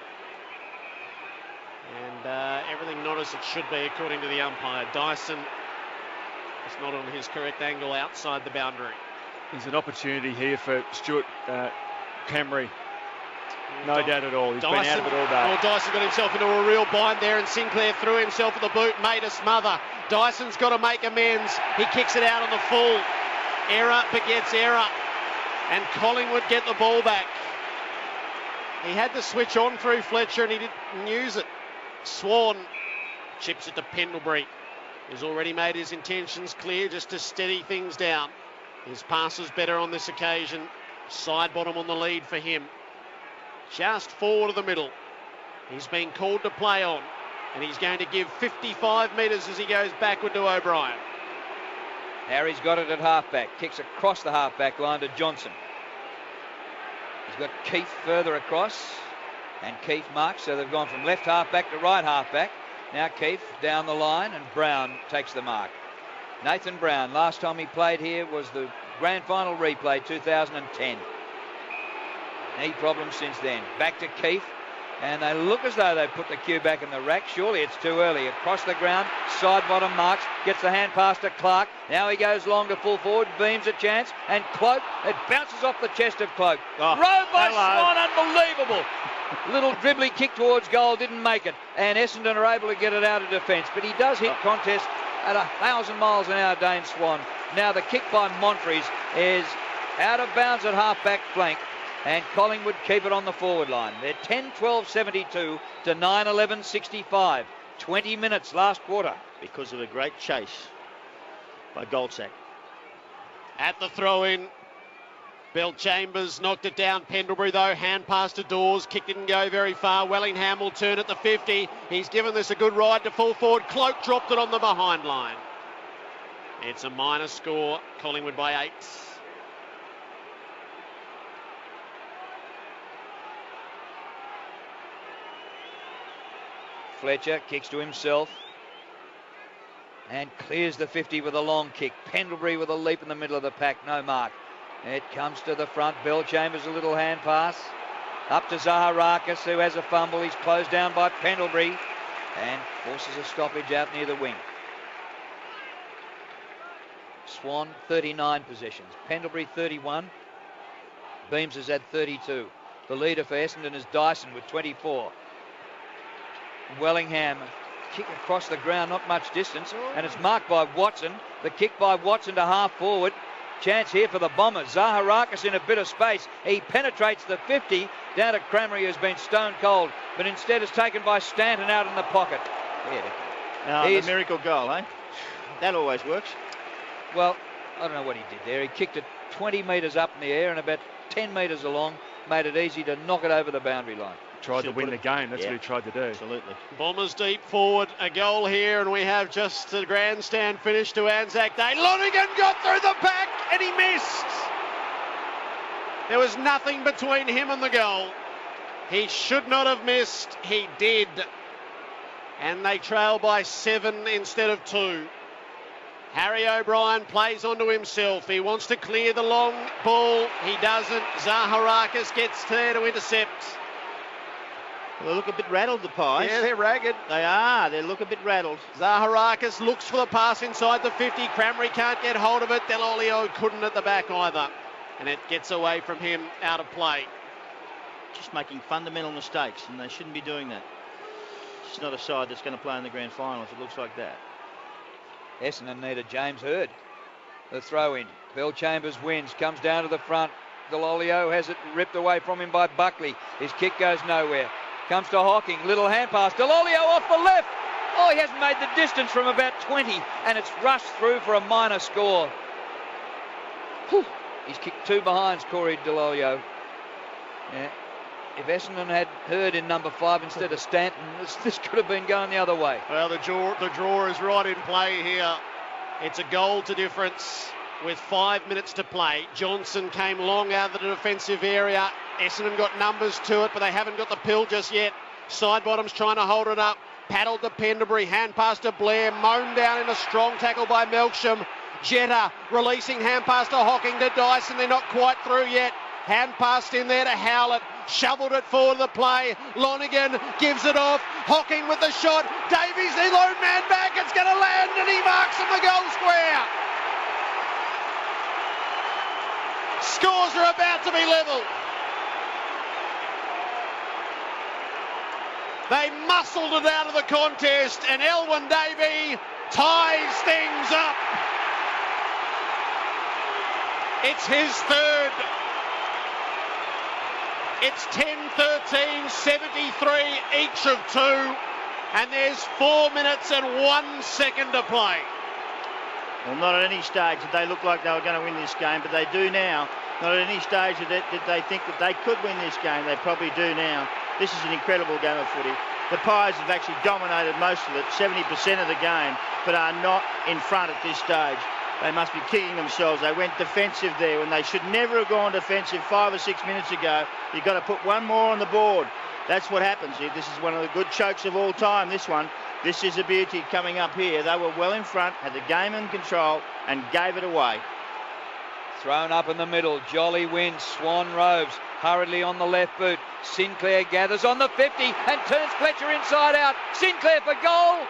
And everything not as it should be according to the umpire. Dyson is not on his correct angle outside the boundary. There's an opportunity here for Stuart Camry. No doubt at all. He's been out of it all day. Well, Dyson got himself into a real bind there, and Sinclair threw himself at the boot, made a smother. Dyson's got to make amends. He kicks it out on the full. Error begets error, and Collingwood get the ball back. He had to switch on through Fletcher, and he didn't use it. Swan chips it to Pendlebury. He's already made his intentions clear, just to steady things down. His pass is better on this occasion. Side bottom on the lead for him. Just forward of the middle. He's been called to play on, and he's going to give 55 metres as he goes backward to O'Brien. Harry's got it at halfback. Kicks across the halfback line to Johnson. He's got Keith further across, and Keith marks, so they've gone from left halfback to right halfback. Now Keith down the line, and Brown takes the mark. Nathan Brown, last time he played here was the grand final replay, 2010. Knee problems since then. Back to Keith, and they look as though they put the cue back in the rack. Surely it's too early. Across the ground, side bottom marks, gets the hand pass to Clark. Now he goes long to full forward, beams a chance, and Cloak, it bounces off the chest of Cloak. Row by Swan, unbelievable. Little dribbly kick towards goal, didn't make it, and Essendon are able to get it out of defence, but he does hit contest at 1,000 miles an hour, Dane Swan. Now the kick by Monfries is out of bounds at half-back flank, and Collingwood keep it on the forward line. They're 10-12-72 to 9-11-65. 20 minutes last quarter. Because of a great chase by Goldsack. At the throw-in, Bell Chambers knocked it down. Pendlebury, though, hand pass to Dawes. Kick didn't go very far. Wellingham will turn at the 50. He's given this a good ride to full forward. Cloak dropped it on the behind line. It's a minor score. Collingwood by 8. Fletcher kicks to himself and clears the 50 with a long kick. Pendlebury with a leap in the middle of the pack. No mark. It comes to the front. Bell Chambers, a little hand pass. Up to Zaharakis, who has a fumble. He's closed down by Pendlebury and forces a stoppage out near the wing. Swan 39 possessions. Pendlebury 31. Beams has had 32. The leader for Essendon is Dyson with 24. Wellingham kick across the ground, not much distance, and it's marked by Watson. The kick by Watson to half forward. Chance here for the Bombers. Zaharakis in a bit of space. He penetrates the 50 down to Crameri, who's been stone cold, but instead is taken by Stanton out in the pocket. The miracle goal, eh? That always works. Well, I don't know what he did there. He kicked it 20 metres up in the air and about 10 metres along, made it easy to knock it over the boundary line. Tried to win the game. That's what he tried to do. Absolutely. Bombers deep forward, a goal here, and we have just the grandstand finish to Anzac Day. Lonergan got through the pack and he missed. There was nothing between him and the goal. He should not have missed. He did. And they trail by 7 instead of 2. Harry O'Brien plays onto himself. He wants to clear the long ball. He doesn't. Zaharakis gets there to intercept. Well, they look a bit rattled, the Pies. Yeah, they're ragged. They are. They look a bit rattled. Zaharakis looks for the pass inside the 50. Crameri can't get hold of it. Delolio couldn't at the back either. And it gets away from him out of play. Just making fundamental mistakes, and they shouldn't be doing that. It's not a side that's going to play in the grand final if it looks like that. Essendon needed James Hird. The throw in. Bill Chambers wins, comes down to the front. Delolio has it ripped away from him by Buckley. His kick goes nowhere. Comes to Hocking. Little hand pass. Delolio off the left. Oh, he hasn't made the distance from about 20, and it's rushed through for a minor score. Whew. He's kicked 2 behinds, Corey Delolio. Yeah. If Essendon had Hird in number 5 instead of Stanton, this could have been going the other way. Well, the draw is right in play here. It's a goal to difference with 5 minutes to play. Johnson came long out of the defensive area. Essendon got numbers to it, but they haven't got the pill just yet. Sidebottom's trying to hold it up. Paddled to Pendlebury. Hand pass to Blair. Mown down in a strong tackle by Melksham. Jetta releasing hand pass to Hocking to Dyson. They're not quite through yet. Hand passed in there to Howlett. Shoveled it forward the play. Lonergan gives it off. Hocking with the shot. Davies, the lone man back. It's going to land, and he marks in the goal square. Scores are about to be level. They muscled it out of the contest, and Elwyn Davey ties things up. It's his third. It's 10-13, 73 each of 2, and there's 4 minutes and 1 second to play. Well, not at any stage did they look like they were going to win this game, but they do now. Not at any stage did they think that they could win this game. They probably do now. This is an incredible game of footy. The Pies have actually dominated most of it, 70% of the game, but are not in front at this stage. They must be kicking themselves. They went defensive there when they should never have gone defensive 5 or 6 minutes ago. You've got to put one more on the board. That's what happens here. This is one of the good chokes of all time, this one. This is a beauty coming up here. They were well in front, had the game in control, and gave it away. Thrown up in the middle. Jolly wins. Swan roves hurriedly on the left boot. Sinclair gathers on the 50 and turns Fletcher inside out. Sinclair for goal.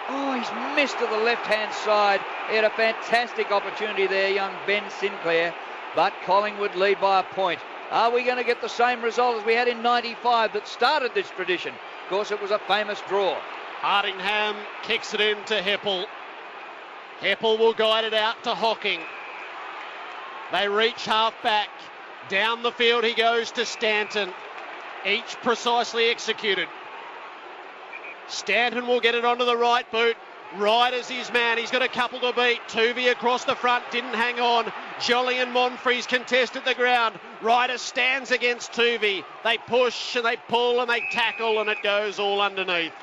Oh, he's missed to the left-hand side. He had a fantastic opportunity there, young Ben Sinclair. But Collingwood lead by a point. Are we going to get the same result as we had in 95 that started this tradition? Of course, it was a famous draw. Hardingham kicks it in to Heppel. Heppel will guide it out to Hocking. They reach half back. Down the field he goes to Stanton. Each precisely executed. Stanton will get it onto the right boot. Ryder's his man. He's got a couple to beat. Tuvey across the front. Didn't hang on. Jolly and Monfries contested the ground. Ryder stands against Tuvey. They push and they pull and they tackle, and it goes all underneath.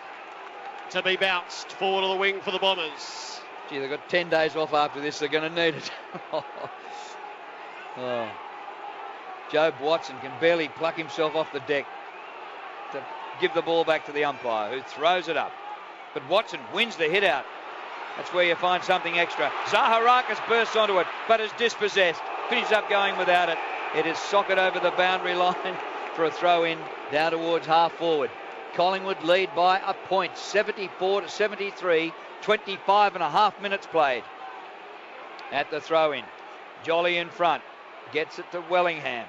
To be bounced forward of the wing for the Bombers. Gee, they've got 10 days off after this. They're going to need it. Oh. Jobe Watson can barely pluck himself off the deck to give the ball back to the umpire, who throws it up. But Watson wins the hit out. That's where you find something extra. Zaharakis bursts onto it, but is dispossessed. Finishes up going without it. It is socket over the boundary line for a throw in down towards half forward. Collingwood lead by a point, 74-73, 25 and a half minutes played. at the throw-in. Jolly in front. Gets it to Wellingham.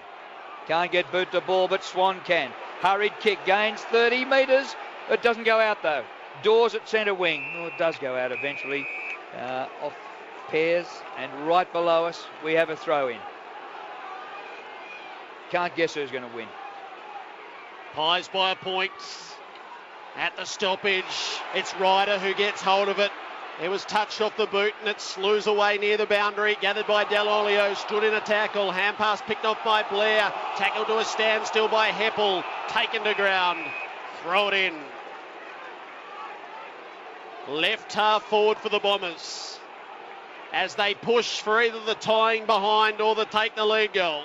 Can't get boot to ball, but Swan can. Hurried kick, gains 30 metres. It doesn't go out, though. Dawes at centre wing. Oh, it does go out eventually. Off Pears, and right below us, we have a throw-in. Can't guess who's going to win. Pies by a point. At the stoppage, it's Ryder who gets hold of it. It was touched off the boot and it slews away near the boundary. Gathered by Dell'Olio, stood in a tackle. Hand pass picked off by Blair. Tackled to a standstill by Heppel. Taken to ground. Throw it in. Left half forward for the Bombers as they push for either the tying behind or the take the lead goal.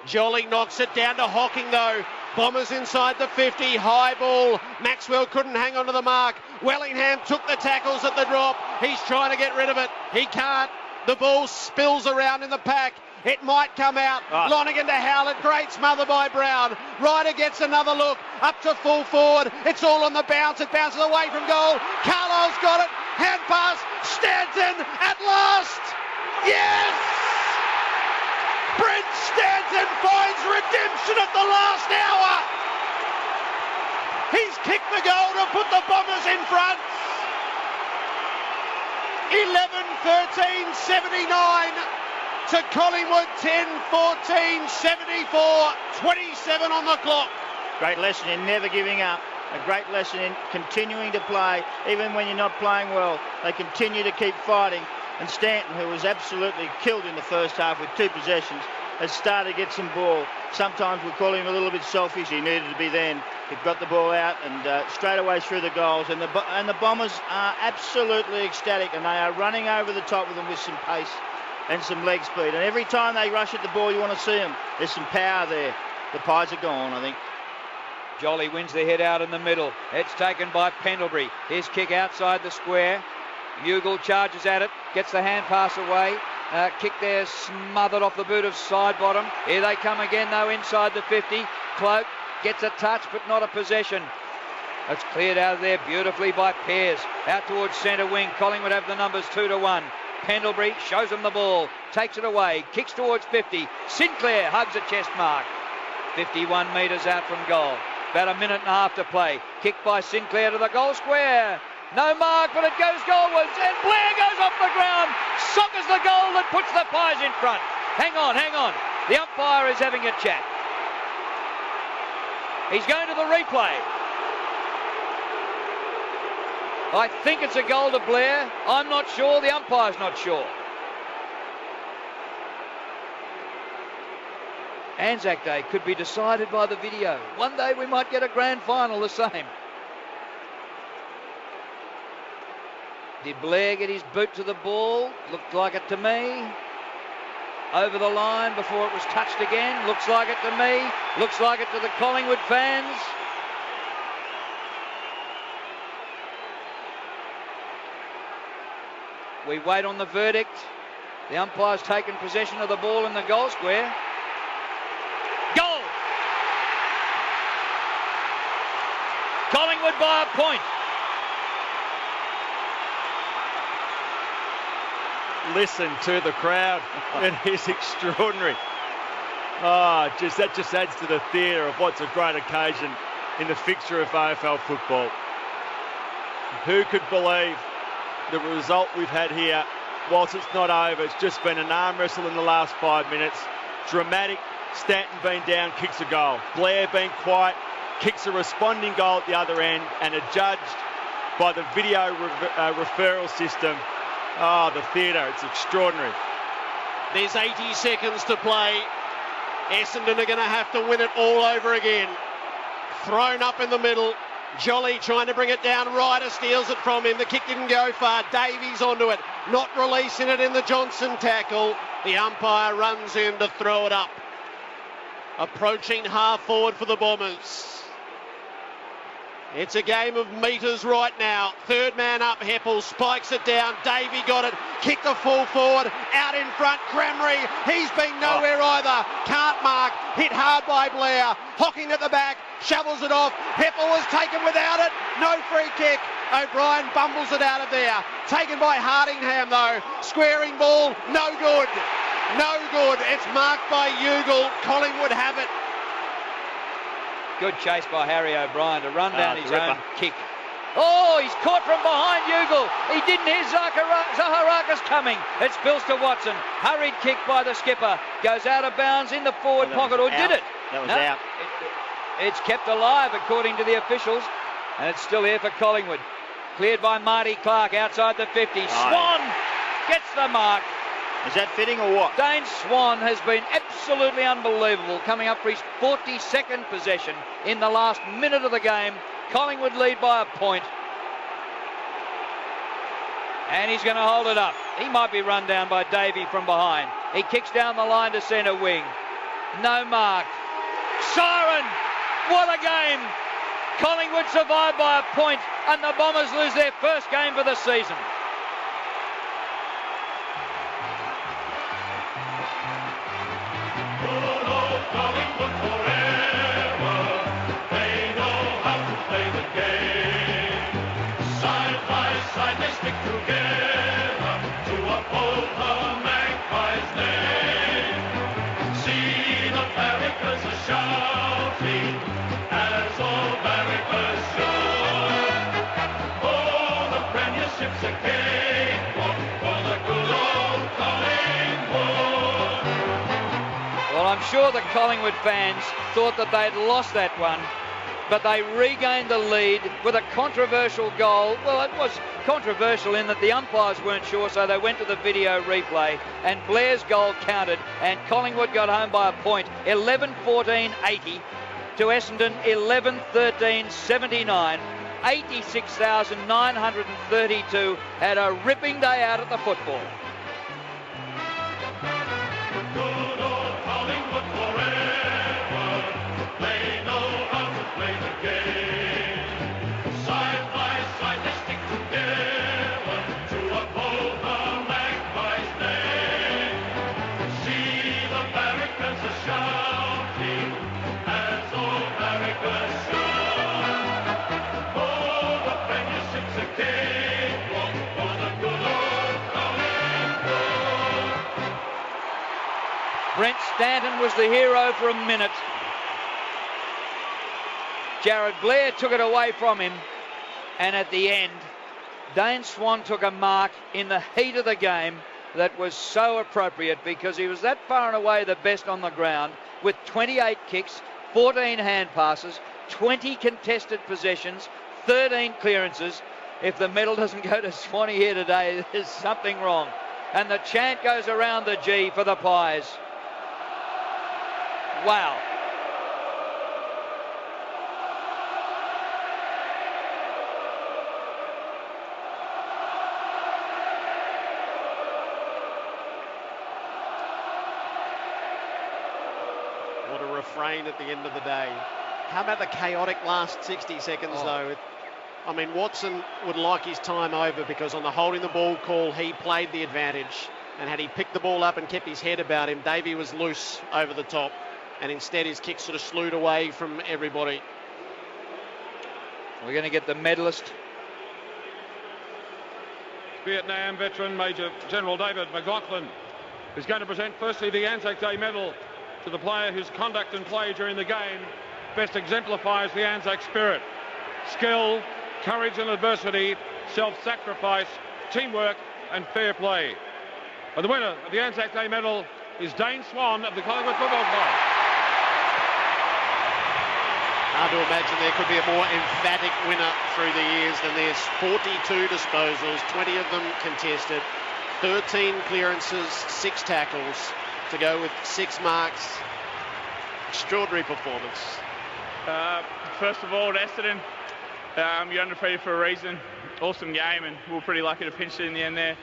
Jolly knocks it down to Hocking though. Bombers inside the 50, high ball. Maxwell couldn't hang on to the mark. Wellingham took the tackles at the drop. He's trying to get rid of it. He can't. The ball spills around in the pack. It might come out. Lonergan to Howlett. Great smother by Brown. Ryder gets another look. Up to full forward. It's all on the bounce. It bounces away from goal. Carlisle's got it. Hand pass. Stanton at last. Yes! Brent Stanton finds redemption at the last hour. He's kicked the goal to put the Bombers in front. 11-13-79 to Collingwood 10-14-74. 27 on the clock. Great lesson in never giving up. A great lesson in continuing to play, even when you're not playing well. They continue to keep fighting. And Stanton, who was absolutely killed in the first half with 2 possessions, has started to get some ball. Sometimes we call him a little bit selfish. He needed to be then. He got the ball out and straight away through the goals. And the Bombers are absolutely ecstatic, and they are running over the top of them with some pace and some leg speed. And every time they rush at the ball, you want to see them. There's some power there. The Pies are gone, I think. Jolly wins the head out in the middle. It's taken by Pendlebury. His kick outside the square. Ugle charges at it, gets the hand pass away. Kick there smothered off the boot of Sidebottom. Here they come again though inside the 50. Cloak gets a touch but not a possession. It's cleared out of there beautifully by Pears. Out towards centre wing. Collingwood have the numbers 2-1. Pendlebury shows them the ball. Takes it away. Kicks towards 50. Sinclair hugs a chest mark. 51 metres out from goal. About a minute and a half to play. Kicked by Sinclair to the goal square. No mark, but it goes goalwards, and Blair goes off the ground, soccers the goal that puts the Pies in front. Hang on. The umpire is having a chat. He's going to the replay. I think it's a goal to Blair. I'm not sure. The umpire's not sure. Anzac Day could be decided by the video. One day we might get a grand final the same. Did Blair get his boot to the ball? Looked like it to me. Over the line before it was touched again. Looks like it to me. Looks like it to the Collingwood fans. We wait on the verdict. The umpire's taken possession of the ball in the goal square. Goal! Collingwood by a point. Listen to the crowd. It is extraordinary. That just adds to the theatre of what's a great occasion in the fixture of AFL football. Who could believe the result we've had here? Whilst it's not over, it's just been an arm wrestle in the last 5 minutes. Dramatic. Stanton being down, kicks a goal. Blair being quiet, kicks a responding goal at the other end, and adjudged by the video referral system. The theatre, it's extraordinary. There's 80 seconds to play. Essendon are going to have to win it all over again. Thrown up in the middle. Jolly trying to bring it down. Ryder steals it from him. The kick didn't go far. Davies onto it. Not releasing it in the Johnson tackle. The umpire runs in to throw it up. Approaching half forward for the Bombers. It's a game of metres right now. Third man up, Heppel spikes it down. Davey got it, kicked the full forward, out in front, Cramry. He's been nowhere either. Can't mark, hit hard by Blair. Hocking at the back, shovels it off. Heppel was taken without it. No free kick. O'Brien bumbles it out of there. Taken by Hardingham though. Squaring ball, no good. No good. It's marked by Ugle. Collingwood have it. Good chase by Harry O'Brien to run down his own kick. Oh, he's caught from behind Ugle. He didn't hear Zaharakis coming. It spills to Watson. Hurried kick by the skipper. Goes out of bounds in the forward pocket. Or did it? That was out. It's kept alive according to the officials. And it's still here for Collingwood. Cleared by Marty Clark outside the 50. Swan gets the mark. Is that fitting or what? Dane Swan has been absolutely unbelievable, coming up for his 42nd possession in the last minute of the game. Collingwood lead by a point. And he's going to hold it up. He might be run down by Davey from behind. He kicks down the line to centre wing. No mark. Siren! What a game! Collingwood survive by a point, and the Bombers lose their first game for the season. Collingwood forever. They know how to play the game. Side by side they stick together to uphold the Magpies' name. See the barricades are shouting as all barricades shout. Oh, the premiership's a cakewalk for the good old Collingwood. Well, I'm sure the Collingwood fans thought that they'd lost that one, but they regained the lead with a controversial goal. Well, it was controversial in that the umpires weren't sure, so they went to the video replay, and Blair's goal counted, and Collingwood got home by a point, 11-14-80 to Essendon, 11-13-79. 86,932 had a ripping day out at the football. Good old Collingwood forever. They know how to play the game. Side by side they stick together to uphold the Magpies' name. See the barricades are shouting as all barricades shout. Oh, the premiership's a cakewalk for the good old Collingwood. Brent Stanton was the hero for a minute. Jared Blair took it away from him, and at the end, Dane Swan took a mark in the heat of the game that was so appropriate because he was that far and away the best on the ground with 28 kicks, 14 hand passes, 20 contested possessions, 13 clearances. If the medal doesn't go to Swanee here today, there's something wrong. And the chant goes around the G for the Pies. Wow. What a refrain at the end of the day. How about the chaotic last 60 seconds though? I mean, Watson would like his time over because on the holding the ball call, he played the advantage. And had he picked the ball up and kept his head about him, Davey was loose over the top. And instead his kick sort of slewed away from everybody. We're going to get the medalist. Vietnam veteran Major General David McLaughlin is going to present firstly the Anzac Day medal to the player whose conduct and play during the game best exemplifies the Anzac spirit. Skill, courage in adversity, self-sacrifice, teamwork and fair play. And the winner of the Anzac Day medal is Dane Swan of the Collingwood Football Club. Hard to imagine there could be a more emphatic winner through the years than this. 42 disposals, 20 of them contested, 13 clearances, 6 tackles to go with 6 marks. Extraordinary performance. First of all, Essendon, you're undefeated for a reason. Awesome game, and we were pretty lucky to pinch it in the end there.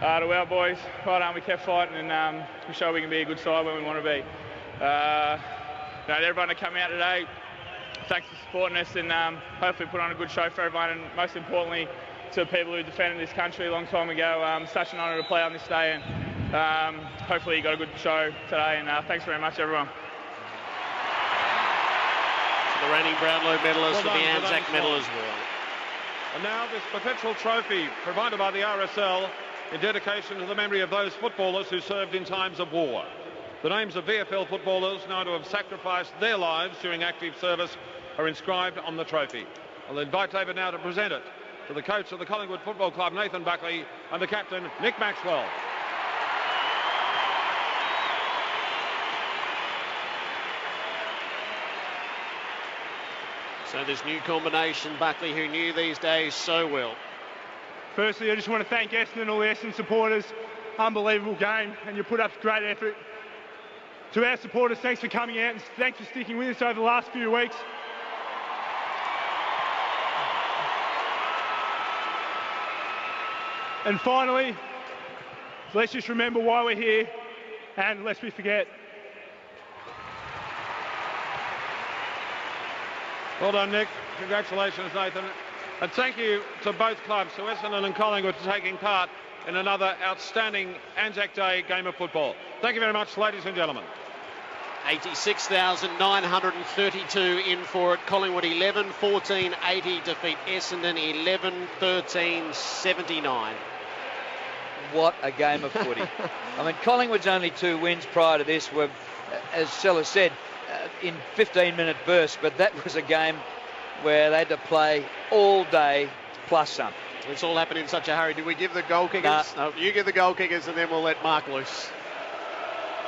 To our boys, right on, we kept fighting, and we showed we can be a good side when we want to be. To everyone that came out today, thanks for supporting us, and hopefully put on a good show for everyone, and most importantly to the people who defended this country a long time ago. Such an honour to play on this day, and hopefully you got a good show today, and thanks very much everyone. The reigning Brownlow medalist Well with the done for Anzac those medal ones. as well. And now this perpetual trophy provided by the RSL in dedication to the memory of those footballers who served in times of war. The names of VFL footballers known to have sacrificed their lives during active service are inscribed on the trophy. I'll invite David now to present it to the coach of the Collingwood Football Club, Nathan Buckley, and the captain, Nick Maxwell. So this new combination, Buckley, who knew these days so well. Firstly, I just want to thank Essendon and all the Essendon supporters. Unbelievable game, and you put up great effort. To our supporters, thanks for coming out and thanks for sticking with us over the last few weeks. And finally, let's just remember why we're here, and lest we forget. Well done, Nick. Congratulations, Nathan. And thank you to both clubs, to Essendon and Collingwood, for taking part in another outstanding Anzac Day game of football. Thank you very much, ladies and gentlemen. 86,932 in for it. Collingwood 11-14-80 defeat Essendon 11-13-79. What a game of footy. I mean, Collingwood's only 2 wins prior to this were, as Sellers said, in 15-minute bursts, but that was a game where they had to play all day plus some. This all happened in such a hurry. Did we give the goal kickers? No, you give the goal kickers and then we'll let Mark loose.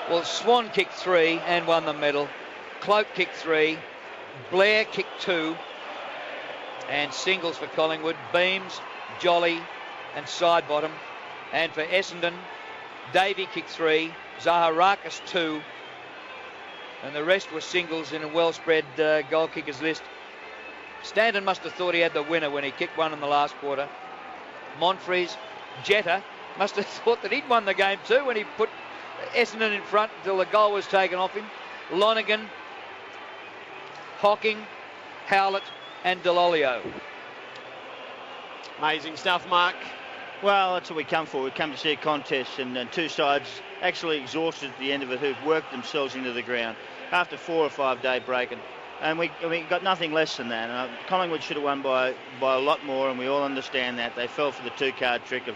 Well, Swan kicked 3 and won the medal. Cloak kicked 3. Blair kicked 2. And singles for Collingwood. Beams, Jolly and Sidebottom. And for Essendon, Davey kicked 3. Zaharakis 2. And the rest were singles in a well-spread goal kickers list. Stanton must have thought he had the winner when he kicked one in the last quarter. Monfries, Jetta must have thought that he'd won the game too when he put Essendon in front until the goal was taken off him. Lonergan, Hocking, Howlett and Delolio. Amazing stuff, Mark. Well, that's what we come for. We come to see a contest, and two sides actually exhausted at the end of it, who've worked themselves into the ground after 4 or 5 day break. And we got nothing less than that. Collingwood should have won by a lot more, and we all understand that. They fell for the 2-card trick of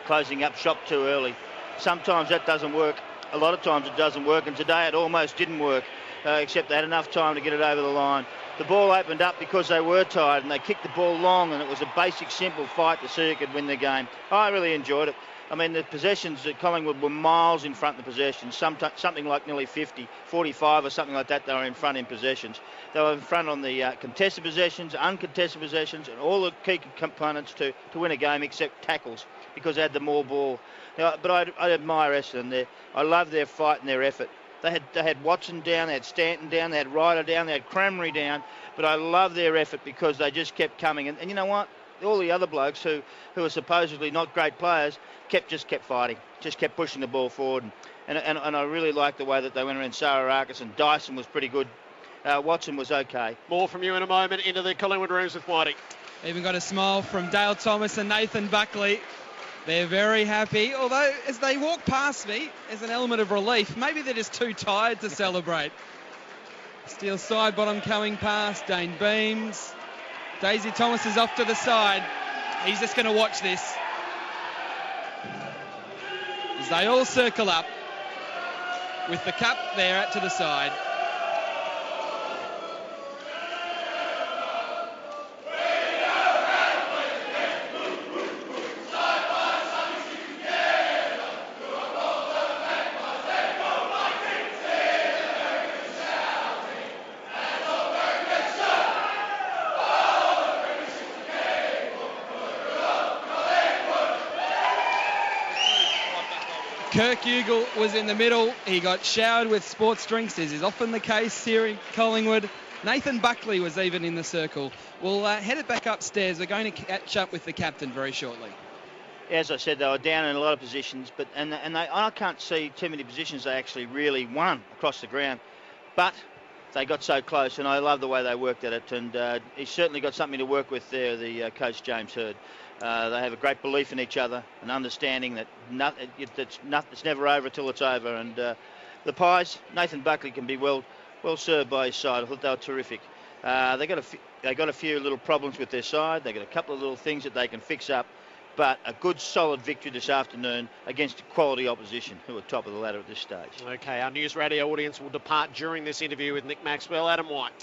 closing up shop too early. Sometimes that doesn't work. A lot of times it doesn't work, and today it almost didn't work, except they had enough time to get it over the line. The ball opened up because they were tired, and they kicked the ball long, and it was a basic, simple fight to see who could win the game. I really enjoyed it. I mean, the possessions at Collingwood were miles in front of the possessions, something like nearly 50, 45 or something like that. They were in front in possessions. They were in front on the contested possessions, uncontested possessions, and all the key components to win a game except tackles, because they had the more ball. Now, but I admire Essendon there. I love their fight and their effort. They had Watson down, they had Stanton down, they had Ryder down, they had Cramry down, but I love their effort because they just kept coming. And you know what? All the other blokes who are supposedly not great players just kept fighting, just kept pushing the ball forward. And I really liked the way that they went around. Saharakis and Dyson was pretty good. Watson was okay. More from you in a moment. Into the Collingwood rooms with Whitey. Even got a smile from Dale Thomas and Nathan Buckley. They're very happy, although as they walk past me, there's an element of relief. Maybe they're just too tired to celebrate. Steele Sidebottom coming past, Dane Beams. Daisy Thomas is off to the side. He's just going to watch this. As they all circle up with the cup there out to the side. Kirk Ugle was in the middle. He got showered with sports drinks, as is often the case here in Collingwood. Nathan Buckley was even in the circle. We'll head it back upstairs. We're going to catch up with the captain very shortly. As I said, they were down in a lot of positions, but I can't see too many positions they actually really won across the ground. But they got so close, and I love the way they worked at it. And he's certainly got something to work with there, the coach James Hird. They have a great belief in each other, and understanding that it's never over till it's over. And the Pies, Nathan Buckley can be well served by his side. I thought they were terrific. They got a few little problems with their side. They got a couple of little things that they can fix up. But a good, solid victory this afternoon against quality opposition who are top of the ladder at this stage. Okay, our news radio audience will depart during this interview with Nick Maxwell. Adam White.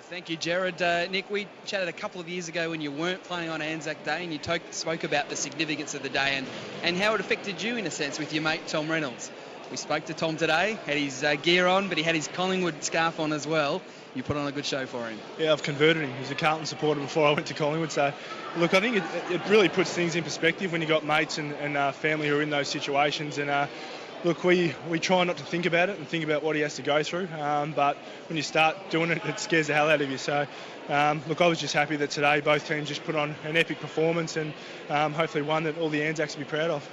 Thank you, Jared. Nick, we chatted a couple of years ago when you weren't playing on Anzac Day, and you spoke about the significance of the day and how it affected you, in a sense, with your mate Tom Reynolds. We spoke to Tom today, had his gear on, but he had his Collingwood scarf on as well. You put on a good show for him. Yeah, I've converted him. He was a Carlton supporter before I went to Collingwood. So, look, I think it really puts things in perspective when you've got mates and family who are in those situations. And, look, we try not to think about it and think about what he has to go through. But when you start doing it, it scares the hell out of you. So, look, I was just happy that today both teams just put on an epic performance and hopefully one that all the Anzacs will be proud of.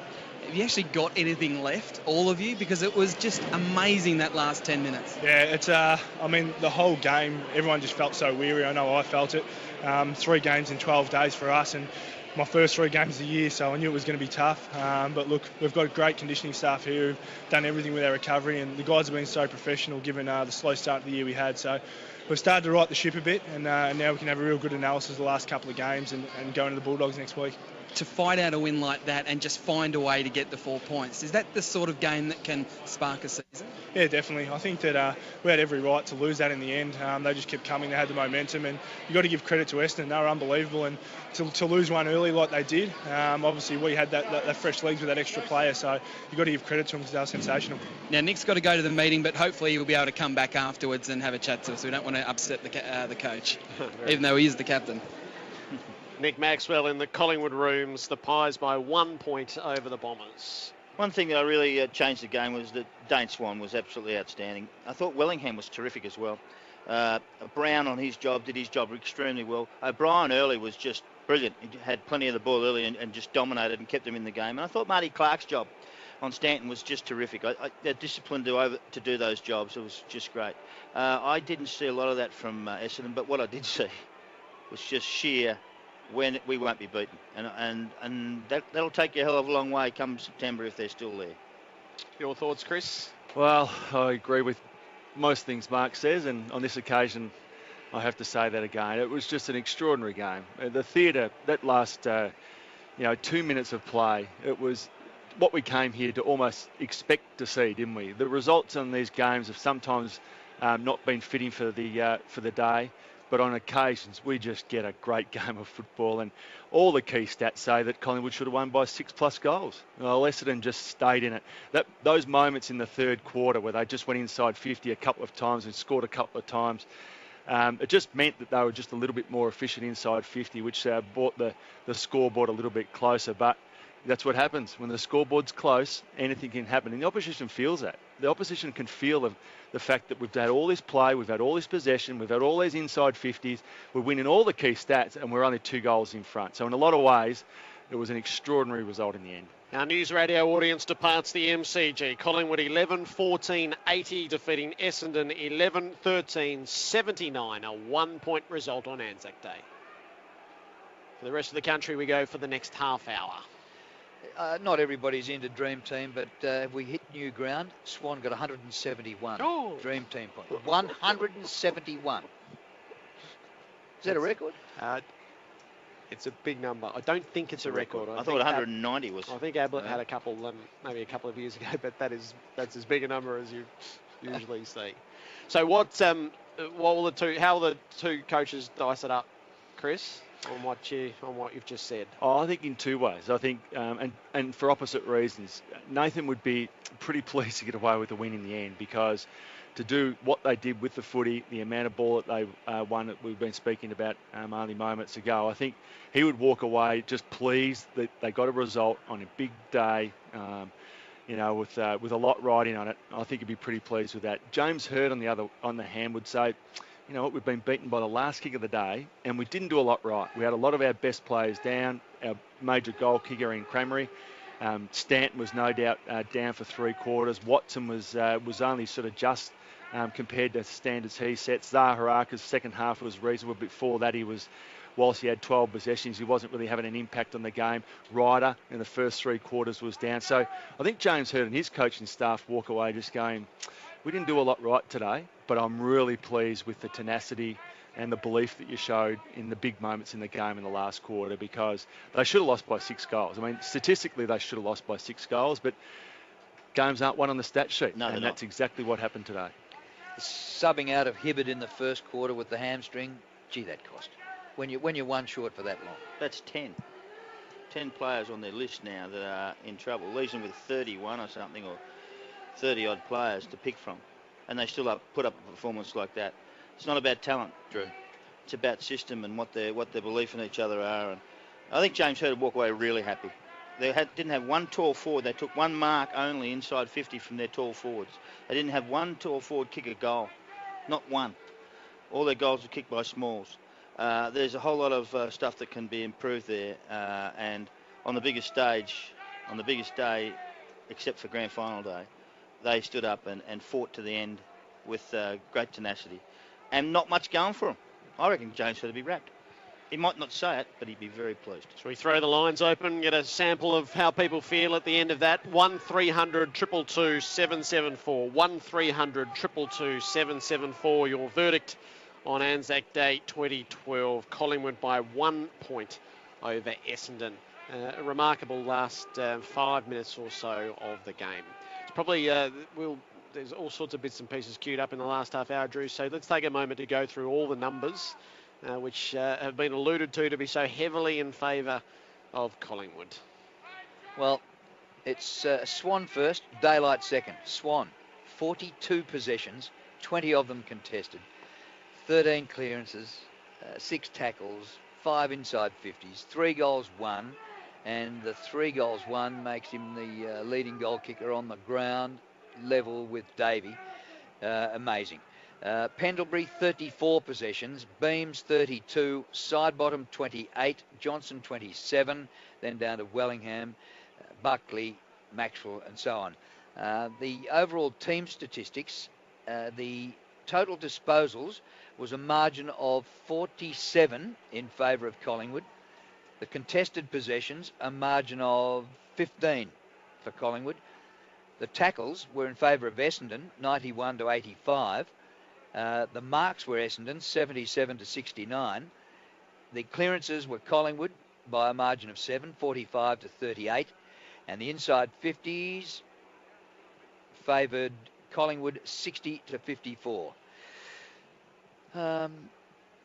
Have you actually got anything left, all of you? Because it was just amazing that last 10 minutes. Yeah, it's, I mean, the whole game, everyone just felt so weary. I know I felt it. 3 games in 12 days for us, and my first 3 games of the year, so I knew it was going to be tough. But look, we've got a great conditioning staff here who've done everything with our recovery, and the guys have been so professional given the slow start of the year we had. So we've started to right the ship a bit, and now we can have a real good analysis of the last couple of games and go into the Bulldogs next week. To fight out a win like that and just find a way to get the 4 points, is that the sort of game that can spark a season? Yeah, definitely. I think that we had every right to lose that in the end. They just kept coming. They had the momentum, and you've got to give credit to Essendon. They were unbelievable, and to lose one early like they did, obviously we had that fresh legs with that extra player, so you've got to give credit to them because they were sensational. Now, Nick's got to go to the meeting, but hopefully he'll be able to come back afterwards and have a chat to us. We don't want to upset the coach, even though he is the captain. Nick Maxwell in the Collingwood rooms, the Pies by 1 point over the Bombers. One thing that really changed the game was that Dane Swan was absolutely outstanding. I thought Wellingham was terrific as well. Brown on his job did his job extremely well. O'Brien early was just brilliant. He had plenty of the ball early and just dominated and kept them in the game. And I thought Marty Clark's job on Stanton was just terrific. They're disciplined to do those jobs. It was just great. I didn't see a lot of that from Essendon, but what I did see was just sheer when we won't be beaten, and that'll take you a hell of a long way come September if they're still there. Your thoughts, Chris? Well, I agree with most things Mark says, and on this occasion I have to say that again. It was just an extraordinary game. The theatre, that last 2 minutes of play, it was what we came here to almost expect to see, didn't we? The results on these games have sometimes not been fitting for the day. But on occasions, we just get a great game of football, and all the key stats say that Collingwood should have won by 6+ goals. Well, Essendon just stayed in it. Those moments in the third quarter where they just went inside 50 a couple of times and scored a couple of times, it just meant that they were just a little bit more efficient inside 50, which brought the scoreboard a little bit closer. But that's what happens. When the scoreboard's close, anything can happen. And the opposition feels that. The opposition can feel the fact that we've had all this play, we've had all this possession, we've had all these inside 50s, we're winning all the key stats, and we're only 2 goals in front. So in a lot of ways, it was an extraordinary result in the end. Our news radio audience departs the MCG. Collingwood 11-14-80, defeating Essendon 11-13-79, a 1 point result on Anzac Day. For the rest of the country, we go for the next half hour. Not everybody's into Dream Team, but we hit new ground. Swan got 171 Dream Team points. 171. Is that a record? It's a big number. I don't think it's a record. I thought 190 was. I think Ablett had a couple, maybe a couple of years ago, but that's as big a number as you usually see. So how will the two coaches dice it up, Chris? On what you've just said? Oh, I think in 2 ways. I think, and for opposite reasons. Nathan would be pretty pleased to get away with the win in the end, because to do what they did with the footy, the amount of ball that they won that we've been speaking about only moments ago, I think he would walk away just pleased that they got a result on a big day, with a lot riding on it. I think he'd be pretty pleased with that. James Hird on the hand would say, you know what, we've been beaten by the last kick of the day, and we didn't do a lot right. We had a lot of our best players down, our major goal kicker in Crameri. Stanton was no doubt down for 3 quarters. Watson was only sort of just compared to standards he set. Zaharaka's second half was reasonable. Before that, whilst he had 12 possessions, he wasn't really having an impact on the game. Ryder in the first 3 quarters was down. So I think James Hird and his coaching staff walk away just going, we didn't do a lot right today, but I'm really pleased with the tenacity, and the belief that you showed in the big moments in the game in the last quarter, because they should have lost by 6 goals. I mean, statistically, they should have lost by 6 goals, but games aren't won on the stat sheet, No, and that's exactly what happened today. Subbing out of Hibberd in the first quarter with the hamstring, gee, that cost. When you're one short for that long. That's 10. 10 players on their list now that are in trouble. Leaves them with 31 or something, or 30-odd players to pick from. And they still put up a performance like that. It's not about talent, Drew. It's about system and what their belief in each other are. And I think James Hird walk away really happy. They didn't have one tall forward. They took one mark only inside 50 from their tall forwards. They didn't have one tall forward kick a goal. Not one. All their goals were kicked by smalls. There's a whole lot of stuff that can be improved there. And on the biggest day, except for grand final day, they stood up and fought to the end with great tenacity. And not much going for them. I reckon James Hird would be wrapped. He might not say it, but he'd be very pleased. Shall we throw the lines open, get a sample of how people feel at the end of that? 1300 222 774. 1300 222 774. Your verdict on Anzac Day 2012. Collingwood by 1 point over Essendon. A remarkable last 5 minutes or so of the game. It's probably there's all sorts of bits and pieces queued up in the last half hour, Drew. So let's take a moment to go through all the numbers, which have been alluded to be so heavily in favour of Collingwood. Well, it's Swan first, Daylight second. Swan, 42 possessions, 20 of them contested, 13 clearances, 6 tackles, 5 inside 50s, 3 goals won, and the 3 goals won makes him the leading goal kicker on the ground, level with Davey. Amazing. Pendlebury, 34 possessions, Beams, 32, Sidebottom, 28, Johnson, 27, then down to Wellingham, Buckley, Maxwell, and so on. The overall team statistics, the total disposals was a margin of 47 in favour of Collingwood. The contested possessions, a margin of 15 for Collingwood. The tackles were in favour of Essendon, 91 to 85. The marks were Essendon, 77 to 69. The clearances were Collingwood by a margin of 7, 45 to 38. And the inside 50s favoured Collingwood, 60 to 54.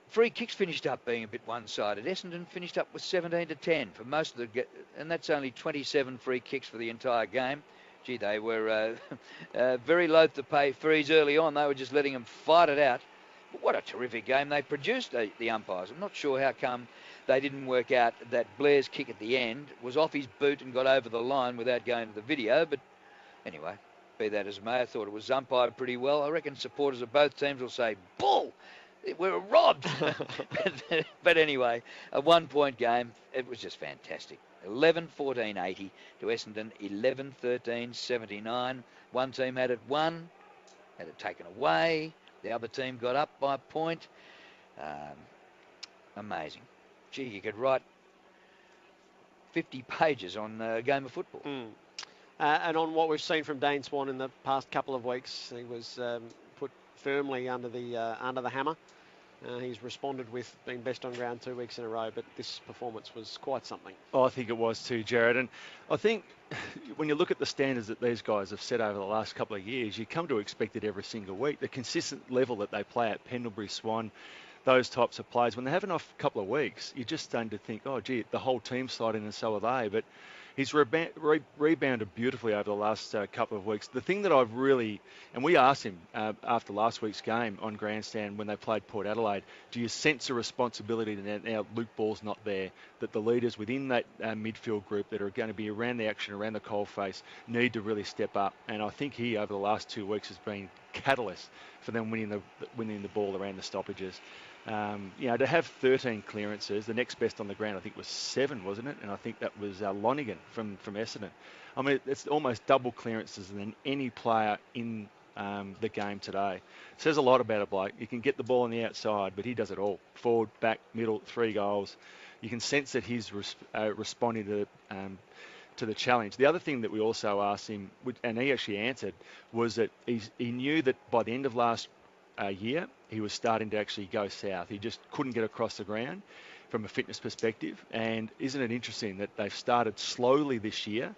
Free kicks finished up being a bit one-sided. Essendon finished up with 17 to 10 for most of the, and that's only 27 free kicks for the entire game. Gee, they were very loath to pay frees early on. They were just letting them fight it out. But what a terrific game they produced, the umpires. I'm not sure how come they didn't work out that Blair's kick at the end was off his boot and got over the line without going to the video. But anyway, be that as it may, I thought it was umpired pretty well. I reckon supporters of both teams will say, bull! We were robbed. But anyway, a 1 point game. It was just fantastic. 11-14-80 to Essendon, 11-13-79. One team had it won, had it taken away. The other team got up by a point. Amazing. Gee, you could write 50 pages on a game of football. And on what we've seen from Dane Swan in the past couple of weeks, he was put firmly under the hammer. He's responded with being best on ground 2 weeks in a row, but this performance was quite something. Oh, I think it was too, Jared. And I think when you look at the standards that these guys have set over the last couple of years, you come to expect it every single week. The consistent level that they play at, Pendlebury, Swan, those types of players, when they have an off couple of weeks, you're just starting to think, oh, gee, the whole team's sliding and so are they. But he's rebounded beautifully over the last couple of weeks. The thing that I've really, and we asked him after last week's game on Grandstand when they played Port Adelaide, do you sense a responsibility that now Luke Ball's not there, that the leaders within that midfield group that are going to be around the action, around the coalface, need to really step up? And I think he, over the last 2 weeks, has been catalyst for them winning the ball around the stoppages. To have 13 clearances, the next best on the ground I think was 7, wasn't it? And I think that was Lonigan from Essendon. I mean, it's almost double clearances than any player in the game today. It says a lot about a bloke. You can get the ball on the outside, but he does it all. Forward, back, middle, 3 goals. You can sense that he's responding to the challenge. The other thing that we also asked him, and he actually answered, was that he knew that by the end of last year, he was starting to actually go south. He just couldn't get across the ground from a fitness perspective. And isn't it interesting that they've started slowly this year?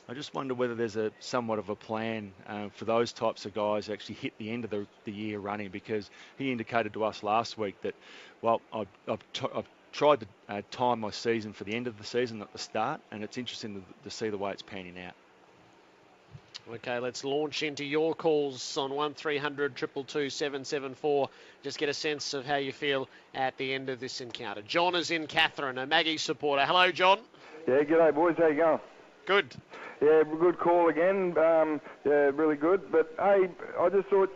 I just wonder whether there's somewhat of a plan for those types of guys to actually hit the end of the year running, because he indicated to us last week that, well, I've tried to time my season for the end of the season, not the start, and it's interesting to see the way it's panning out. Okay, let's launch into your calls on 1300 222 774. Just get a sense of how you feel at the end of this encounter. John is in Catherine, a Maggie supporter. Hello, John. Yeah, g'day, boys. How you going? Good. Yeah, good call again. Yeah, really good. But, hey, I just thought,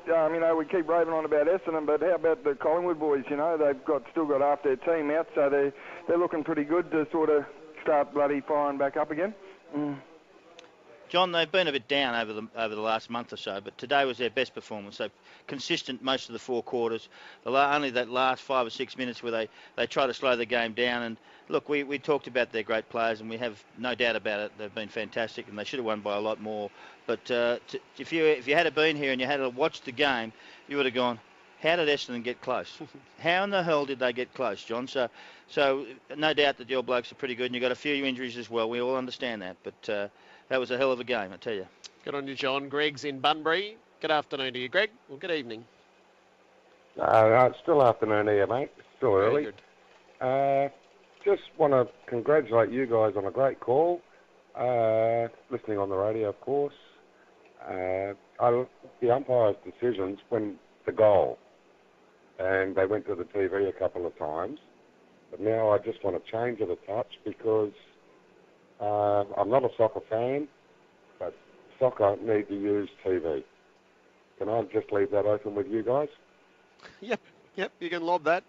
we keep raving on about Essendon, but how about the Collingwood boys? They've still got half their team out, so they're looking pretty good to sort of start bloody firing back up again. John, they've been a bit down over the last month or so, but today was their best performance. They've consistent most of the 4 quarters. Only that last 5 or 6 minutes where they try to slow the game down. And look, we talked about their great players, and we have no doubt about it. They've been fantastic, and they should have won by a lot more. But if you had been here and you had watched the game, you would have gone, how did Essendon get close? How in the hell did they get close, John? So no doubt that your blokes are pretty good, and you've got a few injuries as well. We all understand that, but that was a hell of a game, I tell you. Good on you, John. Greg's in Bunbury. Good afternoon to you, Greg. Well, good evening. It's still afternoon here, mate. Still early. Very good. Just want to congratulate you guys on a great call. Listening on the radio, of course. The umpire's decisions when the goal, and they went to the TV a couple of times. But now I just want to change it a touch, because I'm not a soccer fan, but soccer need to use TV. Can I just leave that open with you guys? Yep, you can lob that.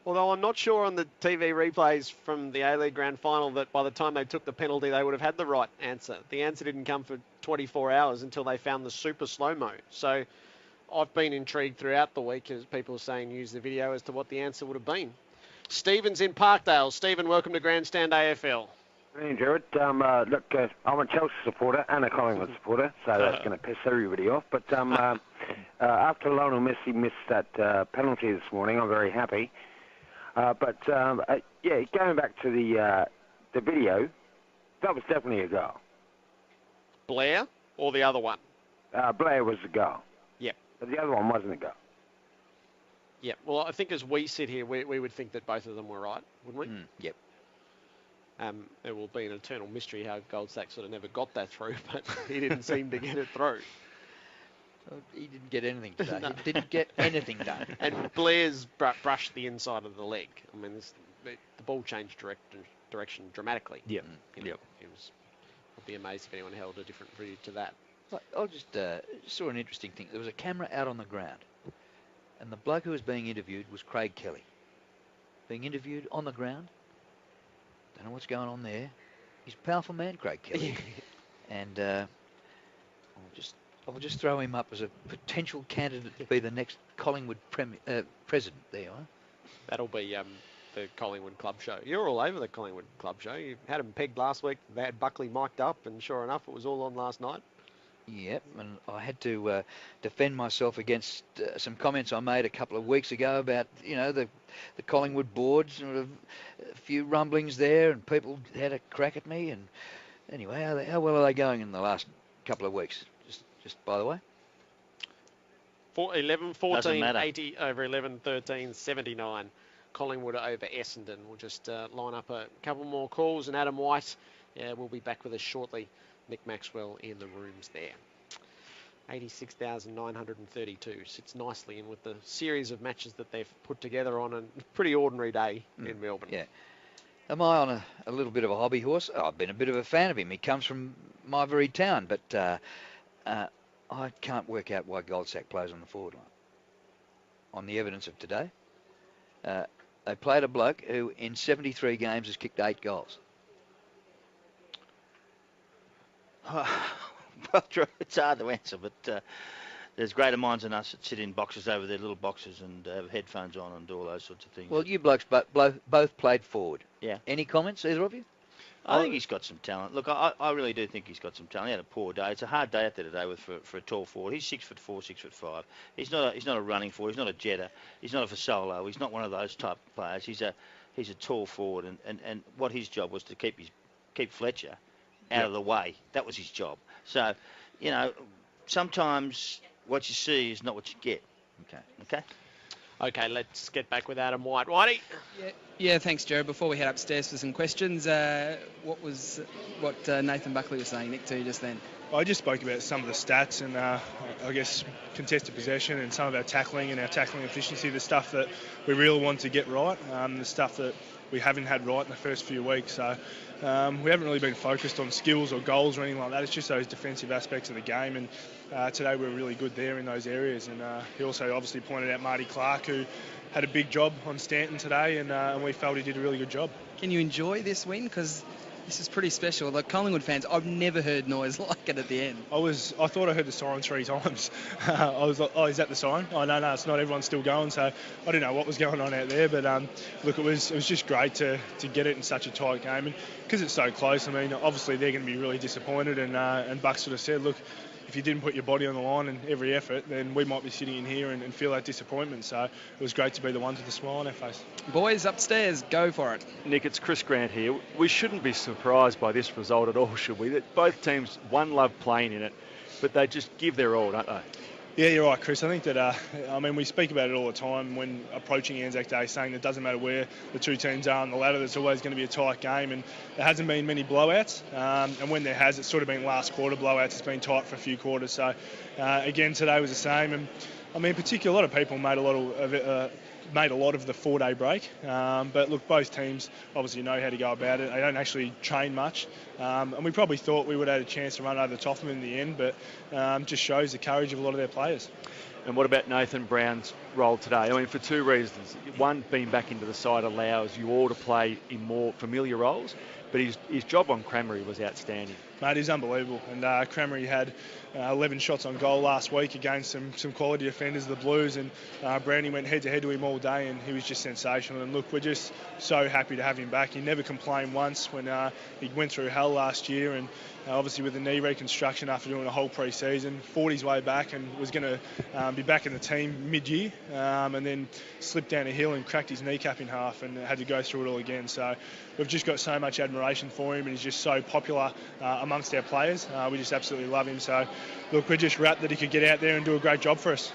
Although I'm not sure on the TV replays from the A-League Grand Final that by the time they took the penalty, they would have had the right answer. The answer didn't come for 24 hours until they found the super slow-mo. So I've been intrigued throughout the week as people are saying use the video as to what the answer would have been. Stephen's in Parkdale. Stephen, welcome to Grandstand AFL. Hey, Jared. I'm a Chelsea supporter and a Collingwood supporter, so that's going to piss everybody off. But after Lionel Messi missed that penalty this morning, I'm very happy. But going back to the video, that was definitely a goal. Blair or the other one? Blair was the goal. Yep. But the other one wasn't a goal. Yeah, well, I think as we sit here, we would think that both of them were right, wouldn't we? Yep. It will be an eternal mystery how Goldsack sort of never got that through, but he didn't seem to get it through. He didn't get anything today. No. He didn't get anything done. And Blair's brushed the inside of the leg. I mean, the ball changed direction dramatically. Yep. I'd be amazed if anyone held a different view to that. I just saw an interesting thing. There was a camera out on the ground, and the bloke who was being interviewed was Craig Kelly. Being interviewed on the ground. Don't know what's going on there. He's a powerful man, Craig Kelly. And I'll just throw him up as a potential candidate to be the next Collingwood president. There you are. That'll be the Collingwood Club Show. You're all over the Collingwood Club Show. You had him pegged last week. They had Buckley mic'd up, and sure enough, it was all on last night. Yep, and I had to defend myself against some comments I made a couple of weeks ago about, the Collingwood boards, and a few rumblings there, and people had a crack at me. And anyway, how well are they going in the last couple of weeks? Just by the way. 11, 14, 80 over 11, 13, 79. Collingwood over Essendon. We'll just line up a couple more calls, and Adam White will be back with us shortly. Nick Maxwell in the rooms there. 86,932 sits nicely in with the series of matches that they've put together on a pretty ordinary day in Melbourne. Yeah. Am I on a little bit of a hobby horse? I've been a bit of a fan of him. He comes from my very town, but I can't work out why Goldsack plays on the forward line. On the evidence of today, they played a bloke who in 73 games has kicked 8 goals. Well, Drew, it's hard to answer, but there's greater minds than us that sit in boxes over their little boxes and have headphones on and do all those sorts of things. Well, you blokes both played forward. Yeah. Any comments, either of you? I think he's got some talent. Look, I really do think he's got some talent. He had a poor day. It's a hard day out there today for a tall forward. He's 6'4", 6'5". He's not a running forward. He's not a jetter. He's not a Fasolo. He's not one of those type of players. He's a tall forward, and what his job was to keep Fletcher out of the way. That was his job. So, sometimes what you see is not what you get. Okay. Okay, let's get back with Adam White. Whitey? Yeah, thanks, Joe. Before we head upstairs for some questions, what Nathan Buckley was saying, Nick, to you just then? I just spoke about some of the stats and I guess contested possession and some of our tackling and our tackling efficiency, the stuff that we really want to get right, the stuff that we haven't had right in the first few weeks. So we haven't really been focused on skills or goals or anything like that. It's just those defensive aspects of the game, and today we were really good there in those areas. And he also obviously pointed out Marty Clark, who had a big job on Stanton today, and we felt he did a really good job. Can you enjoy this win? Because this is pretty special. Like Collingwood fans, I've never heard noise like it at the end. I thought I heard the siren 3 times. I was like, oh, is that the siren? Oh, no, it's not. Everyone's still going. So I didn't know what was going on out there. But look, it was just great to get it in such a tight game. And because it's so close, I mean, obviously they're going to be really disappointed. And Buck sort of said, look, if you didn't put your body on the line in every effort, then we might be sitting in here and feel that disappointment. So it was great to be the ones with a smile on our face. Boys, upstairs, go for it. Nick, it's Chris Grant here. We shouldn't be surprised by this result at all, should we? That both teams, one love playing in it, but they just give their all, don't they? Yeah, you're right, Chris. I think that, we speak about it all the time when approaching Anzac Day, saying that it doesn't matter where the two teams are on the ladder, there's always going to be a tight game, and there hasn't been many blowouts. And when there has, it's sort of been last quarter blowouts. It's been tight for a few quarters. So, again, today was the same. And, I mean, particularly a lot of people made a lot of the 4-day break. But, look, both teams obviously know how to go about it. They don't actually train much. And we probably thought we would have had a chance to run over the top of them in the end, but just shows the courage of a lot of their players. And what about Nathan Brown's role today? I mean, for two reasons. One, being back into the side allows you all to play in more familiar roles, but his job on Cranberry was outstanding. Mate, he's unbelievable. And Cranberry had 11 shots on goal last week against some quality defenders of the Blues, and Brownie went head-to-head to him all day, and he was just sensational. And look, we're just so happy to have him back. He never complained once when he went through hell last year, and obviously with the knee reconstruction after doing a whole pre-season, fought his way back and was going to be back in the team mid-year, and then slipped down a hill and cracked his kneecap in half and had to go through it all again. So we've just got so much admiration for him, and he's just so popular amongst our players. We just absolutely love him. So look, we're just wrapped that he could get out there and do a great job for us.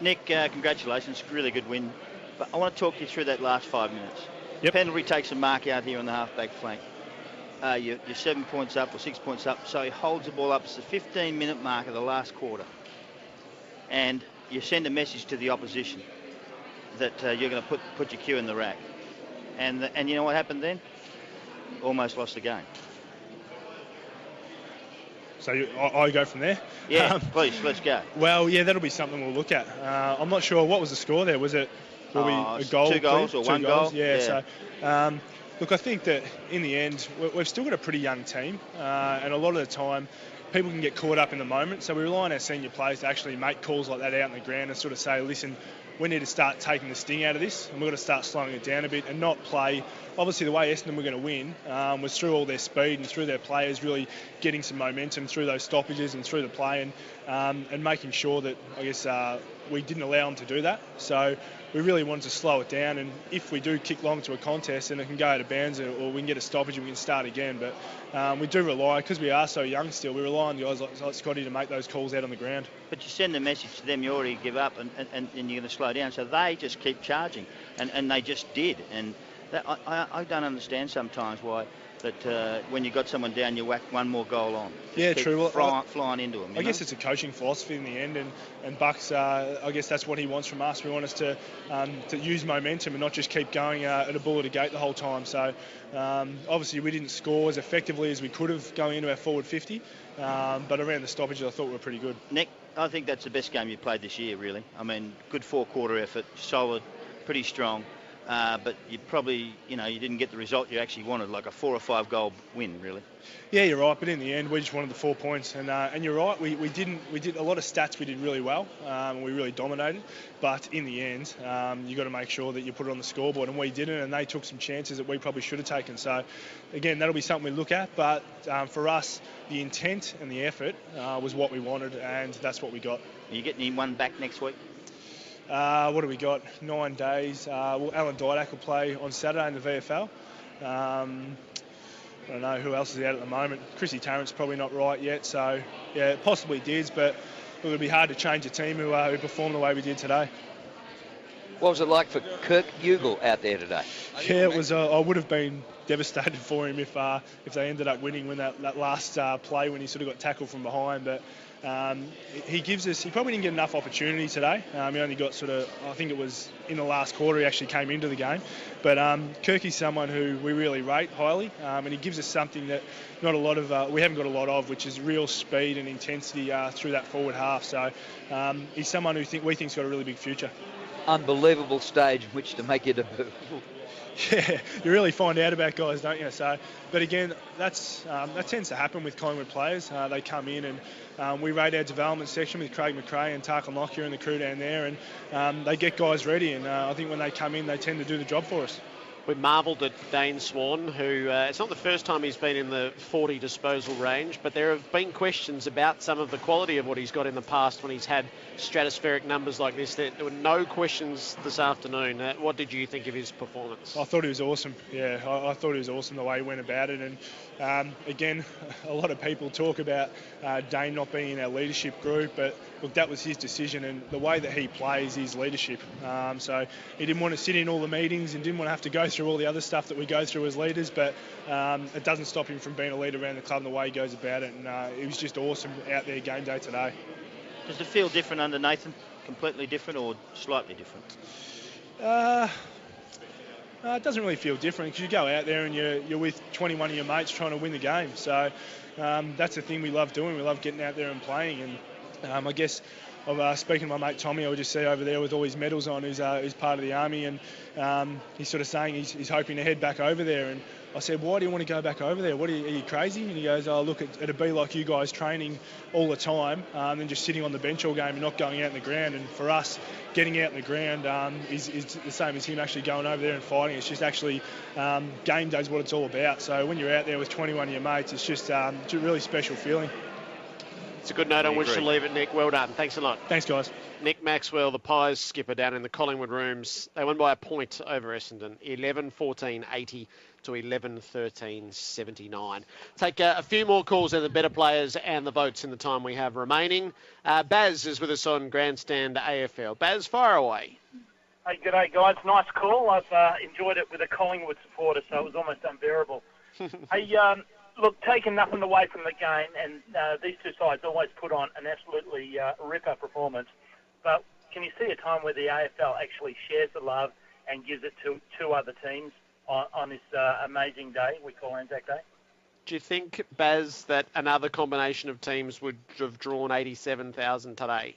Nick, congratulations. Really good win. But I want to talk you through that last 5 minutes. Yep. Pendlebury takes a mark out here on the half-back flank. You're 7 points up or 6 points up, so he holds the ball up. It's the 15-minute mark of the last quarter. And you send a message to the opposition that you're going to put your cue in the rack. And you know what happened then? Almost lost the game. So I go from there? Yeah, please, let's go. Well, yeah, that'll be something we'll look at. I'm not sure. What was the score there? Was it a goal? 2 goals or 1 goal? Yeah. So, look, I think that in the end, we've still got a pretty young team. And a lot of the time, people can get caught up in the moment. So we rely on our senior players to actually make calls like that out in the ground and sort of say, listen, we need to start taking the sting out of this, and we've got to start slowing it down a bit and not play. Obviously, the way Essendon were going to win was through all their speed and through their players really getting some momentum through those stoppages and through the play, and making sure that, I guess, we didn't allow them to do that. So we really wanted to slow it down, and if we do kick long to a contest, then it can go out of bounds, or we can get a stoppage and we can start again. But we do rely, because we are so young still, we rely on guys like Scotty to make those calls out on the ground. But you send a message to them, you already give up, and you're going to slow down. So they just keep charging, and they just did. And that, I don't understand sometimes why that when you got someone down, you whack one more goal on. Yeah, true. Well, flying into them. I guess it's a coaching philosophy in the end, and Bucks, I guess that's what he wants from us. We want us to use momentum and not just keep going at a bull at a gate the whole time. So obviously we didn't score as effectively as we could have going into our forward 50, but around the stoppages I thought we were pretty good. Nick, I think that's the best game you played this year, really. I mean, good 4-quarter effort, solid, pretty strong. but you probably, you didn't get the result you actually wanted, like a 4 or 5 goal win, really. Yeah, you're right. But in the end, we just wanted the 4 points, and you're right. We did a lot of stats. We did really well. We really dominated. But in the end, you got to make sure that you put it on the scoreboard, and we didn't. And they took some chances that we probably should have taken. So, again, that'll be something we look at. But for us, the intent and the effort was what we wanted, and that's what we got. Are you getting one back next week? What do we got? 9 days. Well, Alan Didak will play on Saturday in the VFL. I don't know who else is out at the moment. Chrissy Tarrant's probably not right yet, so yeah, possibly Diz, but it would be hard to change a team who performed the way we did today. What was it like for Kirk Ugle out there today? Yeah, it was. I would have been devastated for him if they ended up winning when that last play when he sort of got tackled from behind, but. He probably didn't get enough opportunity today. He only got I think it was in the last quarter he actually came into the game. But Kirky's someone who we really rate highly, and he gives us something that not a lot of we haven't got a lot of, which is real speed and intensity through that forward half. So he's someone who we think's got a really big future. Unbelievable stage in which to make your debut. Yeah, you really find out about guys, don't you? So, but again, that tends to happen with Collingwood players. They come in and we rate our development section with Craig McRae and Tarkin Lockyer and the crew down there, and they get guys ready. And I think when they come in, they tend to do the job for us. We marvelled at Dane Swan, who it's not the first time he's been in the 40 disposal range, but there have been questions about some of the quality of what he's got in the past when he's had stratospheric numbers like this. There were no questions this afternoon. What did you think of his performance? I thought he was awesome. Yeah, I thought he was awesome the way he went about it. And again, a lot of people talk about Dane not being in our leadership group, but look, that was his decision, and the way that he plays is leadership. So he didn't want to sit in all the meetings and didn't want to have to go through all the other stuff that we go through as leaders, but it doesn't stop him from being a leader around the club and the way he goes about it. And it was just awesome out there game day today. Does it feel different under Nathan? Completely different or slightly different? It doesn't really feel different because you go out there and you're with 21 of your mates trying to win the game. So that's the thing we love doing. We love getting out there and playing. And I guess speaking to my mate Tommy, I would just see over there with all his medals on, who's part of the army, and he's sort of saying he's hoping to head back over there. And I said, why do you want to go back over there? Are you crazy? And he goes, oh, look, it'd be like you guys training all the time and just sitting on the bench all game and not going out in the ground. And for us, getting out in the ground is the same as him actually going over there and fighting. It's just actually game day is what it's all about. So when you're out there with 21 of your mates, it's just a really special feeling. It's a good note on which to leave it, Nick. Well done. Thanks a lot. Thanks, guys. Nick Maxwell, the Pies skipper down in the Collingwood rooms. They won by a point over Essendon, 11-14-80 to 11-13-79. Take a few more calls and the better players and the votes in the time we have remaining. Baz is with us on Grandstand AFL. Baz, fire away. Hey, g'day, guys. Nice call. I've enjoyed it with a Collingwood supporter, so it was almost unbearable. Hey, look, taking nothing away from the game, and these two sides always put on an absolutely ripper performance. But can you see a time where the AFL actually shares the love and gives it to two other teams on this amazing day we call Anzac Day? Do you think, Baz, that another combination of teams would have drawn 87,000 today?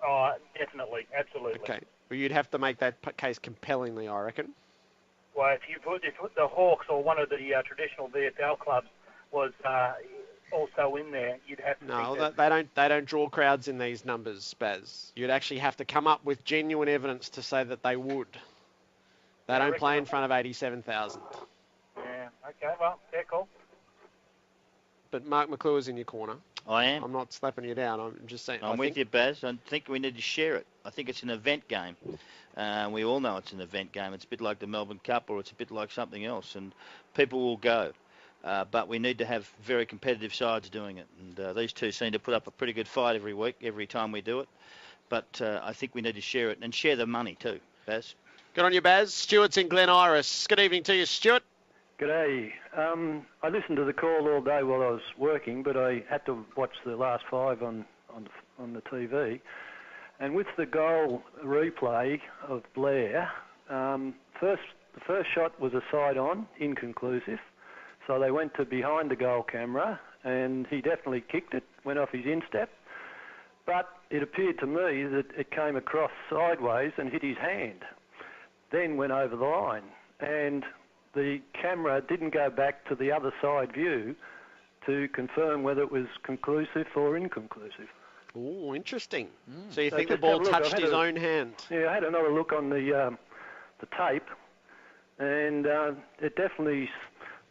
Oh, definitely, absolutely. Okay, well, you'd have to make that case compellingly, I reckon. Well, if the Hawks or one of the traditional VFL clubs was also in there, you'd have to. No, they don't draw crowds in these numbers, Baz. You'd actually have to come up with genuine evidence to say that they would. They don't play in front of 87,000. Yeah. Okay. Well, fair call. But Mark McClure's in your corner. I am. I'm not slapping you down. I'm just saying. I'm with you, Baz. I think we need to share it. I think it's an event game. We all know it's an event game. It's a bit like the Melbourne Cup, or it's a bit like something else, and people will go. But we need to have very competitive sides doing it. And these two seem to put up a pretty good fight every week, every time we do it. But I think we need to share it and share the money too, Baz. Good on you, Baz. Stuart's in Glen Iris. Good evening to you, Stuart. G'day. I listened to the call all day while I was working, but I had to watch the last 5 on the TV. And with the goal replay of Blair, the first shot was a side-on, inconclusive. So they went to behind the goal camera, and he definitely kicked it, went off his instep. But it appeared to me that it came across sideways and hit his hand. then went over the line. And the camera didn't go back to the other side view to confirm whether it was conclusive or inconclusive. Oh, interesting. So you So think the just have ball a look. touched I've had his a- own hand? Yeah, I had another look on the tape, and it definitely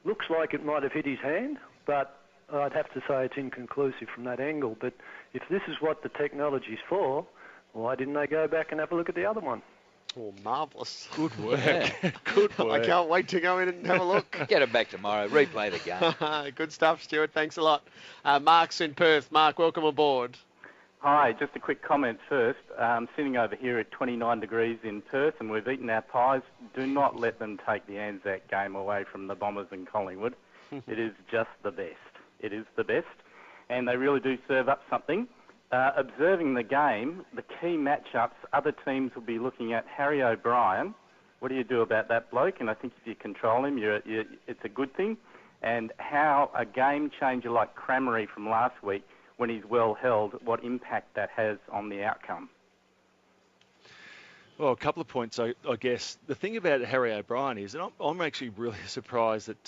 looks like it might have hit his hand, but I'd have to say it's inconclusive from that angle. But if this is what the technology's for, why didn't they go back and have a look at the other one? Oh, marvellous. Good work. Good I work. can't wait to go in and have a look. Get it back tomorrow. Replay the game. Good stuff, Stuart. Thanks a lot. Mark's in Perth. Mark, welcome aboard. Hi, just a quick comment first. Sitting over here at 29 degrees in Perth and we've eaten our pies. Do not let them take the Anzac game away from the Bombers and Collingwood. It is just the best. It is the best. And they really do serve up something. Observing the game, the key matchups, other teams will be looking at Harry O'Brien. What do you do about that bloke? And I think if you control him, it's a good thing. And how a game changer like Crammery from last week, when he's well held, what impact that has on the outcome. Well, a couple of points, I guess. The thing about Harry O'Brien is, and I'm actually really surprised that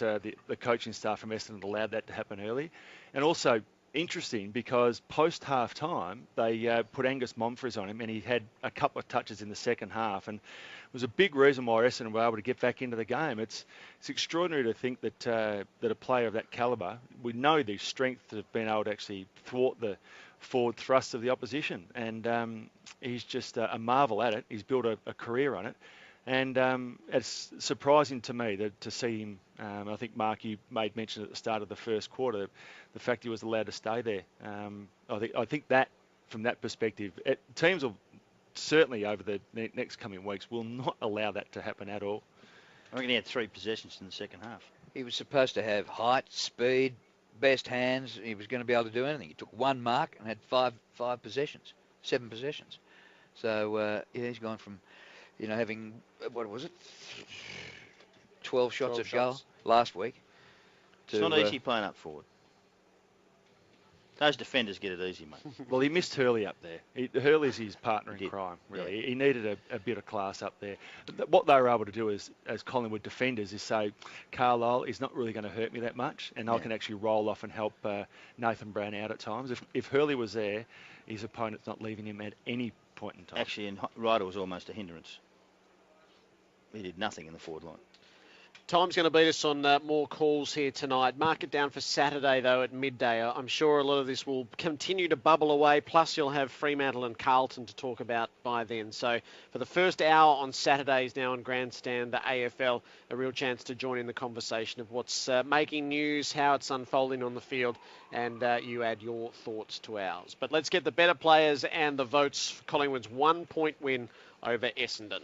the coaching staff from Essendon allowed that to happen early. And also interesting because post-half time, they put Angus Monfries on him and he had a couple of touches in the second half. And it was a big reason why Essendon were able to get back into the game. It's extraordinary to think that a player of that calibre, we know the strength of being able to actually thwart the forward thrust of the opposition. And he's just a marvel at it. He's built a career on it. And it's surprising to me to see him. I think, Mark, you made mention at the start of the first quarter, the fact he was allowed to stay there. I think that, from that perspective, teams will certainly over the next coming weeks will not allow that to happen at all. I reckon he had 3 possessions in the second half. He was supposed to have height, speed, best hands. He was going to be able to do anything. He took 1 mark and had 7 possessions. So, he's gone from, having, what was it, 12 shots at goal last week. It's not easy playing up forward. Those defenders get it easy, mate. Well, he missed Hurley up there. Hurley's his partner in crime, really. Yeah. He needed a bit of class up there. What they were able to do as Collingwood defenders is say, Carlisle is not really going to hurt me that much, and I can actually roll off and help Nathan Brown out at times. If Hurley was there, his opponent's not leaving him at any point in time. Actually, and Ryder was almost a hindrance. He did nothing in the forward line. Time's going to beat us on more calls here tonight. Mark it down for Saturday, though, at midday. I'm sure a lot of this will continue to bubble away, plus you'll have Fremantle and Carlton to talk about by then. So for the first hour on Saturdays now on Grandstand, the AFL, a real chance to join in the conversation of what's making news, how it's unfolding on the field, and you add your thoughts to ours. But let's get the better players and the votes for Collingwood's 1-point win over Essendon.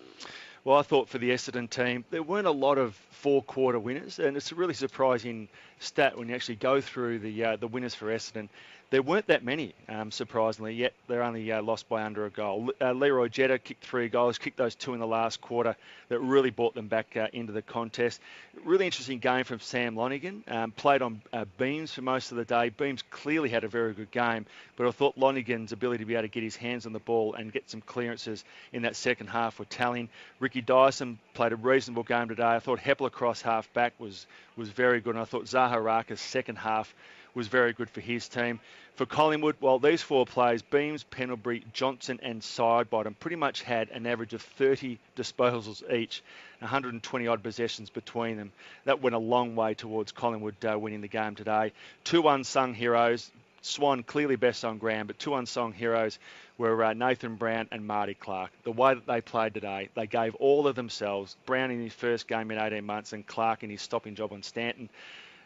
Well, I thought for the Essendon team, there weren't a lot of 4-quarter winners, and it's a really surprising stat when you actually go through the winners for Essendon. There weren't that many, surprisingly, yet they're only lost by under a goal. Leroy Jetta kicked 3 goals, kicked those 2 in the last quarter that really brought them back into the contest. Really interesting game from Sam Lonigan. Played on Beams for most of the day. Beams clearly had a very good game, but I thought Lonigan's ability to be able to get his hands on the ball and get some clearances in that second half were telling. Ricky Dyson played a reasonable game today. I thought Hepler cross half back was very good, and I thought Zaharaka's second half was very good for his team. For Collingwood, well, these 4 players, Beams, Pendlebury, Johnson and Sidebottom, pretty much had an average of 30 disposals each, 120-odd possessions between them. That went a long way towards Collingwood winning the game today. 2 unsung heroes. Swan clearly best on ground, but 2 unsung heroes were Nathan Brown and Marty Clark. The way that they played today, they gave all of themselves. Brown in his first game in 18 months and Clark in his stopping job on Stanton.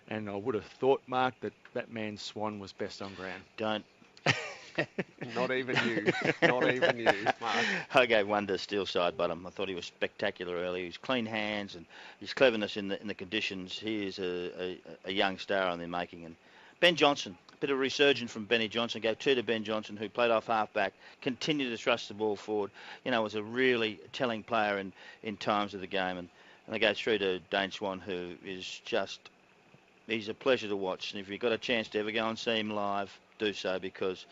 And I would have thought, Mark, that man Swan was best on ground. Don't. Not even you. Not even you, Mark. I gave 1 to Steel Sidebottom. I thought he was spectacular early. His clean hands and his cleverness in the conditions. He is a young star on their making. And Ben Johnson, a bit of resurgence from Benny Johnson. Gave 2 to Ben Johnson, who played off half-back, continued to thrust the ball forward. Was a really telling player in times of the game. And they go through to Dane Swan, who is just... He's a pleasure to watch, and if you've got a chance to ever go and see him live, do so, because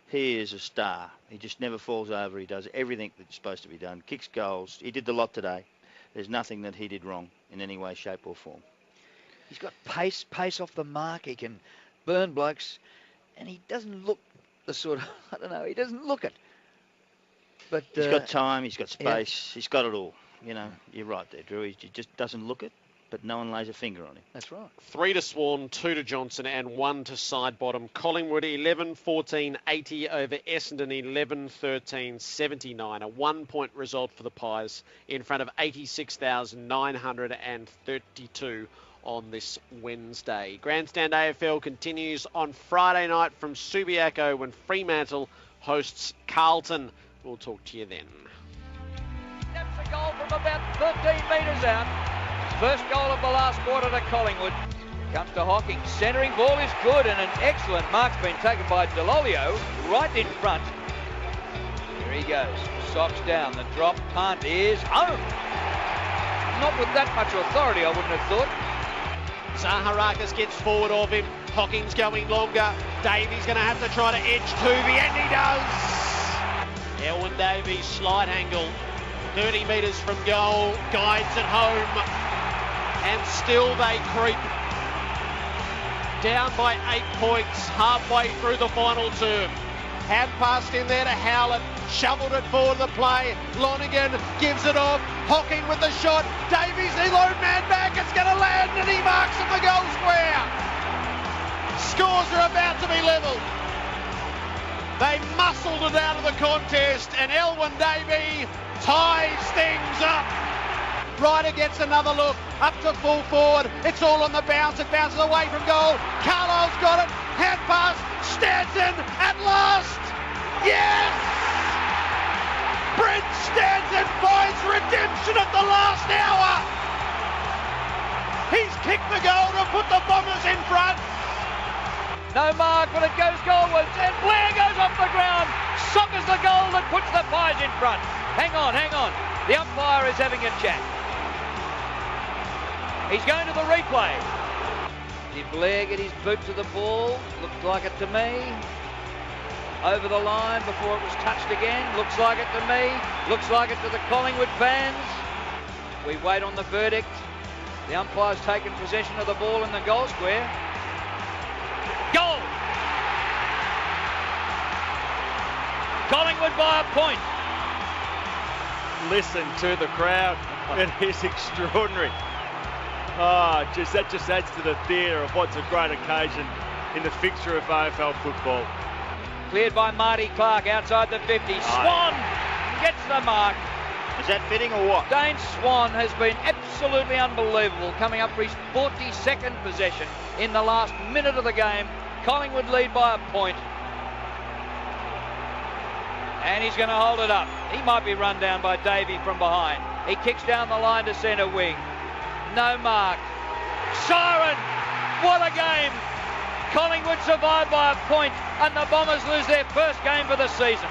he is a star. He just never falls over. He does everything that's supposed to be done. Kicks goals. He did the lot today. there's nothing that he did wrong in any way, shape or form. He's got pace off the mark. He can burn blokes, and he doesn't look the sort of, I don't know, he doesn't look it. But he's got time, he's got space, he's got it all. You know, you're right there, Drew. He just doesn't look it, but no one lays a finger on him. That's right. 3 to Swan, 2 to Johnson, and 1 to Sidebottom. Collingwood 11-14, 80 over Essendon 11-13, 79. A 1-point result for the Pies in front of 86,932 on this Wednesday. Grandstand AFL continues on Friday night from Subiaco when Fremantle hosts Carlton. We'll talk to you then. Snaps a goal from about 13 metres out. First goal of the last quarter to Collingwood. Comes to Hocking. Centering ball is good, and an excellent mark's been taken by Delolio right in front. Here he goes. Socks down. The drop punt is home. Not with that much authority, I wouldn't have thought. Zaharakis gets forward of him. Hocking's going longer. Davies going to have to try to edge Tuvey, and he does. Elwyn Davies, slight angle. 30 metres from goal. Guides it home. And still they creep. Down by 8 points halfway through the final term. Hand passed in there to Howlett. Shoveled it forward the play. Lonergan gives it off. Hocking with the shot. Davies, the lone man back. It's going to land, and he marks in the goal square. Scores are about to be levelled. They muscled it out of the contest, and Elwyn Davey ties things up. Ryder gets another look. Up to full forward. It's all on the bounce. It bounces away from goal. Carlisle's got it. Hand pass. Stanton at last. Yes! Brent Stanton finds redemption at the last hour. He's kicked the goal to put the Bombers in front. No mark, but it goes goalwards, and Blair goes off the ground. Soccers the goal that puts the Pies in front. Hang on. The umpire is having a chat. He's going to the replay. Did Blair get his boot to the ball? Looked like it to me. Over the line before it was touched again. Looks like it to me. Looks like it to the Collingwood fans. We wait on the verdict. The umpire's taken possession of the ball in the goal square. Goal! Collingwood by a point. Listen to the crowd. It is extraordinary. That just adds to the theatre of what's a great occasion in the fixture of AFL football. Cleared by Marty Clark outside the 50. Swan gets the mark. Is that fitting or what? Dane Swan has been absolutely unbelievable, coming up for his 42nd possession in the last minute of the game. Collingwood lead by a point. And he's going to hold it up. He might be run down by Davey from behind. He kicks down the line to centre wing. No mark. Siren! What a game! Collingwood survive by a point, and the Bombers lose their first game for the season.